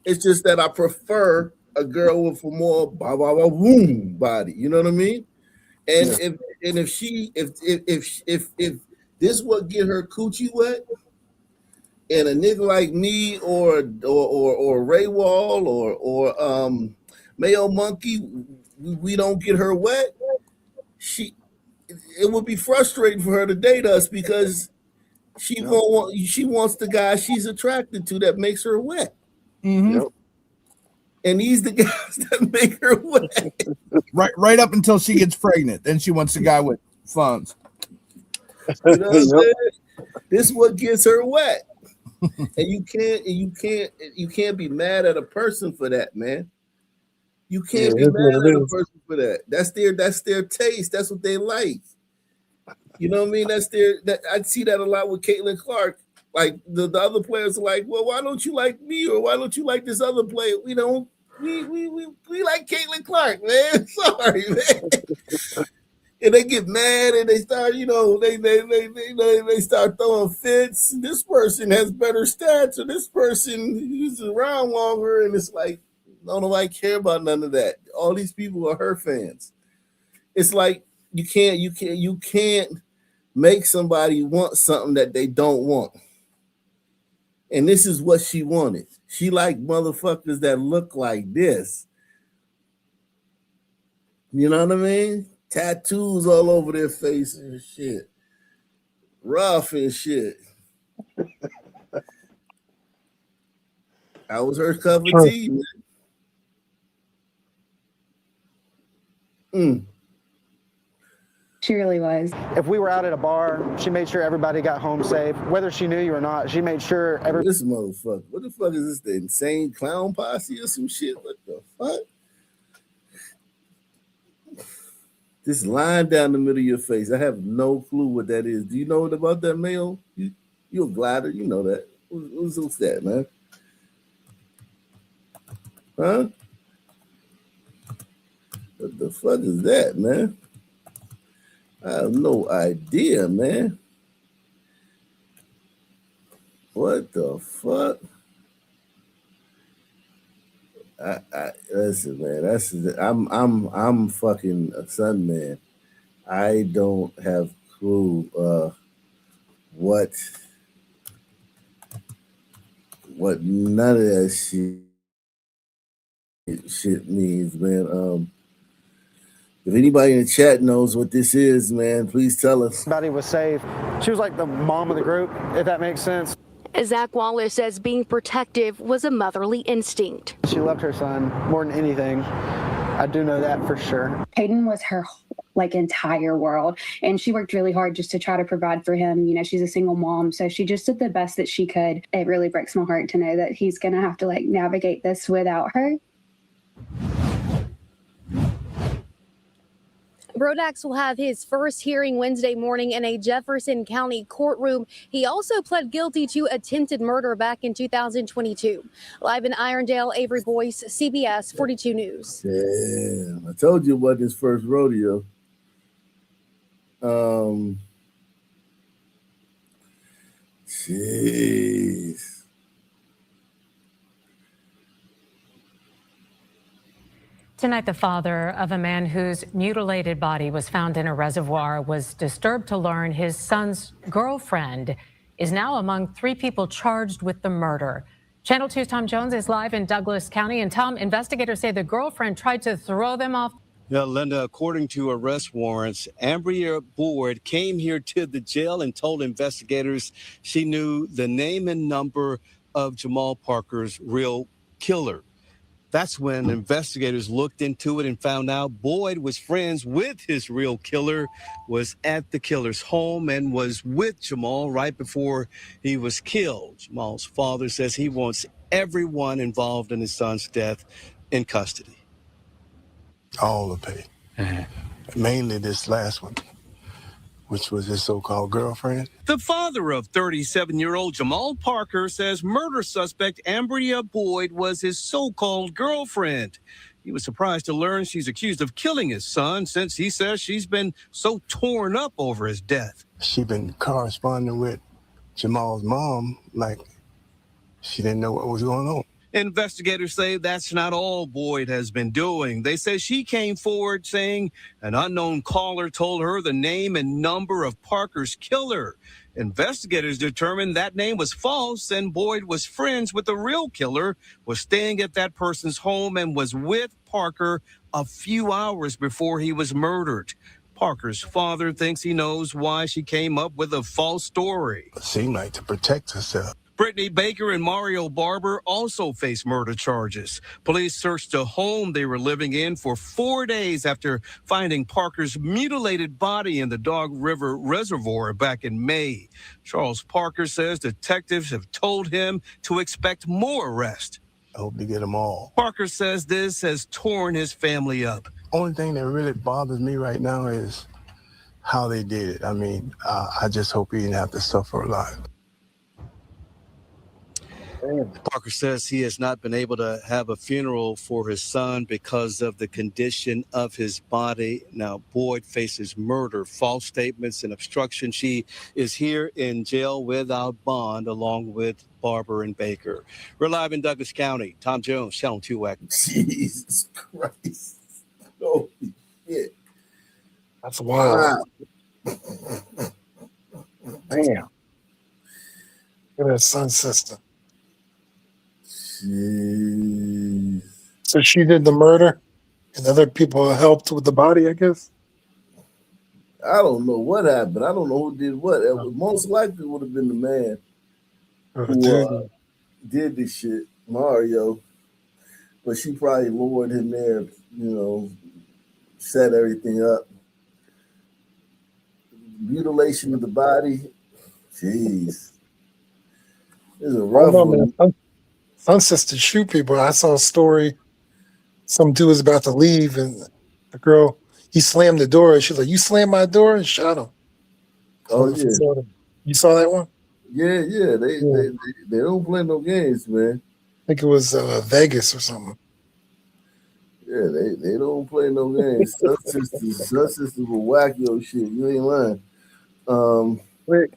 It's just that I prefer a girl with a more boom body. You know what I mean? And if this would get her coochie wet, and a nigga like me or Ray Wall or Mayo Monkey, we don't get her wet, it would be frustrating for her to date us because she wants the guy she's attracted to that makes her wet. Mm-hmm. Yep. And these the guys that make her wet. Right up until she gets pregnant. Then she wants a guy with funds. You know what I'm saying? This is what gets her wet. And you can't be mad at a person for that, man. You can't be mad at a person for that. That's their taste. That's what they like. You know what I mean? I see that a lot with Caitlin Clark. Like the other players are like, well, why don't you like me or why don't you like this other player? We don't. We like Caitlin Clark, man. Sorry, man. And they get mad and they start, they start throwing fits. This person has better stats, or this person is around longer, and it's like, don't nobody care about none of that. All these people are her fans. It's like you can't make somebody want something that they don't want. And this is what she wanted. She liked motherfuckers that look like this. You know what I mean? tattoos all over their face and shit. Rough and shit. I was her cup of tea, man. She really was. If we were out at a bar, she made sure everybody got home safe. Whether she knew you or not, she made sure every. This motherfucker. What the fuck is this? The insane clown posse or some shit? What the fuck? This line down the middle of your face. I have no clue what that is. Do you know about that, Mayo? You're a glider. You know that. What's that, man? Huh? What the fuck is that, man? I have no idea, man. What the fuck? I listen, man. I'm fucking a son, man. I don't have clue what none of that shit means, man. If anybody in the chat knows what this is, man, please tell us. Everybody was safe. She was like the mom of the group, if that makes sense. Zach Wallace says being protective was a motherly instinct. She loved her son more than anything. I do know that for sure. Peyton was her entire world, and she worked really hard just to try to provide for him. You know, she's a single mom, so she just did the best that she could. It really breaks my heart to know that he's gonna have to navigate this without her. Brodax will have his first hearing Wednesday morning in a Jefferson County courtroom. He also pled guilty to attempted murder back in 2022. Live in Irondale, Avery Boyce, CBS 42 News. Damn, I told you about this first rodeo. Jeez. Tonight, the father of a man whose mutilated body was found in a reservoir was disturbed to learn his son's girlfriend is now among 3 people charged with the murder. Channel 2's Tom Jones is live in Douglas County. And Tom, investigators say the girlfriend tried to throw them off. Yeah, Linda, according to arrest warrants, Ambria Boyd came here to the jail and told investigators she knew the name and number of Jamal Parker's real killer. That's when investigators looked into it and found out Boyd was friends with his real killer, was at the killer's home, and was with Jamal right before he was killed. Jamal's father says he wants everyone involved in his son's death in custody. All of it. Mainly this last one, which was his so-called girlfriend. The father of 37-year-old Jamal Parker says murder suspect Ambria Boyd was his so-called girlfriend. He was surprised to learn she's accused of killing his son, since he says she's been so torn up over his death. She been corresponding with Jamal's mom like she didn't know what was going on. Investigators say that's not all Boyd has been doing. They say she came forward saying an unknown caller told her the name and number of Parker's killer. Investigators determined that name was false, and Boyd was friends with the real killer, was staying at that person's home, and was with Parker a few hours before he was murdered. Parker's father thinks he knows why she came up with a false story. It seemed like to protect herself. Brittany Baker and Mario Barber also face murder charges. Police searched a home they were living in for 4 days after finding Parker's mutilated body in the Dog River Reservoir back in May. Charles Parker says detectives have told him to expect more arrests. I hope to get them all. Parker says this has torn his family up. Only thing that really bothers me right now is how they did it. I mean, I just hope he didn't have to suffer a lot. Parker says he has not been able to have a funeral for his son because of the condition of his body. Now, Boyd faces murder, false statements, and obstruction. She is here in jail without bond, along with Barber and Baker. We're live in Douglas County. Tom Jones, Channel 2 Wack. Jesus Christ. Holy shit. That's wild. Damn. Look at that son sister. Jeez. So she did the murder and other people helped with the body, I guess? I don't know what happened. I don't know who did what. It was most likely would have been the man who did this shit, Mario. But she probably lured him there, set everything up. Mutilation of the body. Jeez. This is a I don't rough know, one. man. Son says to shoot people. I saw a story. Some dude was about to leave, and the girl, he slammed the door. And she's like, "You slammed my door," and shot him. Oh yeah. You saw that one? Yeah. They don't play no games, man. I think it was Vegas or something. Yeah, they don't play no games. Sun sisters will whack your shit. You ain't lying. Wait.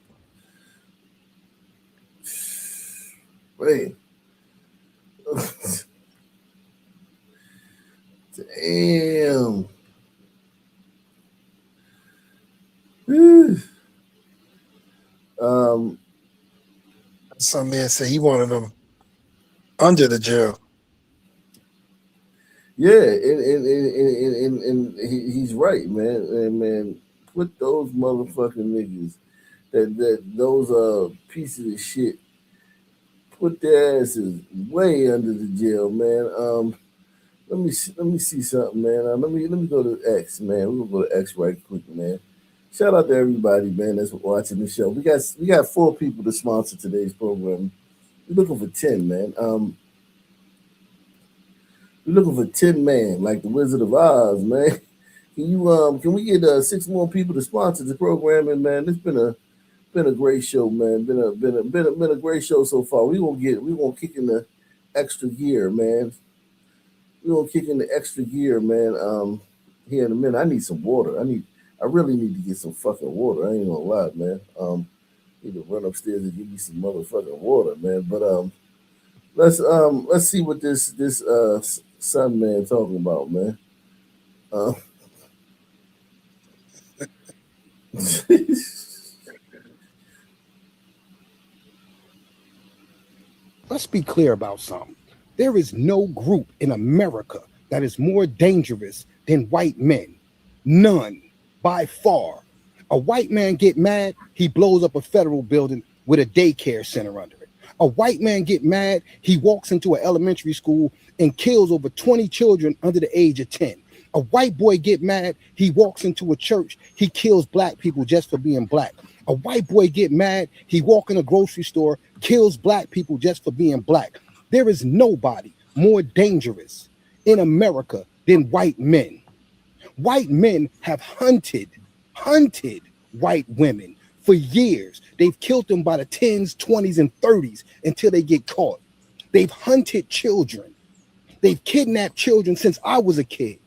Damn. Some man said he wanted them under the jail. Yeah, and he's right, man. And man, put those motherfucking niggas, those pieces of shit, put their asses way under the jail, man. Let me see something, man. Let me go to X, man. We're gonna go to X right quick, man. Shout out to everybody, man, that's watching the show. We got 4 people to sponsor today's program. We're looking for 10, man. We're looking for 10 man, like the Wizard of Oz, man. Can we get 6 more people to sponsor the program? And man, it's been a great show, man. Been a great show so far. We gonna kick in the extra gear, man. We're gonna kick in the extra gear, man. Here in a minute. I need some water. I really need to get some fucking water. I ain't gonna lie, man. Need to run upstairs and give me some motherfucking water, man. But let's see what this son man talking about, man. Let's be clear about something. There is no group in America that is more dangerous than white men. None, by far. A white man get mad, he blows up a federal building with a daycare center under it. A white man get mad, he walks into an elementary school and kills over 20 children under the age of 10. A white boy get mad, he walks into a church, he kills black people just for being black. A white boy get mad, he walk in a grocery store, kills black people just for being black. There is nobody more dangerous in America than white men. White men have hunted white women for years. They've killed them by the 10s, 20s, and 30s until they get caught. They've hunted children. They've kidnapped children since I was a kid.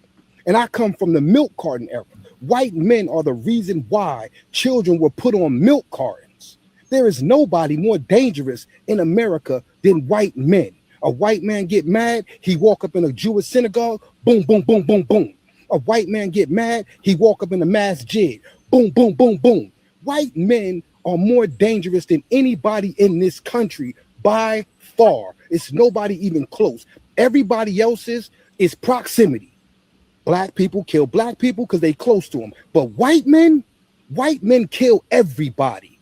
And I come from the milk carton era. White men are the reason why children were put on milk cartons. There is nobody more dangerous in America than white men. A white man get mad, he walk up in a Jewish synagogue, boom, boom, boom, boom, boom. A white man get mad, he walk up in a masjid, boom, boom, boom, boom. White men are more dangerous than anybody in this country by far. It's nobody even close. Everybody else's is proximity. Black people kill black people because they close to them. But white men kill everybody.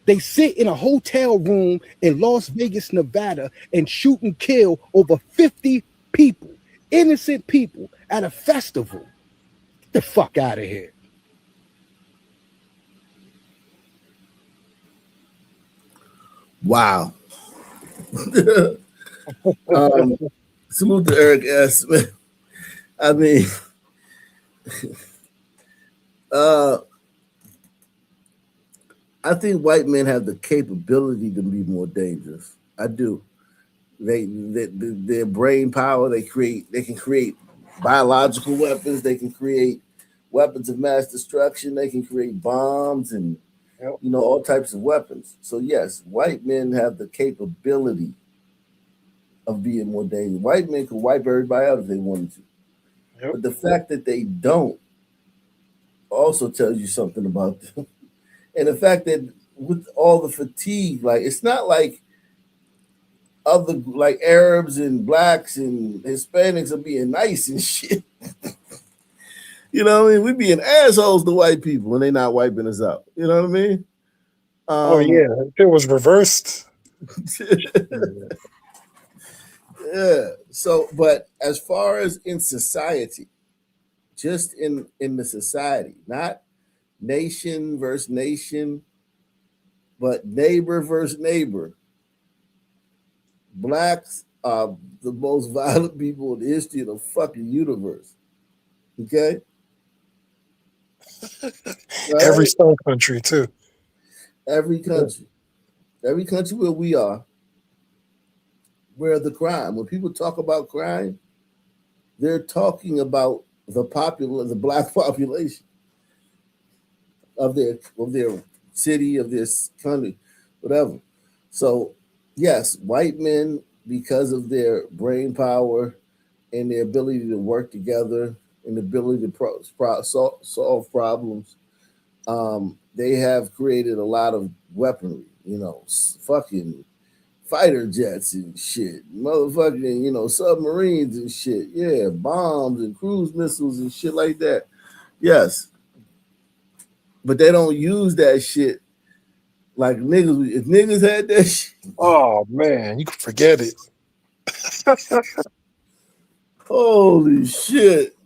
They sit in a hotel room in Las Vegas, Nevada, and shoot and kill over 50 people, innocent people, at a festival. Get the fuck out of here. Wow. Salute to Eric S. I mean, I think white men have the capability to be more dangerous. I do. Their brain power, they can create biological weapons, they can create weapons of mass destruction, they can create bombs and all types of weapons. So yes, white men have the capability of being more dangerous. White men could wipe everybody out if they wanted to. But the fact that they don't also tells you something about them. And the fact that with all the fatigue, like it's not like other like Arabs and blacks and Hispanics are being nice and shit. You know what I mean? We being assholes to white people when they not wiping us out. You know what I mean? Oh yeah, if it was reversed. Yeah. So, but as far as in society, just in the society, not nation versus nation, but neighbor versus neighbor. Blacks are the most violent people in the history of the fucking universe. Okay? Every Right? Stone country too. Every country. Every country where we are, where the crime. When people talk about crime, they're talking about the black population of their city, of this country, whatever. So yes, white men, because of their brain power and their ability to work together and the ability to solve problems, they have created a lot of weaponry, fucking fighter jets and shit, motherfucking, submarines and shit, yeah, bombs and cruise missiles and shit like that. Yes, but they don't use that shit like niggas. If niggas had that shit, Oh man, you can forget it. holy shit.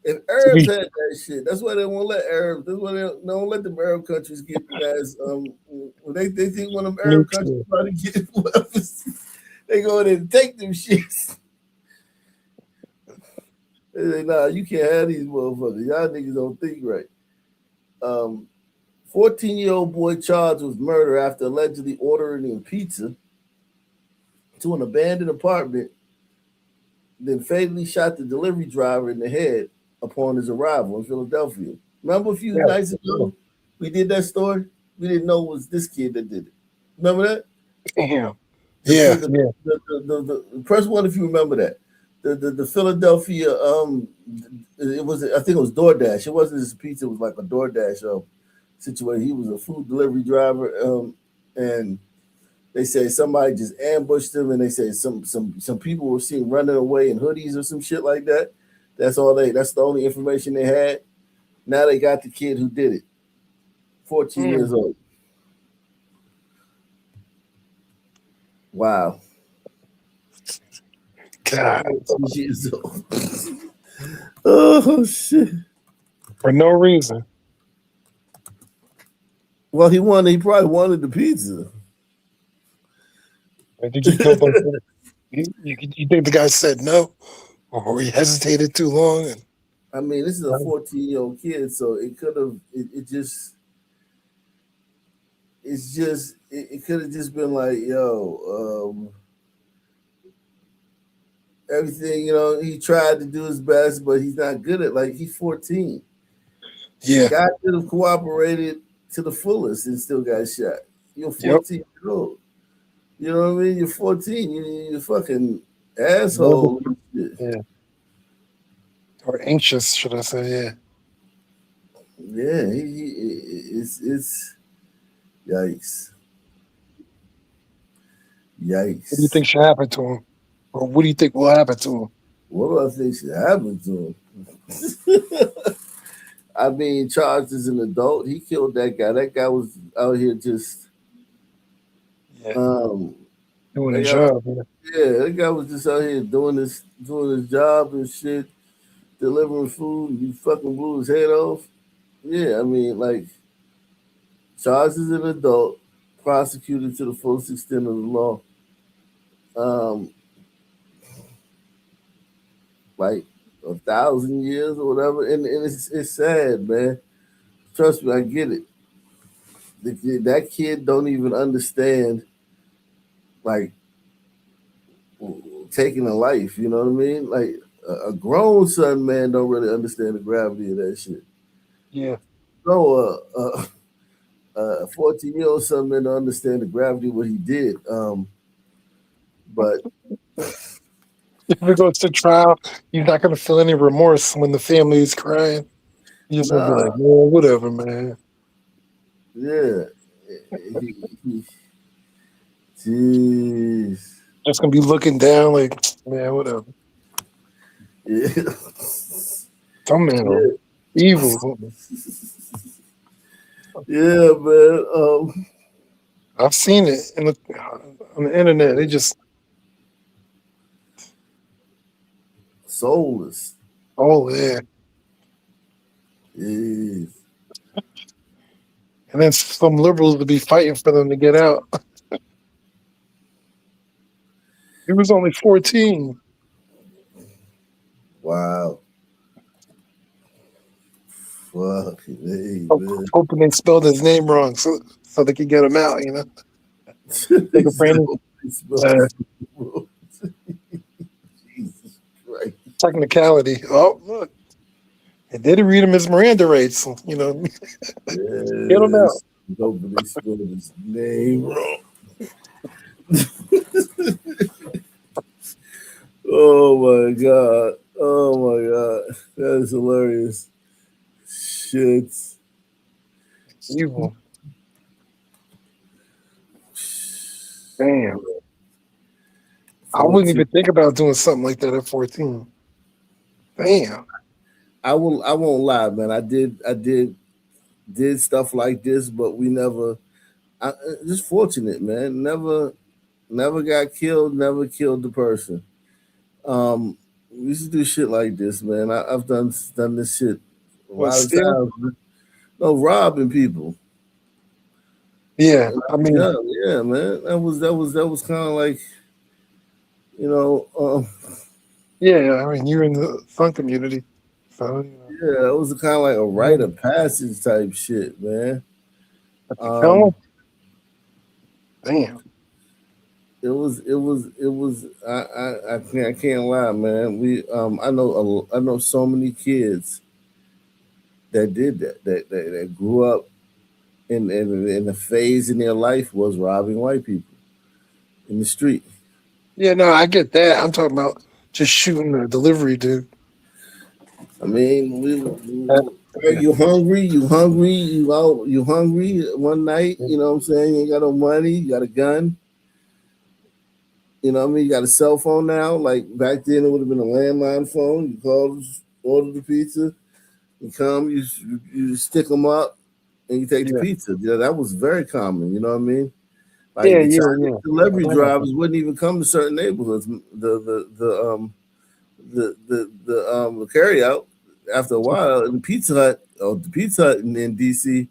If Arabs had that shit, that's why they won't let Arabs. That's why they don't let the Arab countries get as when they think one of them Arab countries try to get weapons, they go in and take them shits. They say, nah, you can't have these motherfuckers. Y'all niggas don't think right. 14-year-old boy charged with murder after allegedly ordering pizza to an abandoned apartment, then fatally shot the delivery driver in the head upon his arrival in Philadelphia. Remember a few nights ago, we did that story? We didn't know it was this kid that did it. Remember that? Damn. The, Yeah, the, yeah. the press one, if you remember that. The Philadelphia, I think it was DoorDash. It wasn't just pizza, it was like a DoorDash situation. He was a food delivery driver, and they say somebody just ambushed him, and they say some people were seen running away in hoodies or some shit like that. That's the only information they had. Now they got the kid who did it. 14 years old. Wow. God. 14 years old. Oh shit. For no reason. Well, he probably wanted the pizza. I think he killed them. You think the guy said no, or he hesitated too long? And I mean, this is a 14-year-old kid, so it could have. It could have just been like, everything. He tried to do his best, but he's not good at. Like, he's 14. Yeah. Guy could have cooperated to the fullest and still got shot. You're 14 years old. You know what I mean? You're 14. You're fucking asshole. Yeah. Or anxious, should I say? Yeah. Yeah, it's yikes. Yikes. What do you think should happen to him? Or what do you think will happen to him? What do I think should happen to him? I mean, charged as an adult. He killed that guy. That guy was out here just Doing his job. Yeah, that guy was just out here doing his job and shit, delivering food, and he fucking blew his head off. Yeah, I mean, like, charged as an adult, prosecuted to the fullest extent of the law. Like 1,000 years or whatever, and it's sad, man. Trust me, I get it. That kid don't even understand, like, taking a life. You know what I mean? Like, a grown son, man, don't really understand the gravity of that shit. Yeah. No, a 14-year-old son, man, don't understand the gravity of what he did. But if it goes to trial, you're not going to feel any remorse when the family is crying. You're just going to be like, well, whatever, man. Yeah. Jeez. Just going to be looking down like, man, whatever. Yeah. Some man are evil. Yeah, man. I've seen it on the internet. They just soulless. Oh yeah. Yes. And then some liberals to be fighting for them to get out. He was only 14. Wow. Fucking hey, man. Hoping they spelled his name wrong so they could get him out, you know. Take a brand Jesus Christ. technicality. Oh, look. And they didn't read him his Miranda rights, you know. Get him out. Yes. Nobody spelled his name wrong. Oh my god. Oh my god. That is hilarious. Shit. Evil. Damn. I wouldn't even think about doing something like that at 14. Damn. I won't lie, man. I did stuff like this, but we never just fortunate, man. Never got killed, never killed the person. We used to do shit like this, man. I've done this shit a lot of times. Man. No, robbing people. Yeah, I mean, yeah, man. That was kind of like, you know. Yeah, I mean, you're in the fun community, so yeah, it was kind of like a rite of passage type shit, man. Damn. It was. I can't lie, man. I know so many kids that did that grew up in the phase in their life was robbing white people in the street. Yeah, no, I get that. I'm talking about just shooting a delivery dude. I mean, you hungry? You hungry? You hungry one night? You know what I'm saying? You ain't got no money. You got a gun. You know what I mean? You got a cell phone now. Like back then, it would have been a landline phone. You call, order the pizza. You come, you stick them up, and you take the pizza. Yeah, that was very common. You know what I mean? Like the Chinese delivery drivers wouldn't even come to certain neighborhoods. The carry out after a while, and the Pizza Hut in DC,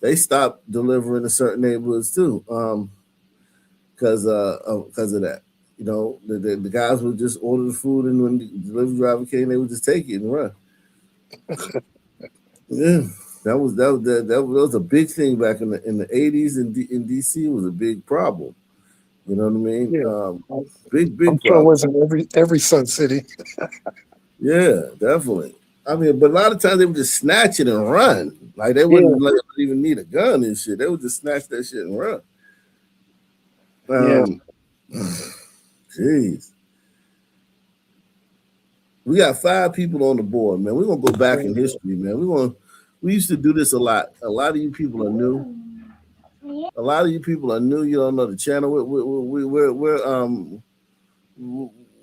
they stopped delivering to certain neighborhoods too, because of that. You know, the guys would just order the food, and when the delivery driver came, they would just take it and run. Yeah, that was a big thing back in the 80s in DC. It was a big problem. You know what I mean? Yeah. Big I'm sure problem. it wasn't every Sun City. Yeah, definitely. I mean, but a lot of times they would just snatch it and run. Like they wouldn't even need a gun and shit. They would just snatch that shit and run. Jeez. We got 5 people on the board, man. We're gonna go back in history, man. We used to do this a lot. A lot of you people are new. A lot of you people are new. You don't know the channel.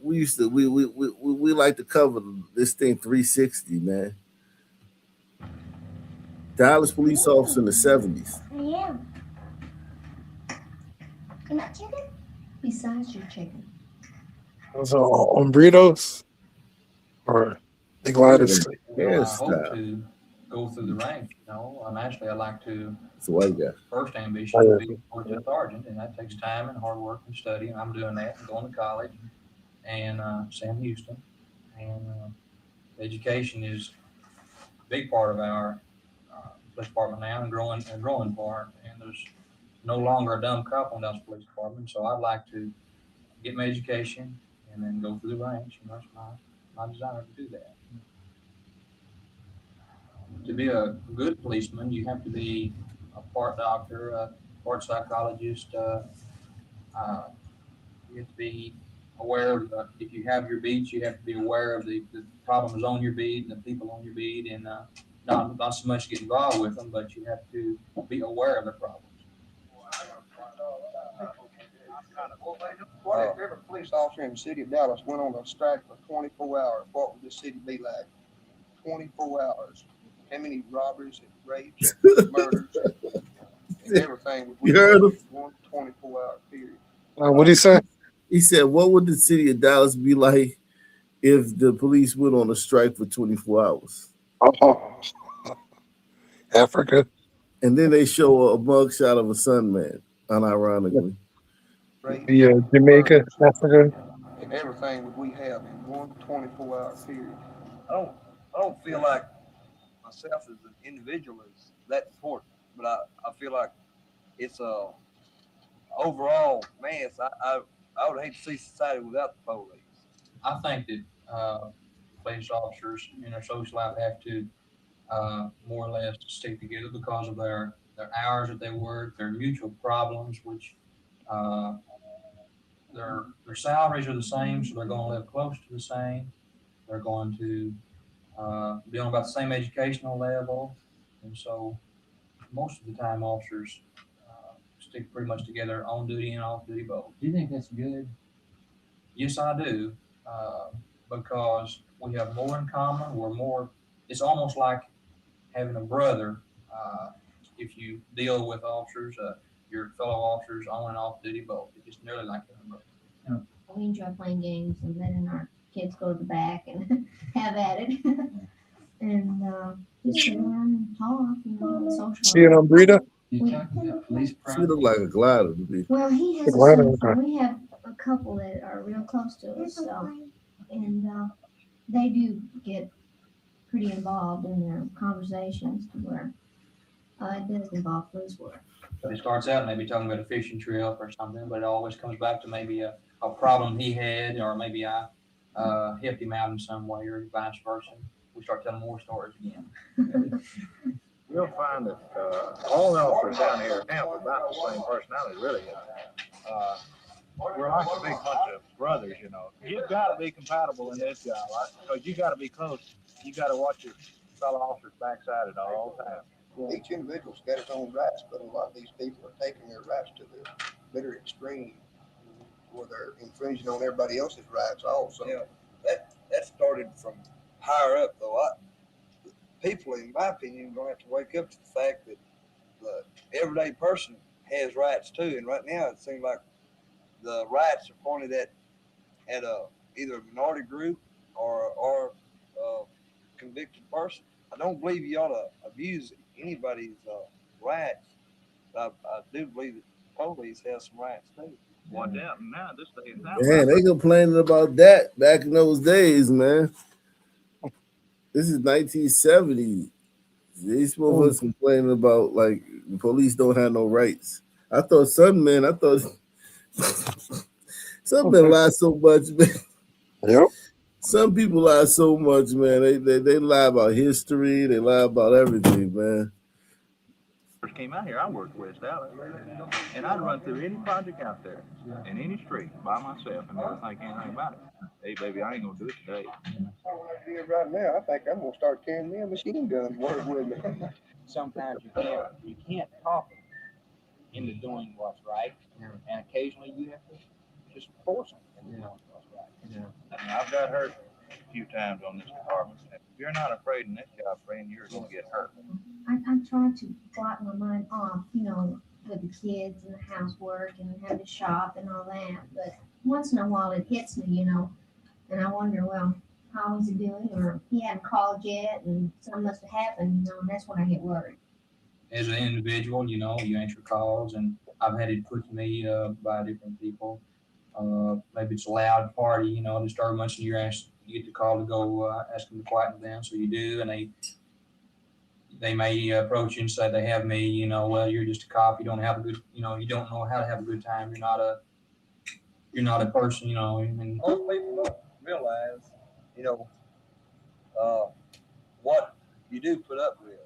We like to cover this thing 360, man. Dallas police officer in the 70s. Yeah. You're not chicken? Besides your chicken. Those are on burritos or they gliders. Well, I hope to go through the ranks, you know. Actually, I like to. It's a white guy. First ambition to be a sergeant, and that takes time and hard work and study. And I'm doing that and going to college and Sam Houston. And education is a big part of our police department now, and growing part. And there's no longer a dumb cop on Dallas Police Department, so I'd like to get my education and then go through the ranks. You know, that's my desire to do that. To be a good policeman, you have to be a part doctor, a part psychologist. You have to be aware of, if you have your beats, you have to be aware of the problems on your beat and the people on your beat, and not so much get involved with them, but you have to be aware of the problems. What if every police officer in the city of Dallas went on a strike for 24 hours? What would the city be like? 24 hours. How many robberies, rapes, murders, and everything You heard him? one 24-hour period. What did he say? He said, "What would the city of Dallas be like if the police went on a strike for 24 hours?" Oh, Africa. And then they show a mugshot of a sun man, unironically. Yeah, Jamaica, Africa. And everything that we have in one 24-hour period. I don't feel like myself as an individual is that important, but I feel like it's a overall mess. I would hate to see society without the police. I think that police officers in their social life have to more or less stick together because of their hours that they work, their mutual problems, which their salaries are the same, so they're going to live close to the same. They're going to be on about the same educational level, and so most of the time officers stick pretty much together on duty and off duty both. Do you think that's good? Yes, I do, because we have more in common. We're more. It's almost like having a brother. If you deal with officers, your fellow officers on and off duty both. It's just nearly like having a brother. We enjoy playing games and letting our kids go to the back and have at it. And just sit around and talk, and social. See it on Brita? She look like a glider to me. Well, he has a son. We have a couple that are real close to us, so, and they do get pretty involved in their conversations to where it does involve police work. But it starts out maybe talking about a fishing trip or something, but it always comes back to maybe a problem he had, or maybe I helped him out in some way, or vice versa. We start telling more stories again. You'll find that all the officers down here have about the same personality, really. We're like a big bunch of brothers, you know. You've got to be compatible in this job, right? Because you got to be close. You got to watch your fellow officers' backside at all times. Each individual's got its own rights, but a lot of these people are taking their rights to the bitter extreme, where they're infringing on everybody else's rights also. Yeah, that started from higher up, though. People, in my opinion, are going to have to wake up to the fact that the everyday person has rights too. And right now, it seems like the rights are pointed at either a minority group or a convicted person. I don't believe you ought to abuse anybody's rights. I do believe that the police have some rights too. Well, now this day and time. Man, they complaining about that back in those days, man. This is 1970. These motherfuckers complaining about like the police don't have no rights. I thought some men lie so much, man. Yep. Some people lie so much, man. They lie about history. They lie about everything, man. First came out here, I worked West Dallas, and I'd run through any project out there in any street by myself and never think anything about it. Hey, baby, I ain't gonna do it today. Right now, I think I'm gonna start carrying me a machine gun to work with me. Sometimes you can't talk into doing what's right, and occasionally you have to just force them into doing what's right. I mean, I've got hurt a few times on this department. If you're not afraid in this job, friend, you're gonna get hurt. I try to block my mind off, with the kids and the housework and having to shop and all that. But once in a while it hits me, and I wonder, well, how is he doing? Or he hadn't called yet and something must have happened, and that's when I get worried. As an individual, you answer calls, and I've had it put to me by different people. Maybe it's a loud party, disturbance, and you get the call to go ask them to quieten them, so you do, and they may approach you and say they have me, well, you're just a cop, you don't have a good, you don't know how to have a good time, you're not a person, and Most people don't realize, what you do put up with.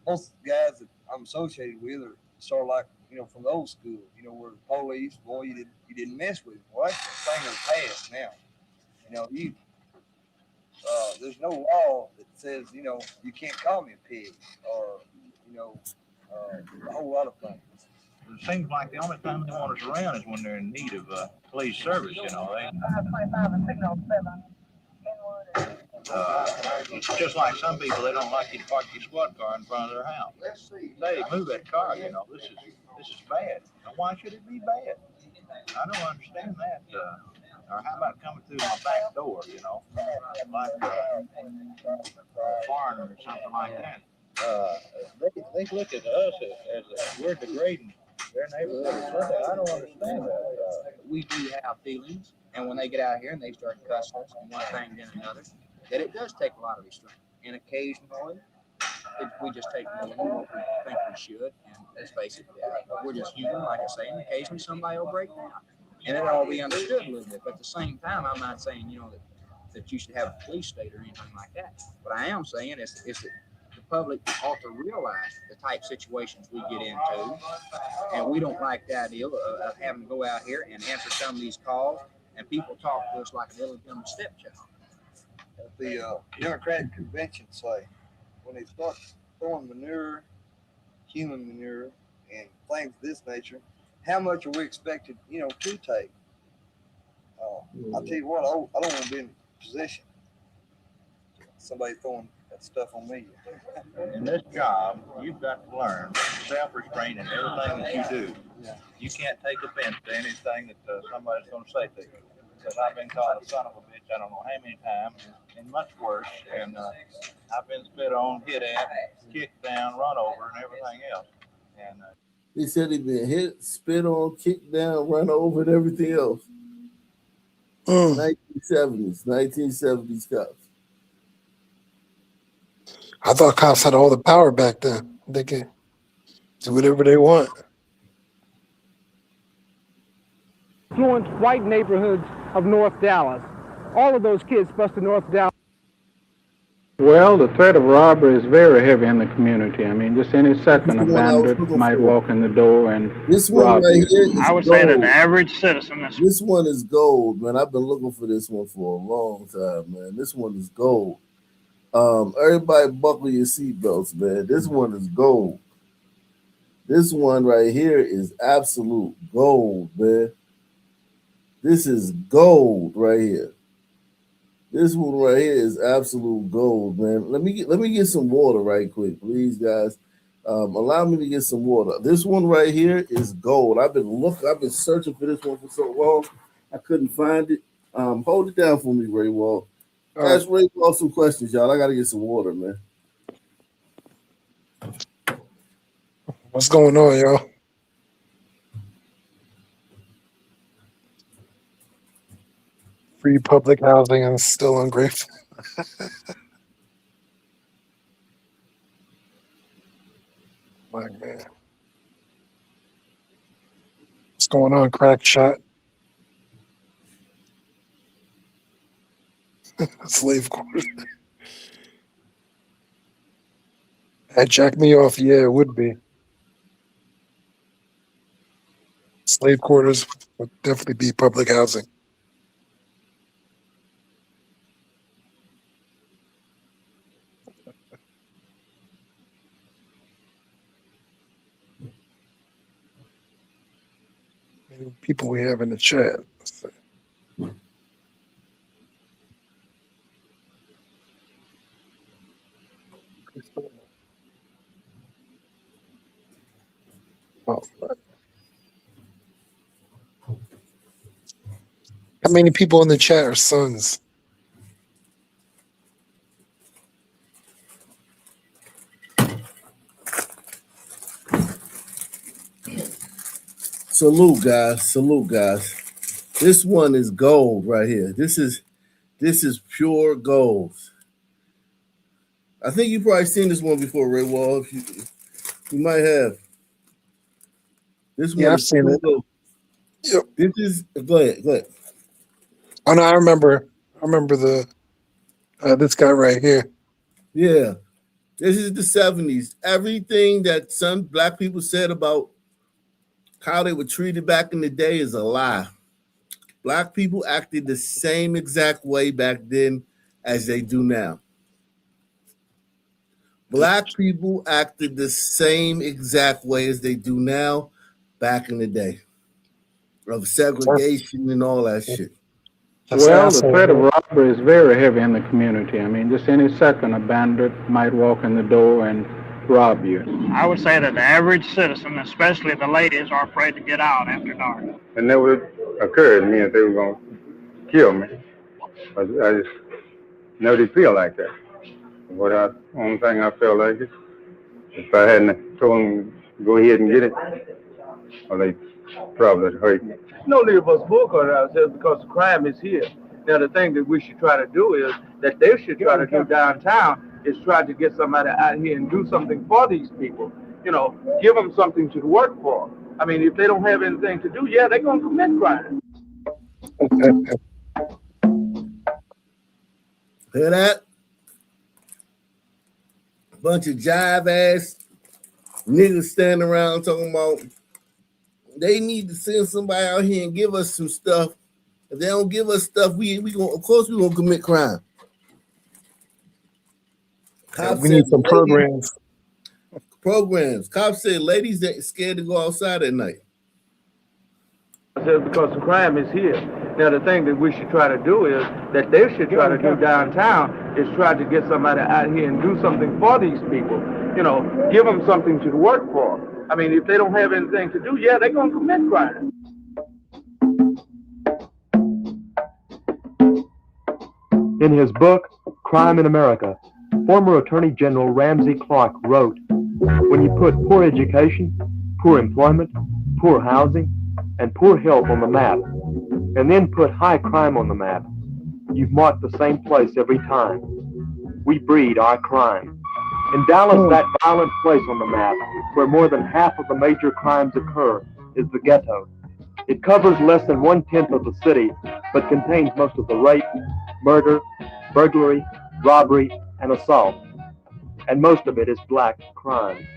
Most guys that I'm associated with are sort of like, from the old school, where the police, boy, you didn't mess with them. Well, that's the thing of the past now. There's no law that says, you can't call me a pig or, a whole lot of things. It seems like the only time they want us around is when they're in need of police service, They It's just like some people, they don't like you to park your squad car in front of their house. They move that car, you know, this is bad. Now, why should it be bad? I don't understand that. Or how about coming through my back door, you know, like a foreigner or something like that. They look at us as we're degrading their neighborhood. I don't understand that. We do have feelings, and when they get out here and they start cussing us and one thing then another, that it does take a lot of restraint. And occasionally, we just take more than what we think we should. And let's face it, we're just human, like I say, and occasionally somebody will break down. And it'll all be understood a little bit. But at the same time, I'm not saying, you know, that you should have a police state or anything like that. What I am saying is that the public ought to realize the type situations we get into. And we don't like the idea of having to go out here and answer some of these calls and people talk to us like an illegitimate stepchild. The Democratic convention say when they start throwing manure, human manure, and things of this nature, how much are we expected, you know, to take? I'll tell you what, I don't want to be in a position somebody throwing that stuff on me. In this job, you've got to learn self-restraint in everything that you do. You can't take offense to anything that somebody's going to say to you. Because I've been called a son of a bitch, I don't know how many times, and much worse. And I've been spit on, hit at, kicked down, run over, and everything else. And he said he'd been hit, spit on, kicked down, run over, and everything else. 1970s cops. I thought cops had all the power back then. They can do whatever they want. Affluent white neighborhoods of North Dallas. All of those kids busted North Dallas. Well, the threat of robbery is very heavy in the community. I mean, just any second, a bandit might walk in the door and this one rob right you. here is I would say that gold. the average citizen is. This one is gold, man. I've been looking for this one for a long time, man. This one is gold. Everybody buckle your seatbelts, man. This one is gold. This one right here is absolute gold, man. This is gold right here. This one right here is absolute gold, man. Let me get some water right quick, please, guys. Allow me to get some water. This one right here is gold. I've been searching for this one for so long. I couldn't find it. Hold it down for me, Ray Wall. Ask Ray Wall some questions, y'all. I gotta get some water, man. What's going on, y'all? Free public housing and still ungrateful. My man. What's going on, crack shot? Slave quarters. That jack me off, yeah, it would be. Slave quarters would definitely be public housing. People we have in the chat. Oh, how many people in the chat are sons? Salute, guys. Salute, guys. This one is gold right here. This is pure gold. I think you probably seen this one before, Ray Wall. You might have. This one Yeah, I've is seen pure it. gold. Yep. This is go ahead. Oh no, I remember the this guy right here. Yeah. This is the 70s. Everything that some black people said about how they were treated back in the day is a lie. Black people acted the same exact way back then as they do now. Black people acted the same exact way as they do now back in the day of segregation and all that shit. Well, the threat of robbery is very heavy in the community. I mean, just any second, a bandit might walk in the door and rob you. I would say that the average citizen, especially the ladies, are afraid to get out after dark. It never occurred to me that they were going to kill me. I just never did feel like that. But only thing I felt like is if I hadn't told them to go ahead and get it, well, they probably would hurt me. No need of us boycott ourselves because the crime is here. Now, the thing that we should try to do is that they should try to do downtown is try to get somebody out here and do something for these people. You know, give them something to work for. I mean, if they don't have anything to do, yeah, they're going to commit crime. Hear that? Bunch of jive ass niggas standing around talking about they need to send somebody out here and give us some stuff. If they don't give us stuff, we gonna, of course we gonna commit crime. We need some programs. Programs. Cops said ladies ain't scared to go outside at night. Because the crime is here. Now, the thing that we should try to do is that they should try to do downtown is try to get somebody out here and do something for these people. You know, give them something to work for. I mean, if they don't have anything to do, yeah, they're going to commit crime. In his book, Crime in America, former Attorney General Ramsey Clark wrote, "When you put poor education, poor employment, poor housing, and poor health on the map, and then put high crime on the map, you've marked the same place every time. We breed our crime." In Dallas, that violent place on the map, where more than half of the major crimes occur, is the ghetto. It covers less than 1/10 of the city, but contains most of the rape, murder, burglary, robbery, and assault. And most of it is black crime.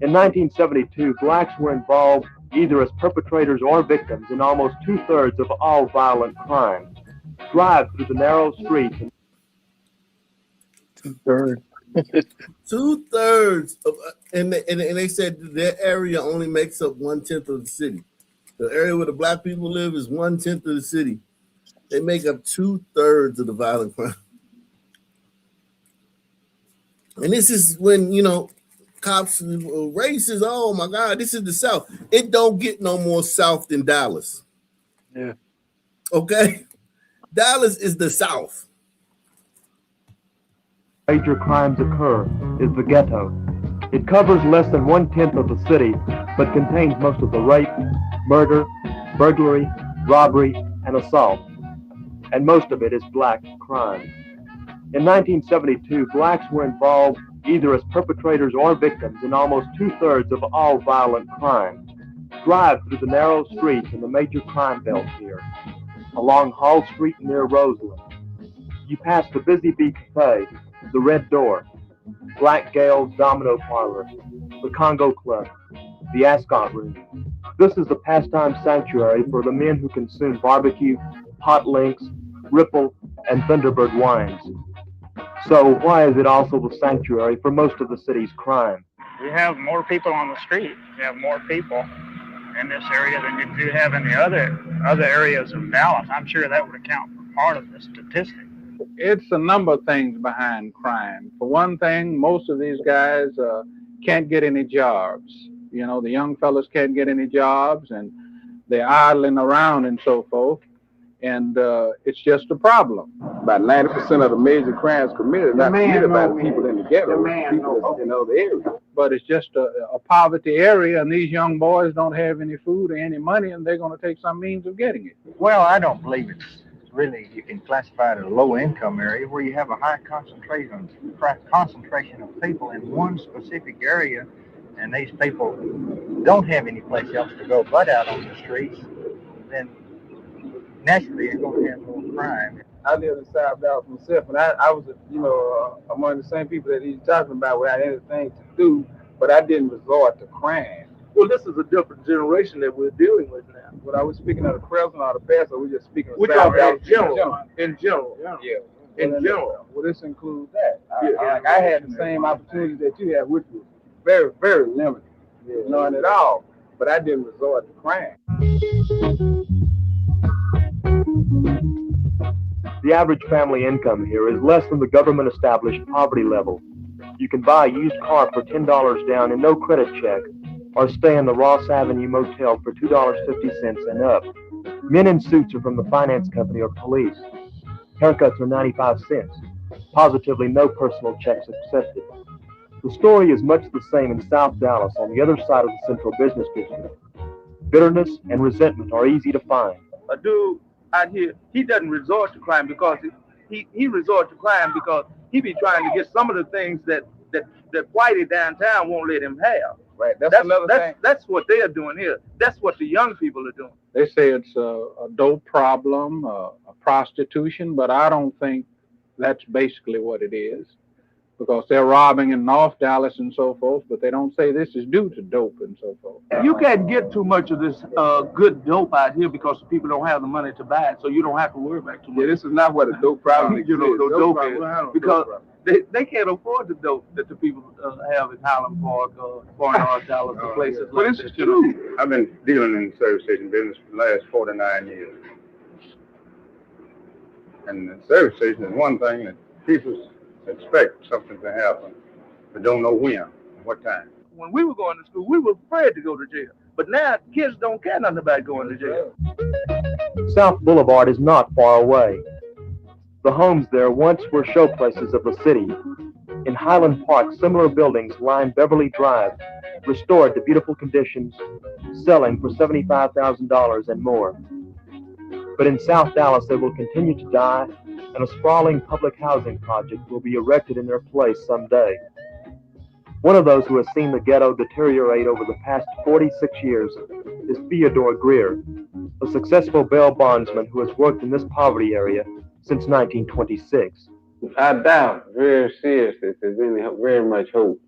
In 1972, blacks were involved either as perpetrators or victims in almost 2/3 of all violent crime. Drive through the narrow streets. 2/3. 2/3 of, and they said their area only makes up 1/10 of the city. The area where the black people live is 1/10 of the city. They make up 2/3 of the violent crime. And this is when, you know, cops, racists, oh my God, this is the South. It don't get no more South than Dallas. Yeah. Okay? Dallas is the South. Major crimes occur is the ghetto. It covers less than 1/10 of the city, but contains most of the rape, murder, burglary, robbery, and assault. And most of it is black crime. In 1972, blacks were involved either as perpetrators or victims in almost 2/3 of all violent crime. Drive through the narrow streets in the major crime belt here. Along Hall Street near Roseland, you pass the Busy Bee Cafe, the Red Door, Black Gale's Domino Parlor, the Congo Club, the Ascot Room. This is the pastime sanctuary for the men who consume barbecue, hot links, Ripple, and Thunderbird wines. So why is it also the sanctuary for most of the city's crime? We have more people on the street. We have more people in this area than you do have in the other areas of Dallas. I'm sure that would account for part of the statistic. It's a number of things behind crime. For one thing, most of these guys can't get any jobs. You know, the young fellas can't get any jobs, and they're idling around and so forth. And it's just a problem. About 90% of the major crimes committed are not committed by the people in the ghetto, people that's in other areas. But it's just a poverty area, and these young boys don't have any food or any money, and they're going to take some means of getting it. Well, I don't believe it's really, you can classify it as a low-income area where you have a high concentration of people in one specific area, and these people don't have any place else to go but out on the streets. Then naturally, you're going to have more crime. I live in South Dallas myself, and I was, among the same people that he's talking about without anything to do, but I didn't resort to crime. Well, this is a different generation that we're dealing with now. But I was speaking of the present or the past, or we just speaking of We're South talking about general. In general. Yeah. In general. Well, this includes that. Yeah. I had the same opportunities that you have, which was very, very limited. None at all. But I didn't resort to crime. The average family income here is less than the government-established poverty level. You can buy a used car for $10 down and no credit check, or stay in the Ross Avenue Motel for $2.50 and up. Men in suits are from the finance company or police. Haircuts are 95 cents. Positively no personal checks accepted. The story is much the same in South Dallas on the other side of the Central Business District. Bitterness and resentment are easy to find. A dude out here, he doesn't resort to crime because he resorts to crime because he be trying to get some of the things that whitey downtown won't let him have. Right. That's another thing. That's what they are doing here. That's what the young people are doing. They say it's a dope problem, a prostitution, but I don't think that's basically what it is. Because they're robbing in North Dallas and so forth, but they don't say this is due to dope and so forth. You can't get too much of this good dope out here because people don't have the money to buy it, so you don't have to worry about too much. Yeah, this is not what a dope problem is. You know, the dope is because they can't afford the dope that the people have in Highland Park or Far North Dallas or places like that. True. I've been dealing in the service station business for the last 49 years. And the service station is one thing that people expect something to happen, but don't know when and what time. When we were going to school, we were afraid to go to jail. But now kids don't care nothing about going to jail. South Boulevard is not far away. The homes there once were showplaces of the city. In Highland Park, similar buildings line Beverly Drive, restored to beautiful conditions, selling for $75,000 and more. But in South Dallas, they will continue to die, and a sprawling public housing project will be erected in their place someday. One of those who has seen the ghetto deteriorate over the past 46 years is Theodore Greer, a successful bail bondsman who has worked in this poverty area since 1926. I doubt very seriously if there's very much hope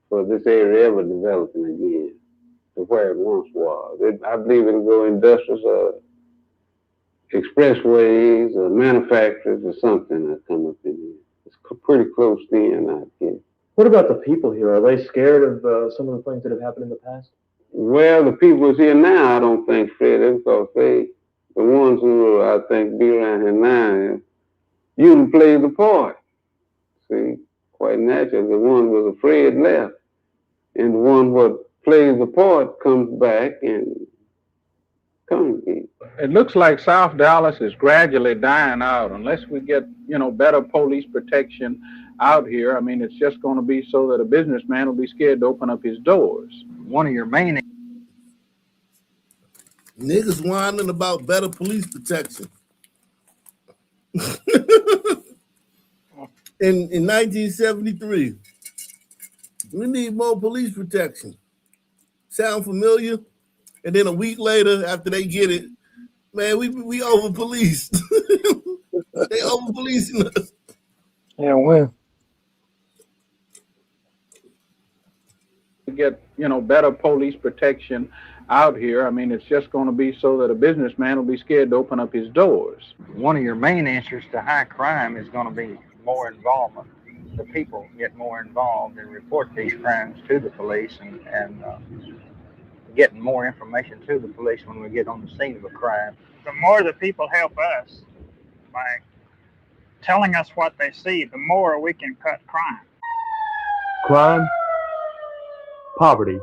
for this area ever developing again to where it once was. I believe it'll go industrial, expressways or manufacturers or something that come up in here. It's pretty close in out here. What about the people here? Are they scared of some of the things that have happened in the past? Well, the people who's here now, I don't think scared because the ones who I think be around here now, usually play the part. See, quite naturally, the one who was afraid left, and the one who plays the part comes back and comes again. It looks like South Dallas is gradually dying out unless we get, better police protection out here. I mean, it's just going to be so that a businessman will be scared to open up his doors. One of your main niggas whining about better police protection. In 1973, we need more police protection. Sound familiar? And then a week later, after they get it, man, we over policed. They over policing us. Yeah, when? To get, better police protection out here. I mean, it's just going to be so that a businessman will be scared to open up his doors. One of your main answers to high crime is going to be more involvement. The people get more involved and report these crimes to the police and getting more information to the police when we get on the scene of a crime. The more the people help us by telling us what they see, the more we can cut crime. Crime? Poverty.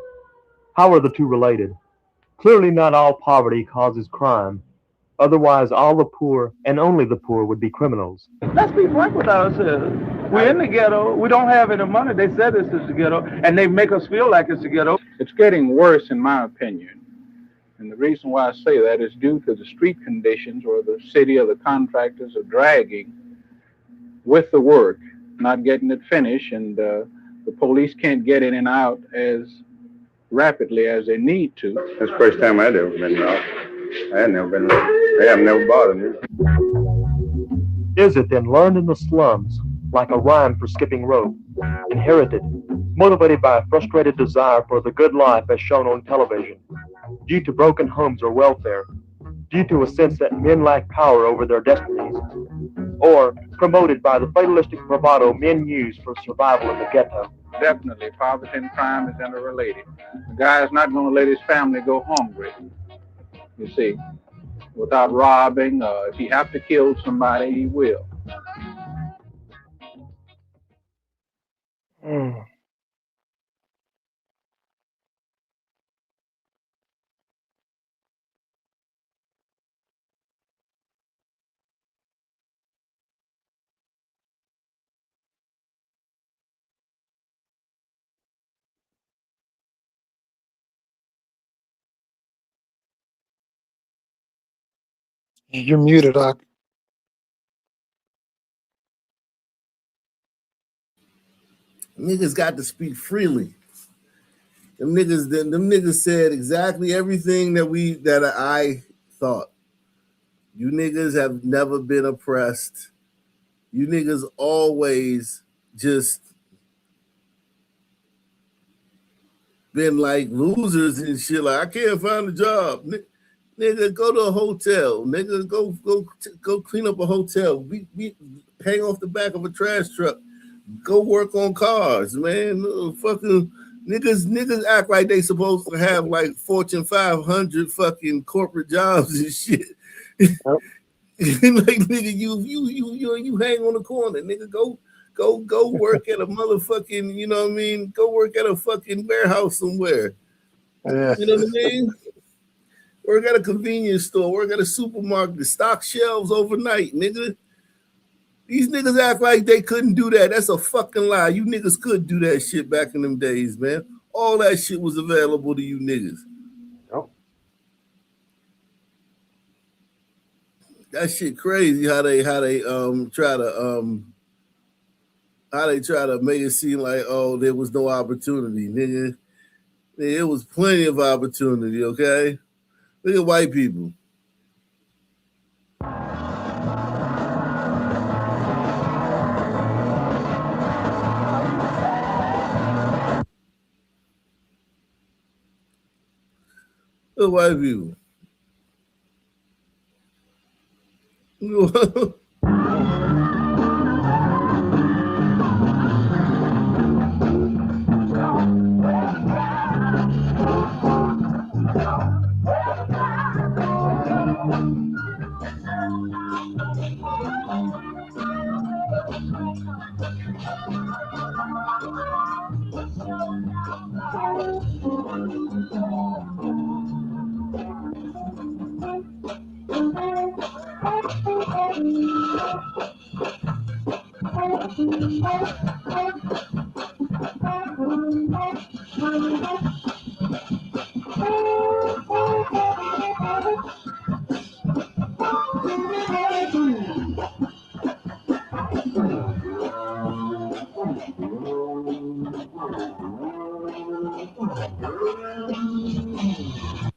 How are the two related? Clearly not all poverty causes crime. Otherwise, all the poor and only the poor would be criminals. Let's be frank with ourselves. We're in the ghetto. We don't have any money. They said this is the ghetto, and they make us feel like it's the ghetto. It's getting worse, in my opinion. And the reason why I say that is due to the street conditions where the city or the contractors are dragging with the work, not getting it finished, and the police can't get in and out as rapidly as they need to. That's the first time I'd ever been out. I had never been. They have never bothered me. Is it then learned in the slums, like a rhyme for skipping rope, inherited, motivated by a frustrated desire for the good life as shown on television, due to broken homes or welfare, due to a sense that men lack power over their destinies, or promoted by the fatalistic bravado men use for survival in the ghetto? Definitely, poverty and crime is interrelated. The guy is not going to let his family go hungry, you see. without robbing. If he have to kill somebody, he will. Mm. You're muted, Doc. Niggas got to speak freely. Them niggas said exactly everything that I thought. You niggas have never been oppressed. You niggas always just been like losers and shit. Like, I can't find a job. Nigga, go to a hotel. Nigga, go clean up a hotel. We hang off the back of a trash truck. Go work on cars, man. Fucking niggas act like they supposed to have like Fortune 500 fucking corporate jobs and shit. Yep. Like, nigga, you hang on the corner, nigga. Go work at a motherfucking, you know what I mean? Go work at a fucking warehouse somewhere. Yeah. You know what I mean? Work at a convenience store, work at a supermarket, stock shelves overnight, nigga. These niggas act like they couldn't do that. That's a fucking lie. You niggas could do that shit back in them days, man. All that shit was available to you niggas. Yep. That shit crazy how they try to make it seem like, oh, there was no opportunity, nigga. There was plenty of opportunity, okay? Look at white people. Look at white people.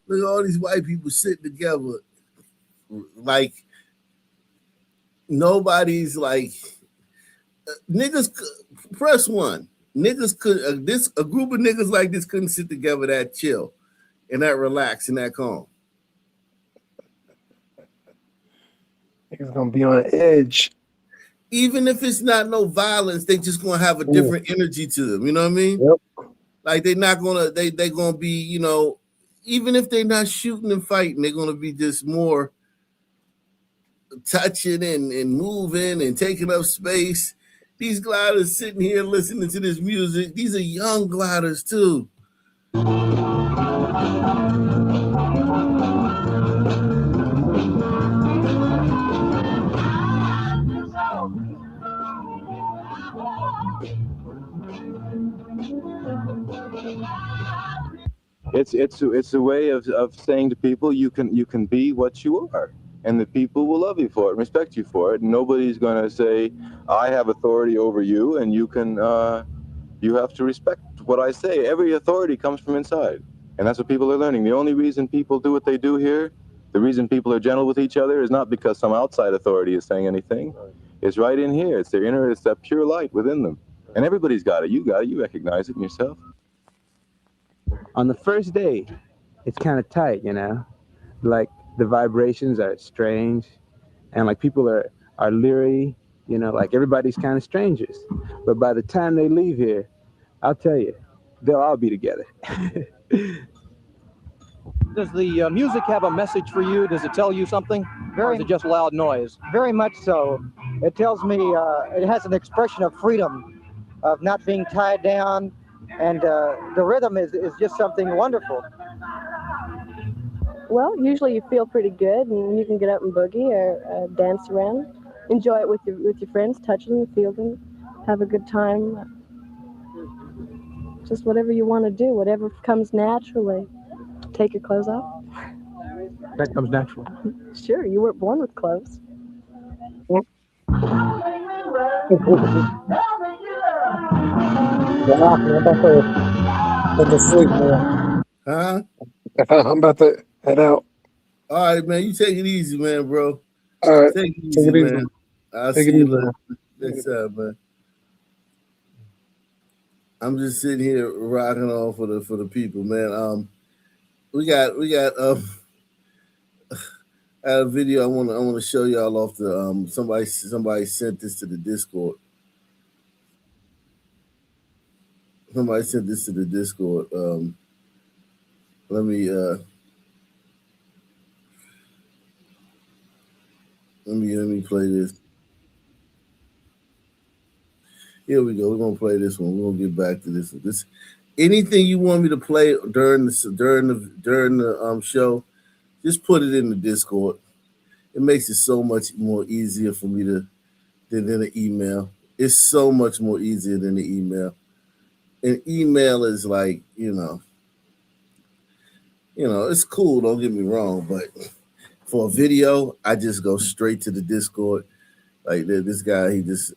Look at all these white people sitting together. Like, nobody's like, niggas, press one. Niggas could, a group of niggas like this couldn't sit together that chill and that relax and that calm. Niggas gonna be on edge. Even if it's not no violence, they just gonna have a different energy to them. You know what I mean? Yep. Like, they're not gonna, they gonna be, you know, even if they're not shooting and fighting, they're gonna be just more touching and moving and taking up space. These gliders sitting here listening to this music. These are young gliders too. It's a way of saying to people, you can be what you are, and the people will love you for it and respect you for it. Nobody's going to say, I have authority over you, and you have to respect what I say. Every authority comes from inside, and that's what people are learning. The only reason people do what they do here, the reason people are gentle with each other, is not because some outside authority is saying anything. It's right in here. It's their inner, it's that pure light within them. And everybody's got it. You got it. You recognize it in yourself. On the first day, it's kind of tight, you know, like the vibrations are strange, and like people are leery, you know, like everybody's kind of strangers. But by the time they leave here, I'll tell you, they'll all be together. Does the music have a message for you? Does it tell you something? Or is it just loud noise? Very much so. It tells me it has an expression of freedom, of not being tied down, and the rhythm is just something wonderful. Well, usually you feel pretty good, and you can get up and boogie or dance around, enjoy it with your friends, touch them, feel them, have a good time. Just whatever you want to do, whatever comes naturally. Take your clothes off. That comes naturally. Sure, you weren't born with clothes. Huh? I'm about to head out. All right, man. You take it easy, man, bro. All right. Take it Take easy, it easy. man. I'll Take see it you easy. next time, man. I'm just sitting here rocking on for the people, man. We got I had a video I want to show y'all off the somebody sent this to the Discord. Somebody sent this to the Discord. Let me play this. Here we go. We're gonna play this one. We're gonna get back to this. This anything you want me to play during the show, just put it in the Discord. It makes it so much more easier for me than an email. It's so much more easier than the email. An email is like, it's cool, don't get me wrong, but for a video, I just go straight to the Discord. Like this guy, he just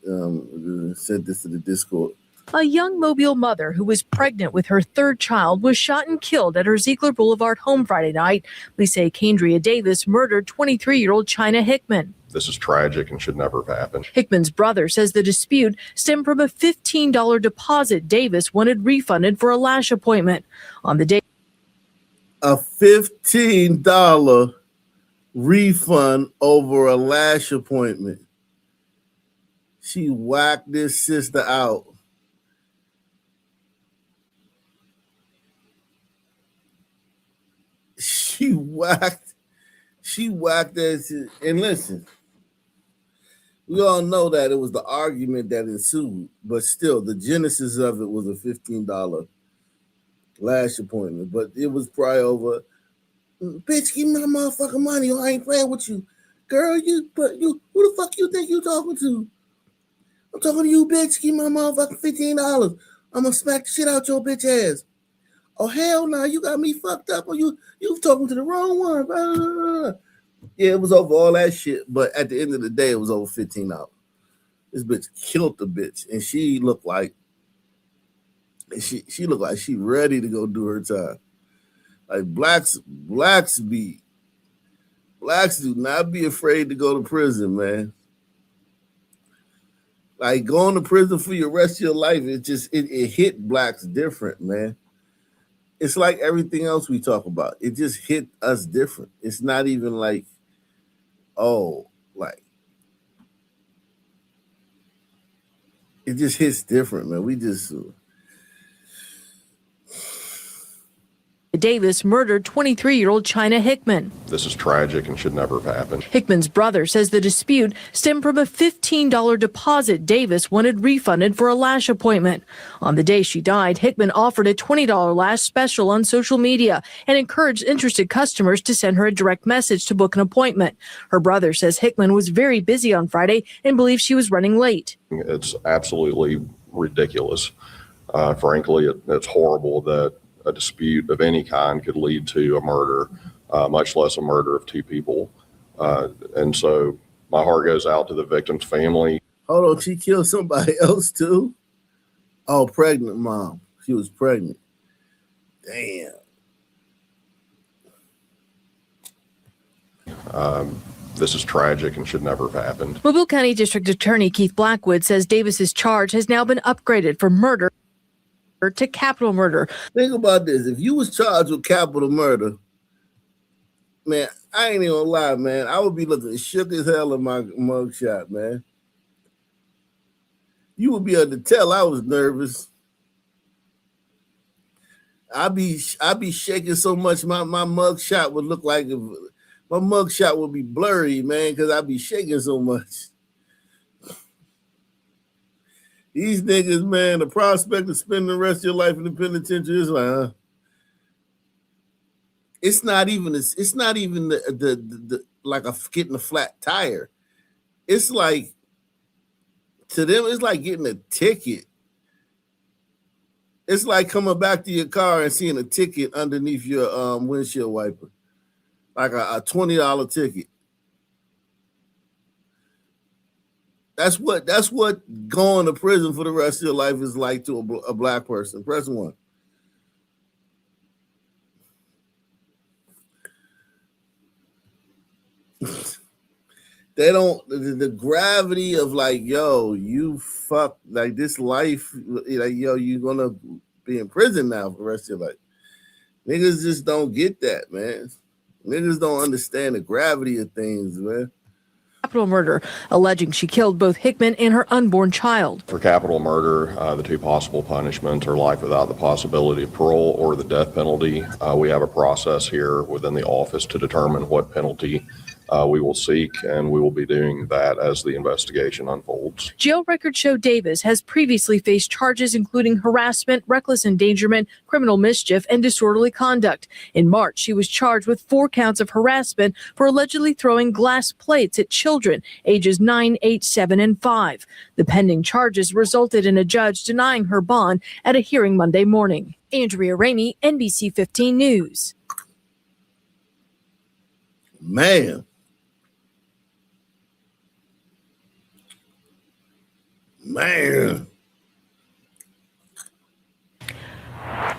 sent this to the Discord. A young Mobile mother who was pregnant with her third child was shot and killed at her Ziegler Boulevard home Friday night. Police say Kendria Davis murdered 23-year-old China Hickman. This is tragic and should never have happened. Hickman's brother says the dispute stemmed from a $15 deposit Davis wanted refunded for a lash appointment. On the day, a $15 refund over a lash appointment. She whacked this sister out. She whacked that. And listen, we all know that it was the argument that ensued, but still, the genesis of it was a $15 lash appointment. But it was probably over. Bitch, give me my motherfucking money, or I ain't playing with you, girl. Who the fuck you think you talking to? I'm talking to you, bitch. Give me my motherfucking $15. I'm gonna smack the shit out your bitch ass. Oh hell no, you got me fucked up, or you talking to the wrong one. Yeah, it was over all that shit, but at the end of the day, it was over $15. This bitch killed the bitch, and she looked like she ready to go do her time. Like blacks do not be afraid to go to prison, man. Like going to prison for your rest of your life, it hit blacks different, man. It's like everything else we talk about. It just hit us different. It's not even like, it just hits different, man. We just Davis murdered 23-year-old China Hickman. This is tragic and should never have happened. Hickman's brother says the dispute stemmed from a $15 deposit Davis wanted refunded for a lash appointment. On the day she died, Hickman offered a $20 lash special on social media and encouraged interested customers to send her a direct message to book an appointment. Her brother says Hickman was very busy on Friday and believes she was running late. It's absolutely ridiculous. Frankly, it's horrible that a dispute of any kind could lead to a murder, much less a murder of two people. And so my heart goes out to the victim's family. Hold on, she killed somebody else too? Oh, pregnant mom. She was pregnant. Damn. This is tragic and should never have happened. Mobile County District Attorney Keith Blackwood says Davis's charge has now been upgraded from murder to capital murder. Think about this. If you was charged with capital murder, man, I ain't even gonna lie, man. I would be looking shook as hell in my mugshot, man. You would be able to tell I was nervous. I be shaking so much my mug shot would look like my mug shot would be blurry, man, because I be shaking so much. These niggas, man, the prospect of spending the rest of your life in the penitentiary is like, it's not even the like getting a flat tire. It's like, to them, it's like getting a ticket. It's like coming back to your car and seeing a ticket underneath your windshield wiper, like a $20 ticket. That's what going to prison for the rest of your life is like to a black person. Press 1. They don't, the gravity of like, yo, you fuck, like this life, like, yo, you're gonna be in prison now for the rest of your life. Niggas just don't get that, man. Niggas don't understand the gravity of things, man. Capital murder, alleging she killed both Hickman and her unborn child. For capital murder, the two possible punishments are life without the possibility of parole or the death penalty. We have a process here within the office to determine what penalty we will seek, and we will be doing that as the investigation unfolds. Jail records show Davis has previously faced charges including harassment, reckless endangerment, criminal mischief, and disorderly conduct. In March, she was charged with 4 counts of harassment for allegedly throwing glass plates at children ages 9, 8, 7, and 5. The pending charges resulted in a judge denying her bond at a hearing Monday morning. Andrea Ramey, NBC 15 News. Man.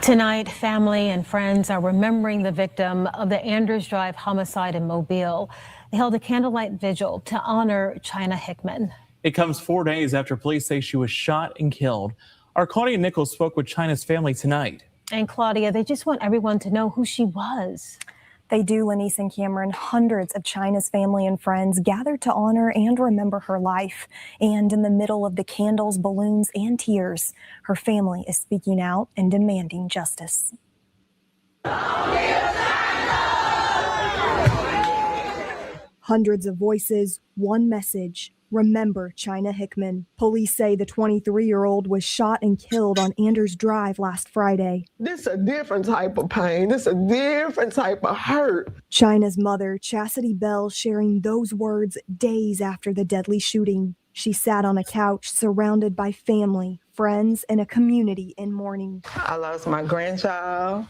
Tonight, family and friends are remembering the victim of the Andrews Drive homicide in Mobile. They held a candlelight vigil to honor China Hickman. It comes 4 days after police say she was shot and killed. Our Claudia Nichols spoke with China's family tonight. And Claudia, they just want everyone to know who she was. They do, Lenise and Cameron. Hundreds of China's family and friends gathered to honor and remember her life. And in the middle of the candles, balloons, and tears, her family is speaking out and demanding justice. Hundreds of voices, one message. Remember China Hickman. Police say the 23-year-old was shot and killed on Andrews Drive last Friday. This is a different type of pain. This is a different type of hurt. China's mother, Chastity Bell, sharing those words days after the deadly shooting. She sat on a couch surrounded by family, friends, and a community in mourning. I lost my grandchild.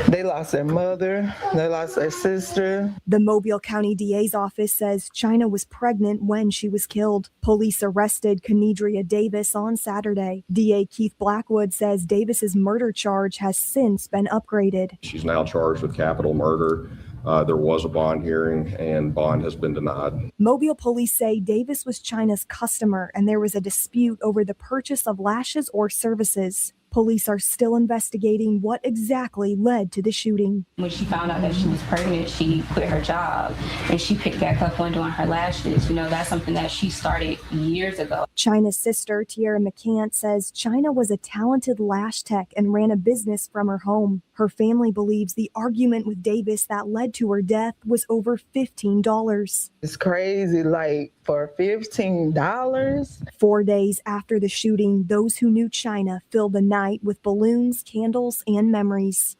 They lost their mother. They lost their sister. The Mobile County DA's office says China was pregnant when she was killed. Police arrested Kenedria Davis on Saturday. DA Keith Blackwood says Davis's murder charge has since been upgraded. She's now charged with capital murder. There was a bond hearing, and bond has been denied. Mobile police say Davis was China's customer, and there was a dispute over the purchase of lashes or services. Police are still investigating what exactly led to the shooting. When she found out that she was pregnant, she quit her job and she picked back up on doing her lashes. You know, that's something that she started years ago. China's sister, Tiara McCant, says China was a talented lash tech and ran a business from her home. Her family believes the argument with Davis that led to her death was over $15. It's crazy, like for $15? 4 days after the shooting, those who knew China filled the night with balloons, candles, and memories.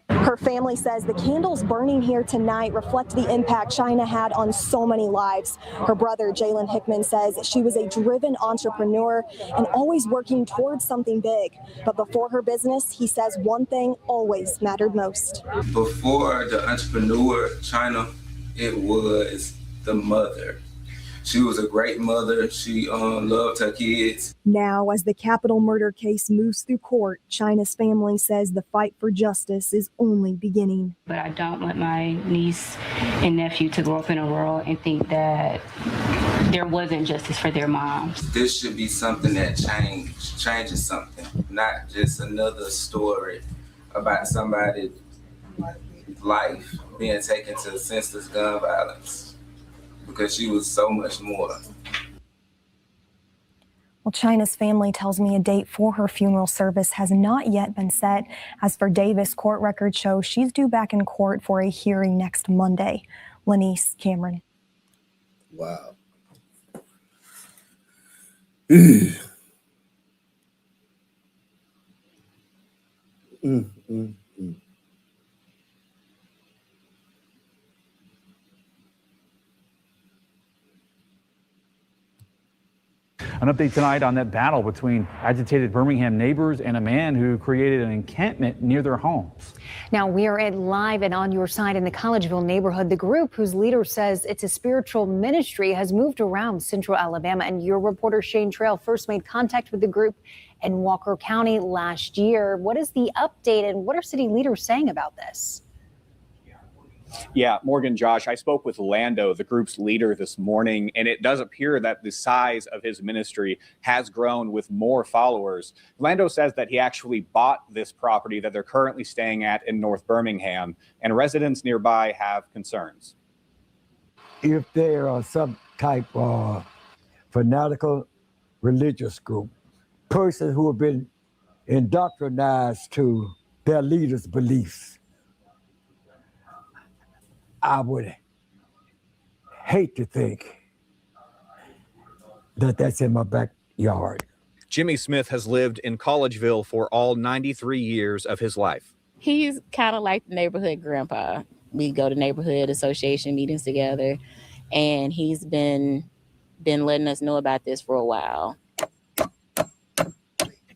Her family says the candles burning here tonight reflect the impact China had on so many lives. Her brother, Jalen Hickman, says she was a driven entrepreneur and always working towards something big. But before her business, he says one thing always mattered most. Before the entrepreneur, China, it was the mother. She was a great mother. She loved her kids. Now, as the capital murder case moves through court, China's family says the fight for justice is only beginning. But I don't want my niece and nephew to grow up in a world and think that there wasn't justice for their moms. This should be something that changes something, not just another story about somebody's life being taken to senseless gun violence. Because she was so much more. Well, China's family tells me a date for her funeral service has not yet been set. As for Davis, court records show she's due back in court for a hearing next Monday. Lanice, Cameron. Wow. An update tonight on that battle between agitated Birmingham neighbors and a man who created an encampment near their homes. Now we are live and on your side in the Collegeville neighborhood. The group, whose leader says it's a spiritual ministry, has moved around central Alabama. And your reporter Shane Trail first made contact with the group in Walker County last year. What is the update and what are city leaders saying about this? Yeah, Morgan, Josh, I spoke with Lando, the group's leader, this morning, and it does appear that the size of his ministry has grown with more followers. Lando says that he actually bought this property that they're currently staying at in North Birmingham, and residents nearby have concerns. If there are some type of fanatical religious group, persons who have been indoctrinized to their leaders' beliefs, I would hate to think that that's in my backyard. Jimmy Smith has lived in Collegeville for all 93 years of his life. He's kind of like the neighborhood grandpa. We go to neighborhood association meetings together, and he's been letting us know about this for a while.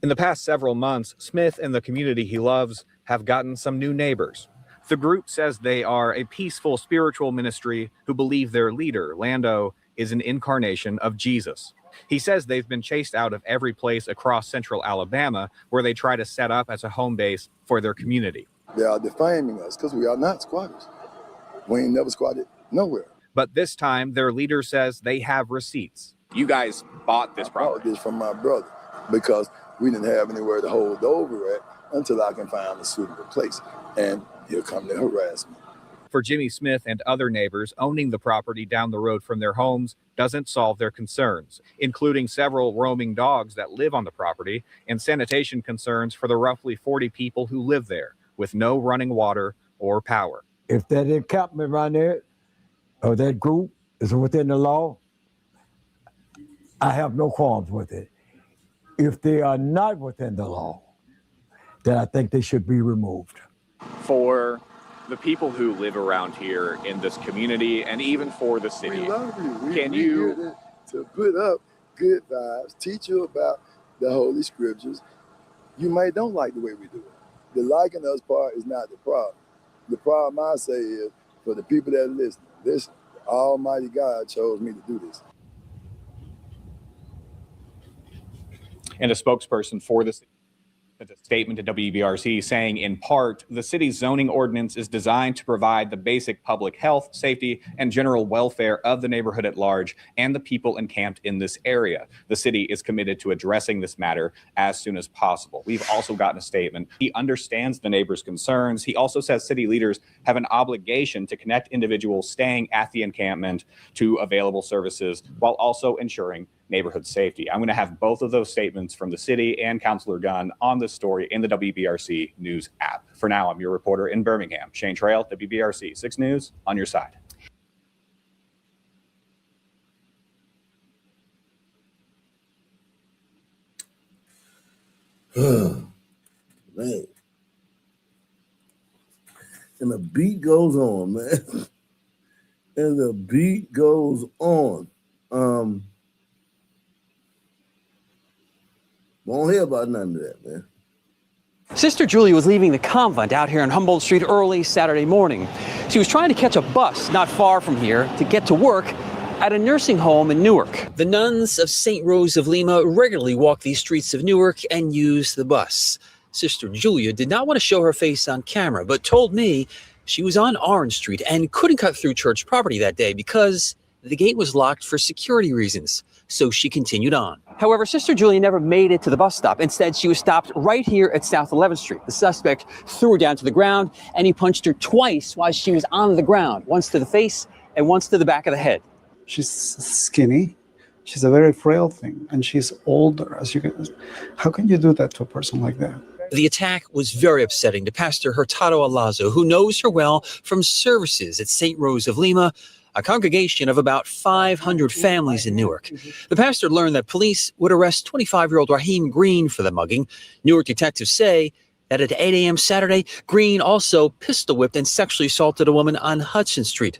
In the past several months, Smith and the community he loves have gotten some new neighbors. The group says they are a peaceful spiritual ministry who believe their leader, Lando, is an incarnation of Jesus. He says they've been chased out of every place across central Alabama where they try to set up as a home base for their community. They are defaming us because we are not squatters. We ain't never squatted nowhere. But this time, their leader says they have receipts. You guys bought this property. I bought this from my brother because we didn't have anywhere to hold over at until I can find a suitable place. And he'll come to harass me. For Jimmy Smith and other neighbors, owning the property down the road from their homes doesn't solve their concerns, including several roaming dogs that live on the property and sanitation concerns for the roughly 40 people who live there with no running water or power. If that encampment right there or that group is within the law, I have no qualms with it. If they are not within the law, then I think they should be removed. For the people who live around here in this community and even for the city, we love you. Can we you here to put up good vibes, teach you about the Holy Scriptures. You may don't like the way we do it. The liking us part is not the problem. The problem I say is for the people that listen, Almighty God chose me to do this. And a spokesperson for the city a statement to WBRC saying, in part, the city's zoning ordinance is designed to provide the basic public health, safety, and general welfare of the neighborhood at large and the people encamped in this area. The city is committed to addressing this matter as soon as possible. We've also gotten a statement. He understands the neighbors' concerns. He also says city leaders have an obligation to connect individuals staying at the encampment to available services while also ensuring neighborhood safety. I'm going to have both of those statements from the city and Councilor Gunn on this story in the WBRC News app. For now, I'm your reporter in Birmingham, Shane Trail, WBRC 6 News, on your side. Man. And the beat goes on, man. And the beat goes on. Won't hear about none of that, man. Sister Julia was leaving the convent out here on Humboldt Street early Saturday morning. She was trying to catch a bus not far from here to get to work at a nursing home in Newark. The nuns of St. Rose of Lima regularly walk these streets of Newark and use the bus. Sister Julia did not want to show her face on camera, but told me she was on Orange Street and couldn't cut through church property that day because the gate was locked for security reasons. So she continued on. However, Sister Julia never made it to the bus stop. Instead, she was stopped right here at South 11th Street. The suspect threw her down to the ground and he punched her twice while she was on the ground, once to the face and once to the back of the head. She's skinny. She's a very frail thing, and she's older. How can you do that to a person like that? The attack was very upsetting to Pastor Hurtado Alazo, who knows her well from services at St. Rose of Lima, a congregation of about 500 families in Newark. The pastor learned that police would arrest 25-year-old Raheem Green for the mugging. Newark detectives say that at 8 a.m. Saturday, Green also pistol whipped and sexually assaulted a woman on Hudson Street.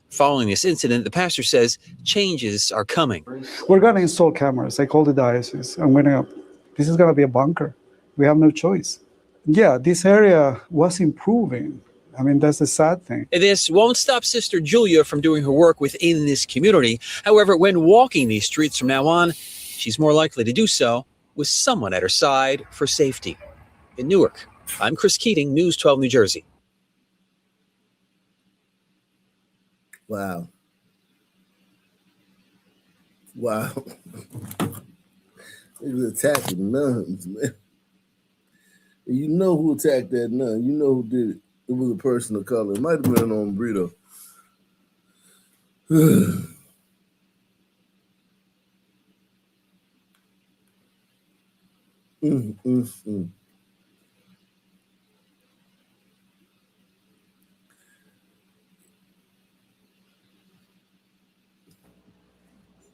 Following this incident, the pastor says changes are coming. We're going to install cameras. I called the diocese. This is going to be a bunker. We have no choice. Yeah, this area was improving. I mean, that's the sad thing. This won't stop Sister Julia from doing her work within this community. However, when walking these streets from now on, she's more likely to do so with someone at her side for safety. In Newark, I'm Chris Keating, News 12 New Jersey. Wow. Wow. They was attacking nuns, man. You know who attacked that nun. You know who did it. It was a person of color. It might have been on Brito.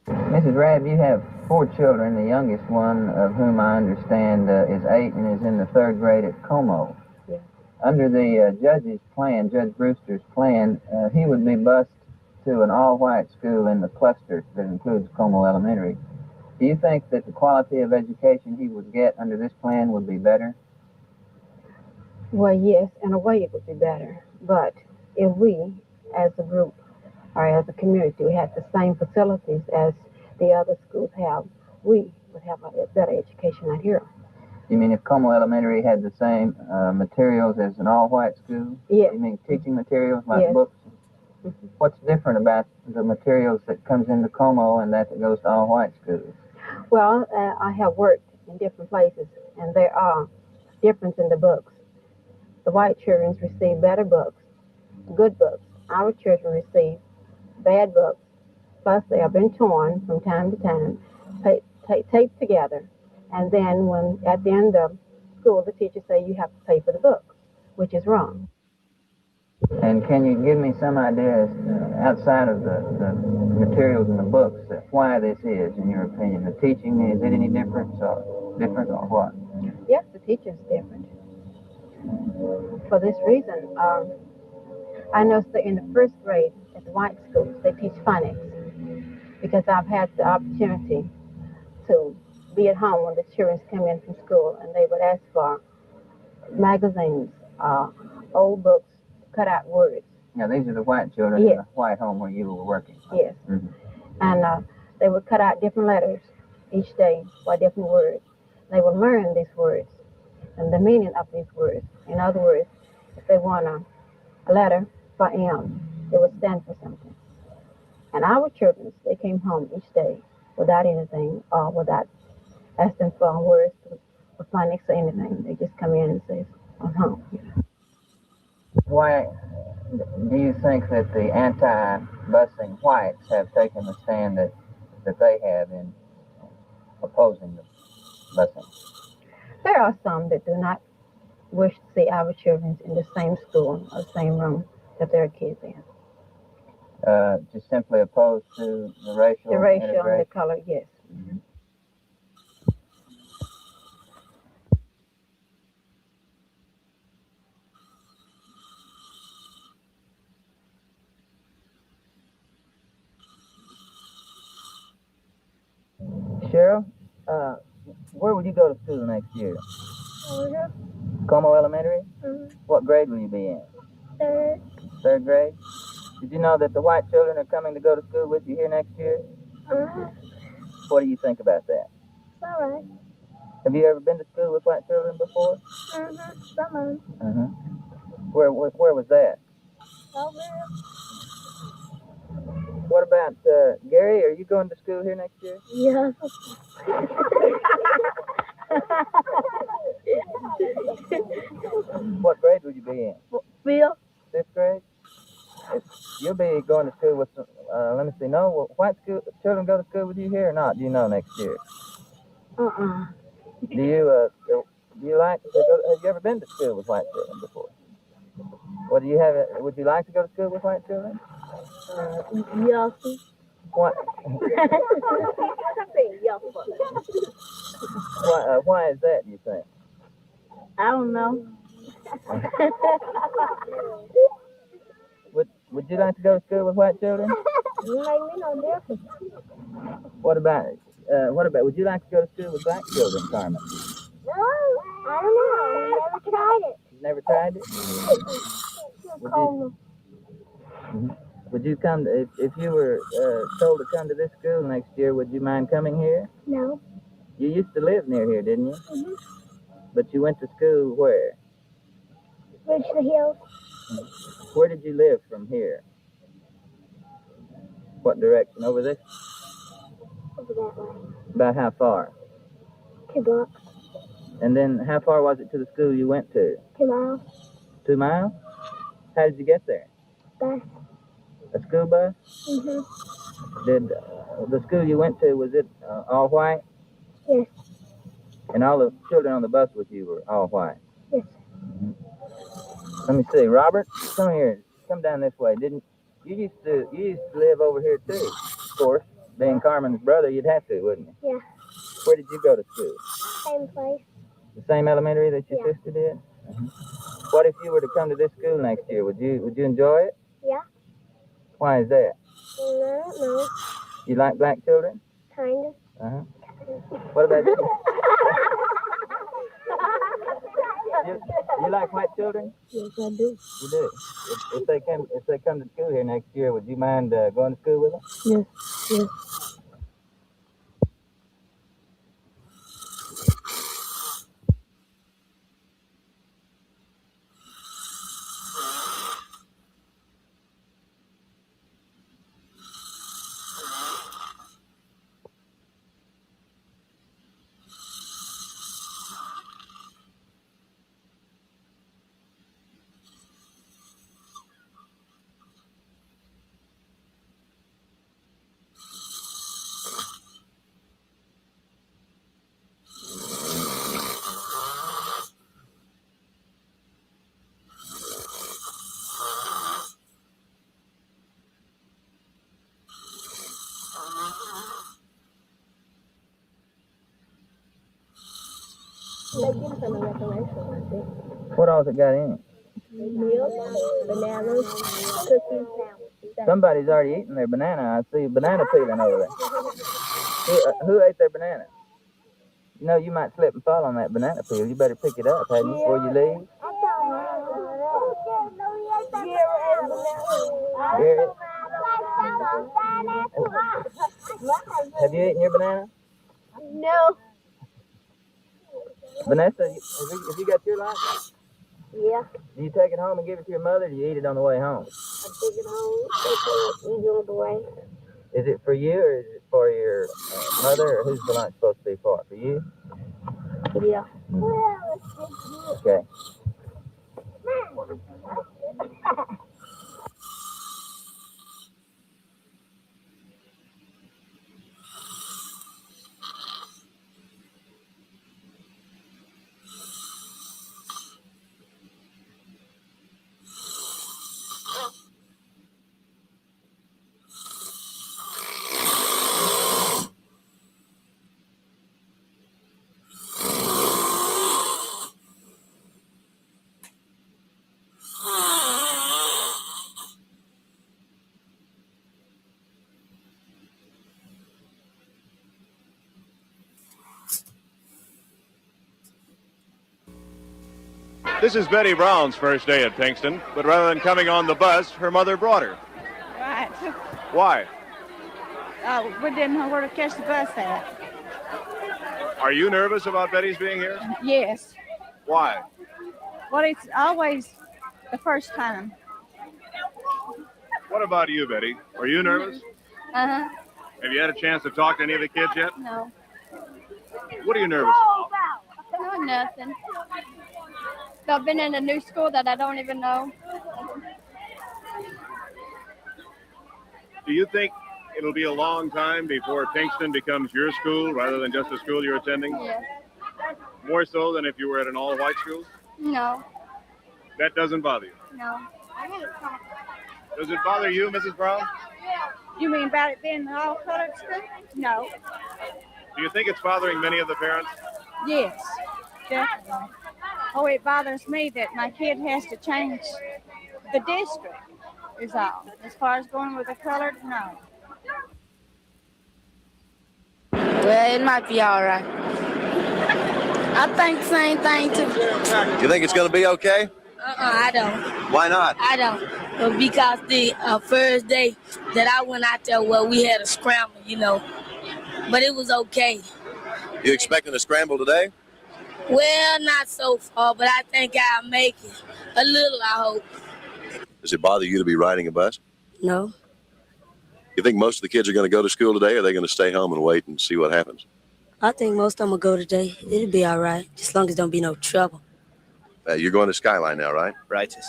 Mrs. Rabb, you have 4 children, the youngest one of whom I understand is 8 and is in the 3rd grade at Como. Yeah. Under the judge's plan, Judge Brewster's plan, he would be bused to an all-white school in the cluster that includes Como Elementary. Do you think that the quality of education he would get under this plan would be better? Well, yes, in a way it would be better. But if we, as a group or as a community, we had the same facilities as the other schools have, we would have a better education out here. You mean if Como Elementary had the same materials as an all-white school? Yes. You mean teaching materials like Yes. books? What's different about the materials that comes into Como and that goes to all-white schools? Well, I have worked in different places, and there are differences in the books. The white children receive better books, good books. Our children receive bad books. Plus, they have been torn from time to time, taped together, and then when at the end of school, the teachers say you have to pay for the book, which is wrong. And can you give me some ideas outside of the materials in the books why this is, in your opinion? The teaching, is it any different or what? Yes, the teacher's different. For this reason, I noticed that in the 1st grade at the white schools, they teach phonics because I've had the opportunity to be at home when the children come in from school and they would ask for magazines, old books, cut out words. Now, these are the white children in the white home where you were working. Yes. Mm-hmm. And they would cut out different letters each day for different words. They would learn these words and the meaning of these words. In other words, if they want a letter for M, it would stand for something. And our children, they came home each day without anything or without asking for words for phonics or anything. They just come in and say, I'm home. Why do you think that the anti-busing whites have taken the stand that they have in opposing the busing? There are some that do not wish to see our children in the same school or the same room that their kids in. Just simply opposed to the racial and the color, yes. Mm-hmm. Cheryl, where will you go to school next year? Como Elementary? Mm-hmm. What grade will you be in? 3rd. 3rd grade? Did you know that the white children are coming to go to school with you here next year? Uh-huh. What do you think about that? It's all right. Have you ever been to school with white children before? Sometimes. Uh-huh. Where was that? Over there. What about Gary? Are you going to school here next year? Yeah. What grade will you be in? 5th. 5th grade? You'll be going to school with some, let me see, no, white children go to school with you here or not? Do you know next year? Do you like to go, have you ever been to school with white children before? Would you like to go to school with white children? Yes. What? Why is that, do you think? I don't know. Would you like to go to school with white children? You make me no difference. What about, would you like to go to school with black children, Carmen? No, I don't know. I never tried it. You never tried it? Would you come, if you were told to come to this school next year, would you mind coming here? No. You used to live near here, didn't you? Mm-hmm. But you went to school where? Richland Hills. Where did you live from here? What direction? Over this? Over that way. About how far? 2 blocks. And then how far was it to the school you went to? 2 miles. 2 miles? How did you get there? Bus. A school bus? Mm-hmm. Did the school you went to, was it all white? Yes. And all the children on the bus with you were all white? Yes. Let me see. Robert, come here. Come down this way. Didn't you used to live over here too? Of course, being Carmen's brother, you'd have to, wouldn't you? Yeah. Where did you go to school? Same place. The same elementary that your sister did? What if you were to come to this school next year? Would you enjoy it? Yeah. Why is that? I don't know. You like black children? Kind of. Uh-huh. What about you? You like white children? Yes, I do. You do. If they come to school here next year, would you mind going to school with them? Yes. Yes. They give us some reparation, I think. What else it got in it? Milk, bananas, cookies. Somebody's already eaten their banana. I see banana peeling over there. Who ate their banana? You know, you might slip and fall on that banana peel. You better pick it up, hadn't you, before you leave? Have you eaten your banana? No. Vanessa, have you got your lunch? Yeah. Do you take it home and give it to your mother, or do you eat it on the way home? I take it home. Eat it on the way. Is it for you, or is it for your mother, or who's the lunch supposed to be for? For you? Yeah. Okay. This is Betty Brown's first day at Pinkston, but rather than coming on the bus, her mother brought her. Right. Why? We didn't know where to catch the bus at. Are you nervous about Betty's being here? Yes. Why? Well, it's always the first time. What about you, Betty? Are you nervous? Uh-huh. Have you had a chance to talk to any of the kids yet? No. What are you nervous about? No, nothing. I've been in a new school that I don't even know. Do you think it'll be a long time before Pinkston becomes your school rather than just a school you're attending? Yeah. More so than if you were at an all-white school? No. That doesn't bother you? No. Does it bother you, Mrs. Brown? You mean about it being an all-colored school? No. Do you think it's bothering many of the parents? Yes, definitely. Oh, it bothers me that my kid has to change the district, is all. As far as going with the colored, no. Well, it might be all right. I think the same thing, too. You think it's going to be okay? I don't. Why not? I don't. Because the first day that I went out there, well, we had a scramble, you know. But it was okay. You expecting a scramble today? Well, not so far, but I think I'll make it. A little, I hope. Does it bother you to be riding a bus? No. You think most of the kids are going to go to school today, or are they going to stay home and wait and see what happens? I think most of them will go today. It'll be all right, as long as there don't be no trouble. You're going to Skyline now, right? Righteous.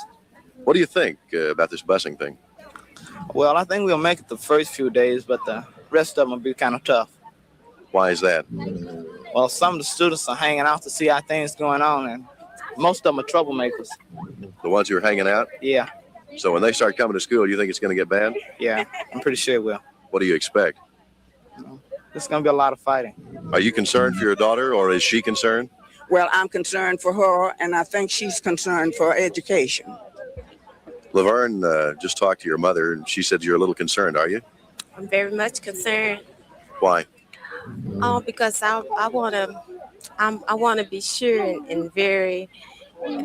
What do you think about this busing thing? Well, I think we'll make it the first few days, but the rest of them will be kind of tough. Why is that? Well, some of the students are hanging out to see how things going on, and most of them are troublemakers. The ones who are hanging out? Yeah. So when they start coming to school, you think it's going to get bad? Yeah, I'm pretty sure it will. What do you expect? There's going to be a lot of fighting. Are you concerned for your daughter, or is she concerned? Well, I'm concerned for her, and I think she's concerned for education. Laverne just talked to your mother, and she said you're a little concerned, are you? I'm very much concerned. Why? Because I want to be sure and very,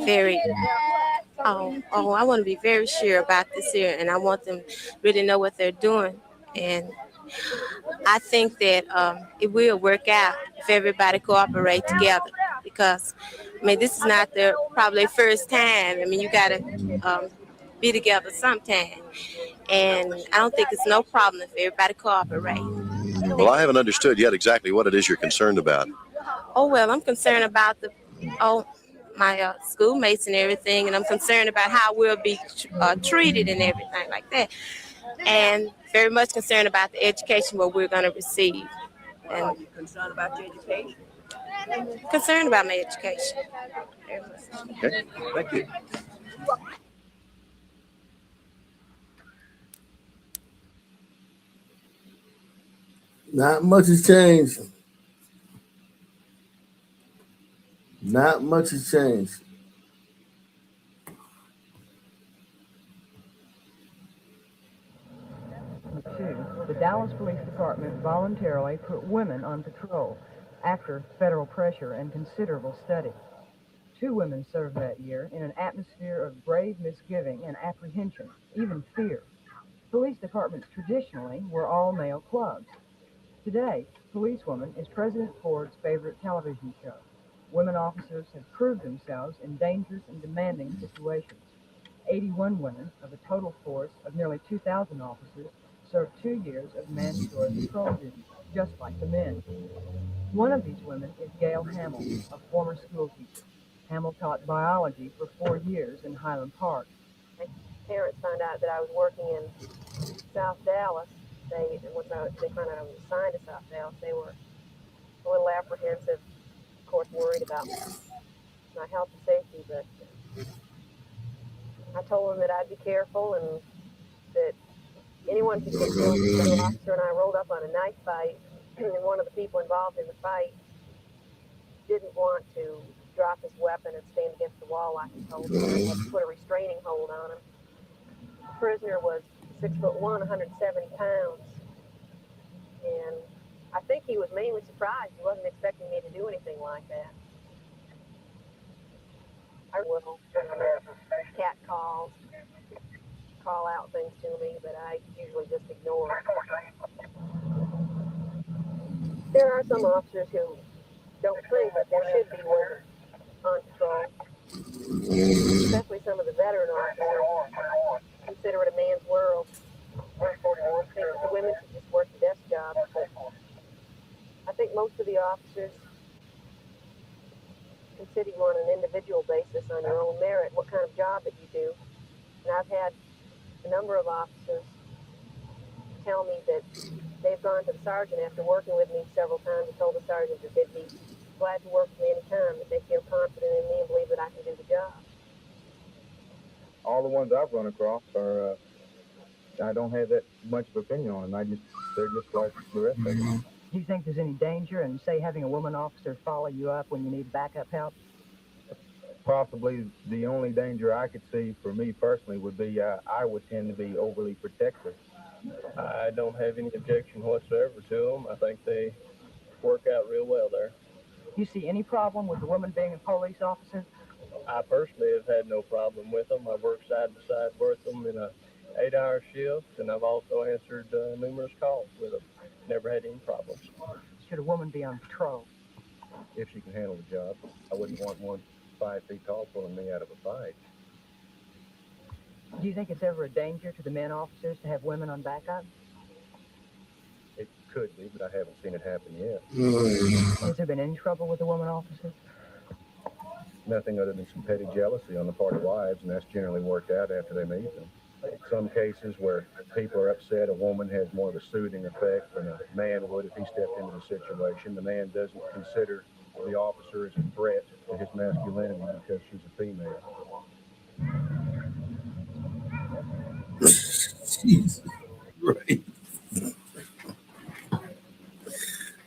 very. I want to be very sure about this here, and I want them really know what they're doing. And I think that it will work out if everybody cooperate together. Because I mean, this is not their probably first time. I mean, you got to be together sometime, and I don't think it's no problem if everybody cooperate. Well, I haven't understood yet exactly what it is you're concerned about. Oh, well, I'm concerned about my schoolmates and everything, and I'm concerned about how we'll be treated and everything like that, and very much concerned about the education what we're going to receive. And Are you concerned about your education? Concerned about my education. Okay, thank you. Not much has changed. Not much has changed. The Dallas Police Department voluntarily put women on patrol after federal pressure and considerable study. 2 women served that year in an atmosphere of grave misgiving and apprehension, even fear. Police departments traditionally were all-male clubs. Today, Policewoman is President Ford's favorite television show. Women officers have proved themselves in dangerous and demanding situations. 81 women of a total force of nearly 2,000 officers served 2 years of mandatory patrol duty, just like the men. One of these women is Gail Hamill, a former school teacher. Hamill taught biology for 4 years in Highland Park. My parents found out that I was working in South Dallas. They found out I was assigned to South Dallas. They were a little apprehensive, of course, worried about my health and safety, but I told them that I'd be careful and that anyone could get killed. The federal officer and I rolled up on a knife fight, and one of the people involved in the fight didn't want to drop his weapon and stand against the wall like he told him. I had to put a restraining hold on him. The prisoner was 6'1", 170 pounds, and I think he was mainly surprised. He wasn't expecting me to do anything like that. I will cat calls, call out things to me, but I usually just ignore. There are some officers who don't think that there should be women on patrol, especially some of the veteran officers. Consider it a man's world. I think that the women should just work the desk job. But I think most of the officers consider you on an individual basis on your own merit, what kind of job that you do. And I've had a number of officers tell me that they've gone to the sergeant after working with me several times and told the sergeant that they'd be glad to work with me anytime, that they feel confident in me and believe that I can do the job. All the ones I've run across are, I don't have that much of an opinion on them. They're just like the rest of them. Do you think there's any danger in, say, having a woman officer follow you up when you need backup help? Possibly the only danger I could see for me personally would be I would tend to be overly protective. I don't have any objection whatsoever to them. I think they work out real well there. Do you see any problem with the woman being a police officer? I personally have had no problem with them. I've worked side by side with them in a 8-hour shift, and I've also answered numerous calls with them. Never had any problems. Should a woman be on patrol? If she can handle the job. I wouldn't want one 5 feet tall pulling me out of a fight. Do you think it's ever a danger to the men officers to have women on backup? It could be, but I haven't seen it happen yet. Has there been any trouble with the woman officers? Nothing other than some petty jealousy on the part of wives, and that's generally worked out after they meet them. In some cases where people are upset, a woman has more of a soothing effect than a man would if he stepped into the situation. The man doesn't consider the officer as a threat to his masculinity because she's a female. Jesus. Right.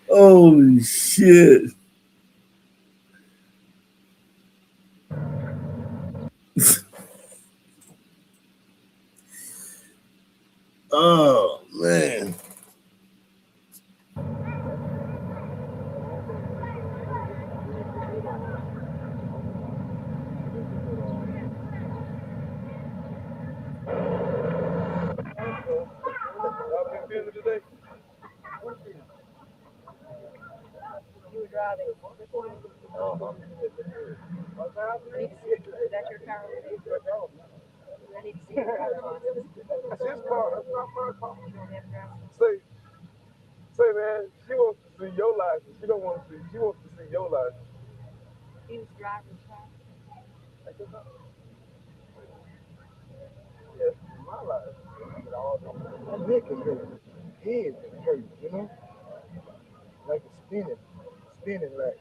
Holy shit. Oh, man. You were driving. Is that your car? I need to see your driver's license. That's his car. That's not my car. Say, man, she wants to see your license. She don't want to see. She wants to see your license. He was driving the car. Yes, my license. That neck is hurt. Head is hurt, you know? Like a spinning like.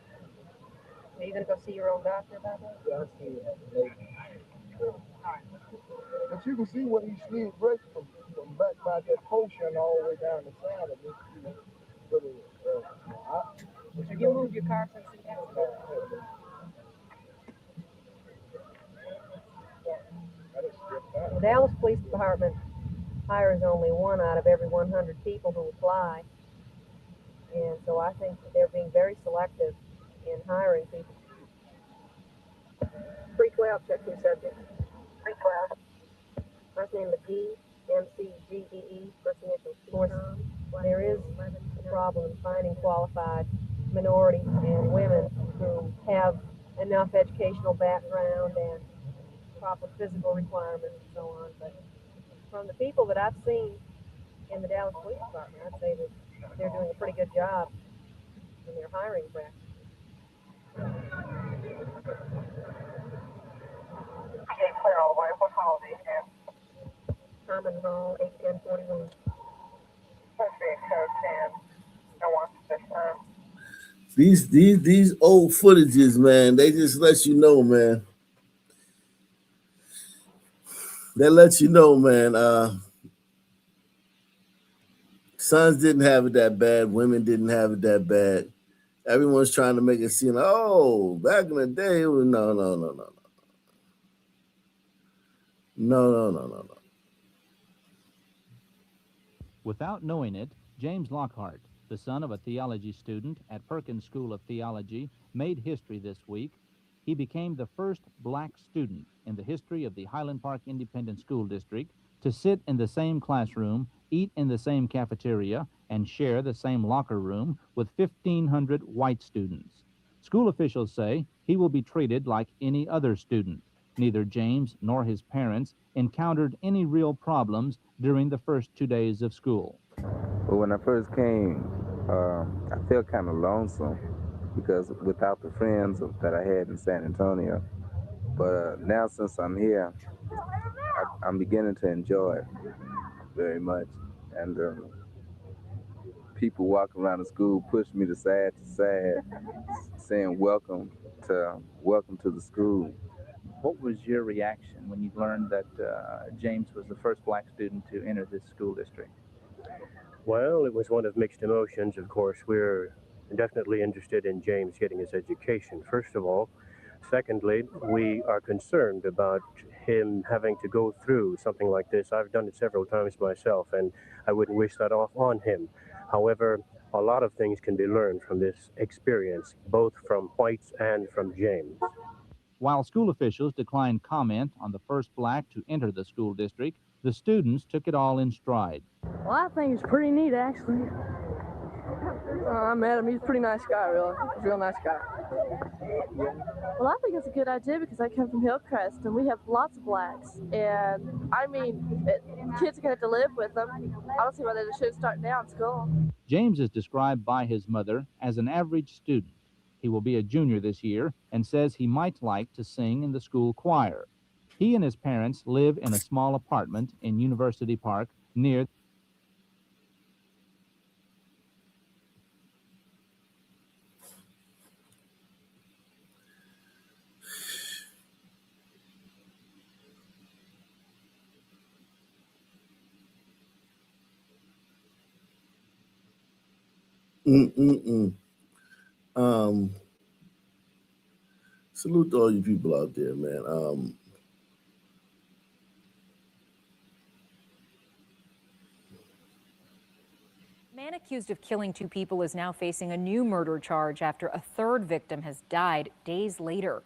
Are you going to go see your own doctor about that? Yeah, I see it. But you can see when he slid breaks from back by that potion all the way down the side of it, you know. But Have you moved your car since the accident? The Dallas Police Department hires only 1 out of every 100 people who apply. And so I think that they're being very selective in hiring people. 312, check your subject. 312. First name McGee, McGee, first initial source. There is a problem in finding qualified minorities and women who have enough educational background and proper physical requirements and so on. But from the people that I've seen in the Dallas Police Department, I'd say that they're doing a pretty good job in their hiring practice. Okay, clear all the way. What holiday camp? Common Hall, 81041. Perfect, code 10. No one this time. These old footages, man, they just let you know, man. They let you know, man. Sons didn't have it that bad. Women didn't have it that bad. Everyone's trying to make it seem like, oh, back in the day, it was no. No. Without knowing it, James Lockhart, the son of a theology student at Perkins School of Theology, made history this week. He became the first black student in the history of the Highland Park Independent School District to sit in the same classroom, eat in the same cafeteria, and share the same locker room with 1,500 white students. School officials say he will be treated like any other student. Neither James nor his parents encountered any real problems during the first 2 days of school. Well, when I first came, I felt kind of lonesome because without the friends that I had in San Antonio. But now since I'm here, I'm beginning to enjoy it very much. and people walking around the school pushed me to side, saying welcome to the school. What was your reaction when you learned that James was the first black student to enter this school district? Well, it was one of mixed emotions, of course. We're definitely interested in James getting his education, first of all. Secondly, we are concerned about him having to go through something like this. I've done it several times myself, and I wouldn't wish that off on him. However, a lot of things can be learned from this experience, both from whites and from James. While school officials declined comment on the first black to enter the school district, the students took it all in stride. Well, I think it's pretty neat, actually. I met him. He's a pretty nice guy, really. He's a real nice guy. Well, I think it's a good idea because I come from Hillcrest and we have lots of blacks. And I mean, kids are going to have to live with them. I don't see why they should start now in school. James is described by his mother as an average student. He will be a junior this year and says he might like to sing in the school choir. He and his parents live in a small apartment in University Park near Salute to all you people out there, man. Man accused of killing 2 people is now facing a new murder charge after a third victim has died days later.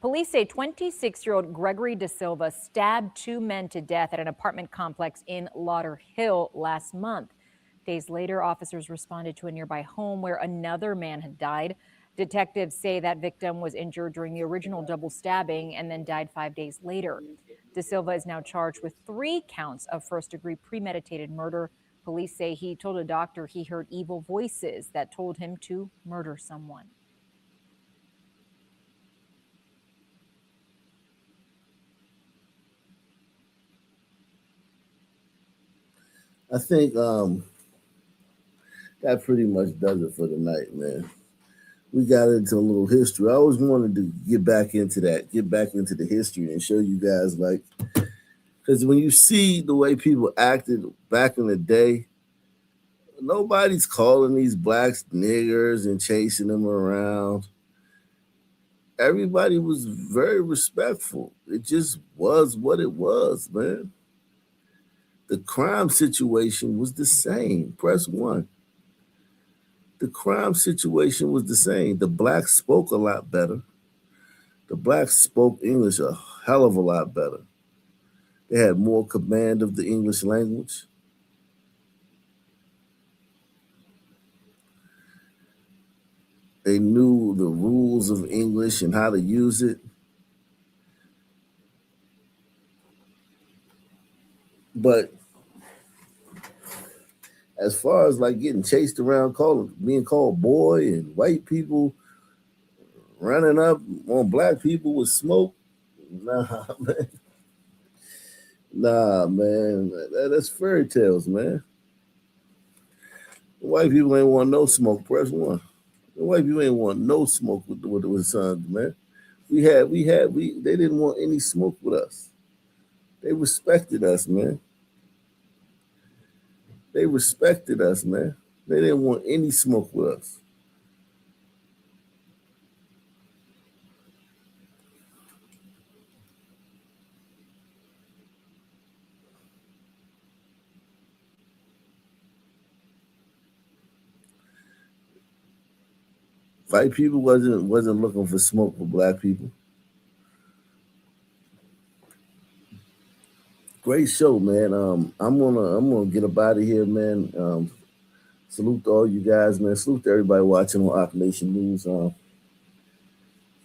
Police say 26-year-old Gregory Da Silva stabbed 2 men to death at an apartment complex in Lauderhill last month. Days later, officers responded to a nearby home where another man had died. Detectives say that victim was injured during the original double stabbing and then died 5 days later. Da Silva is now charged with 3 counts of first-degree premeditated murder. Police say he told a doctor he heard evil voices that told him to murder someone. I think that pretty much does it for tonight, man. We got into a little history. I always wanted to get back into the history and show you guys, like, because when you see the way people acted back in the day, nobody's calling these blacks niggers and chasing them around. Everybody was very respectful. It just was what it was, man. The crime situation was the same. Press 1. The crime situation was the same. The blacks spoke a lot better. The blacks spoke English a hell of a lot better. They had more command of the English language. They knew the rules of English and how to use it. But as far as like getting chased around, being called boy, and white people running up on black people with smoke, nah, man. Nah, man. That's fairy tales, man. The white people ain't want no smoke. Press 1. The white people ain't want no smoke with sons, man. They didn't want any smoke with us. They respected us, man. They respected us, man. They didn't want any smoke with us. White people wasn't looking for smoke with black people. Great show, man. I'm gonna get up out of here, man. Salute to all you guys, man. Salute to everybody watching on Oc Nation News.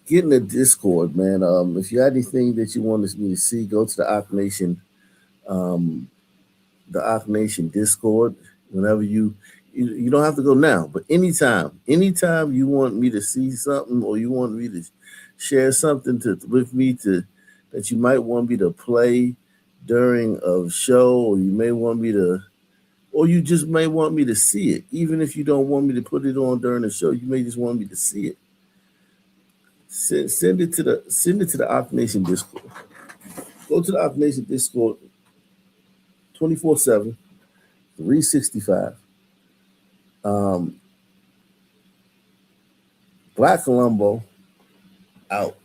Get in the Discord, man. If you had anything that you wanted me to see, go to the Oc Nation, Discord. Whenever you don't have to go now, but anytime you want me to see something or you want me to share something with me that you might want me to play during a show, or you may want me to or you just may want me to see it. Even if you don't want me to put it on during the show, you may just want me to see it. Send it to the Ock Nation Discord. Go to the Ock Nation Discord 24/7, 365. Black Columbo out.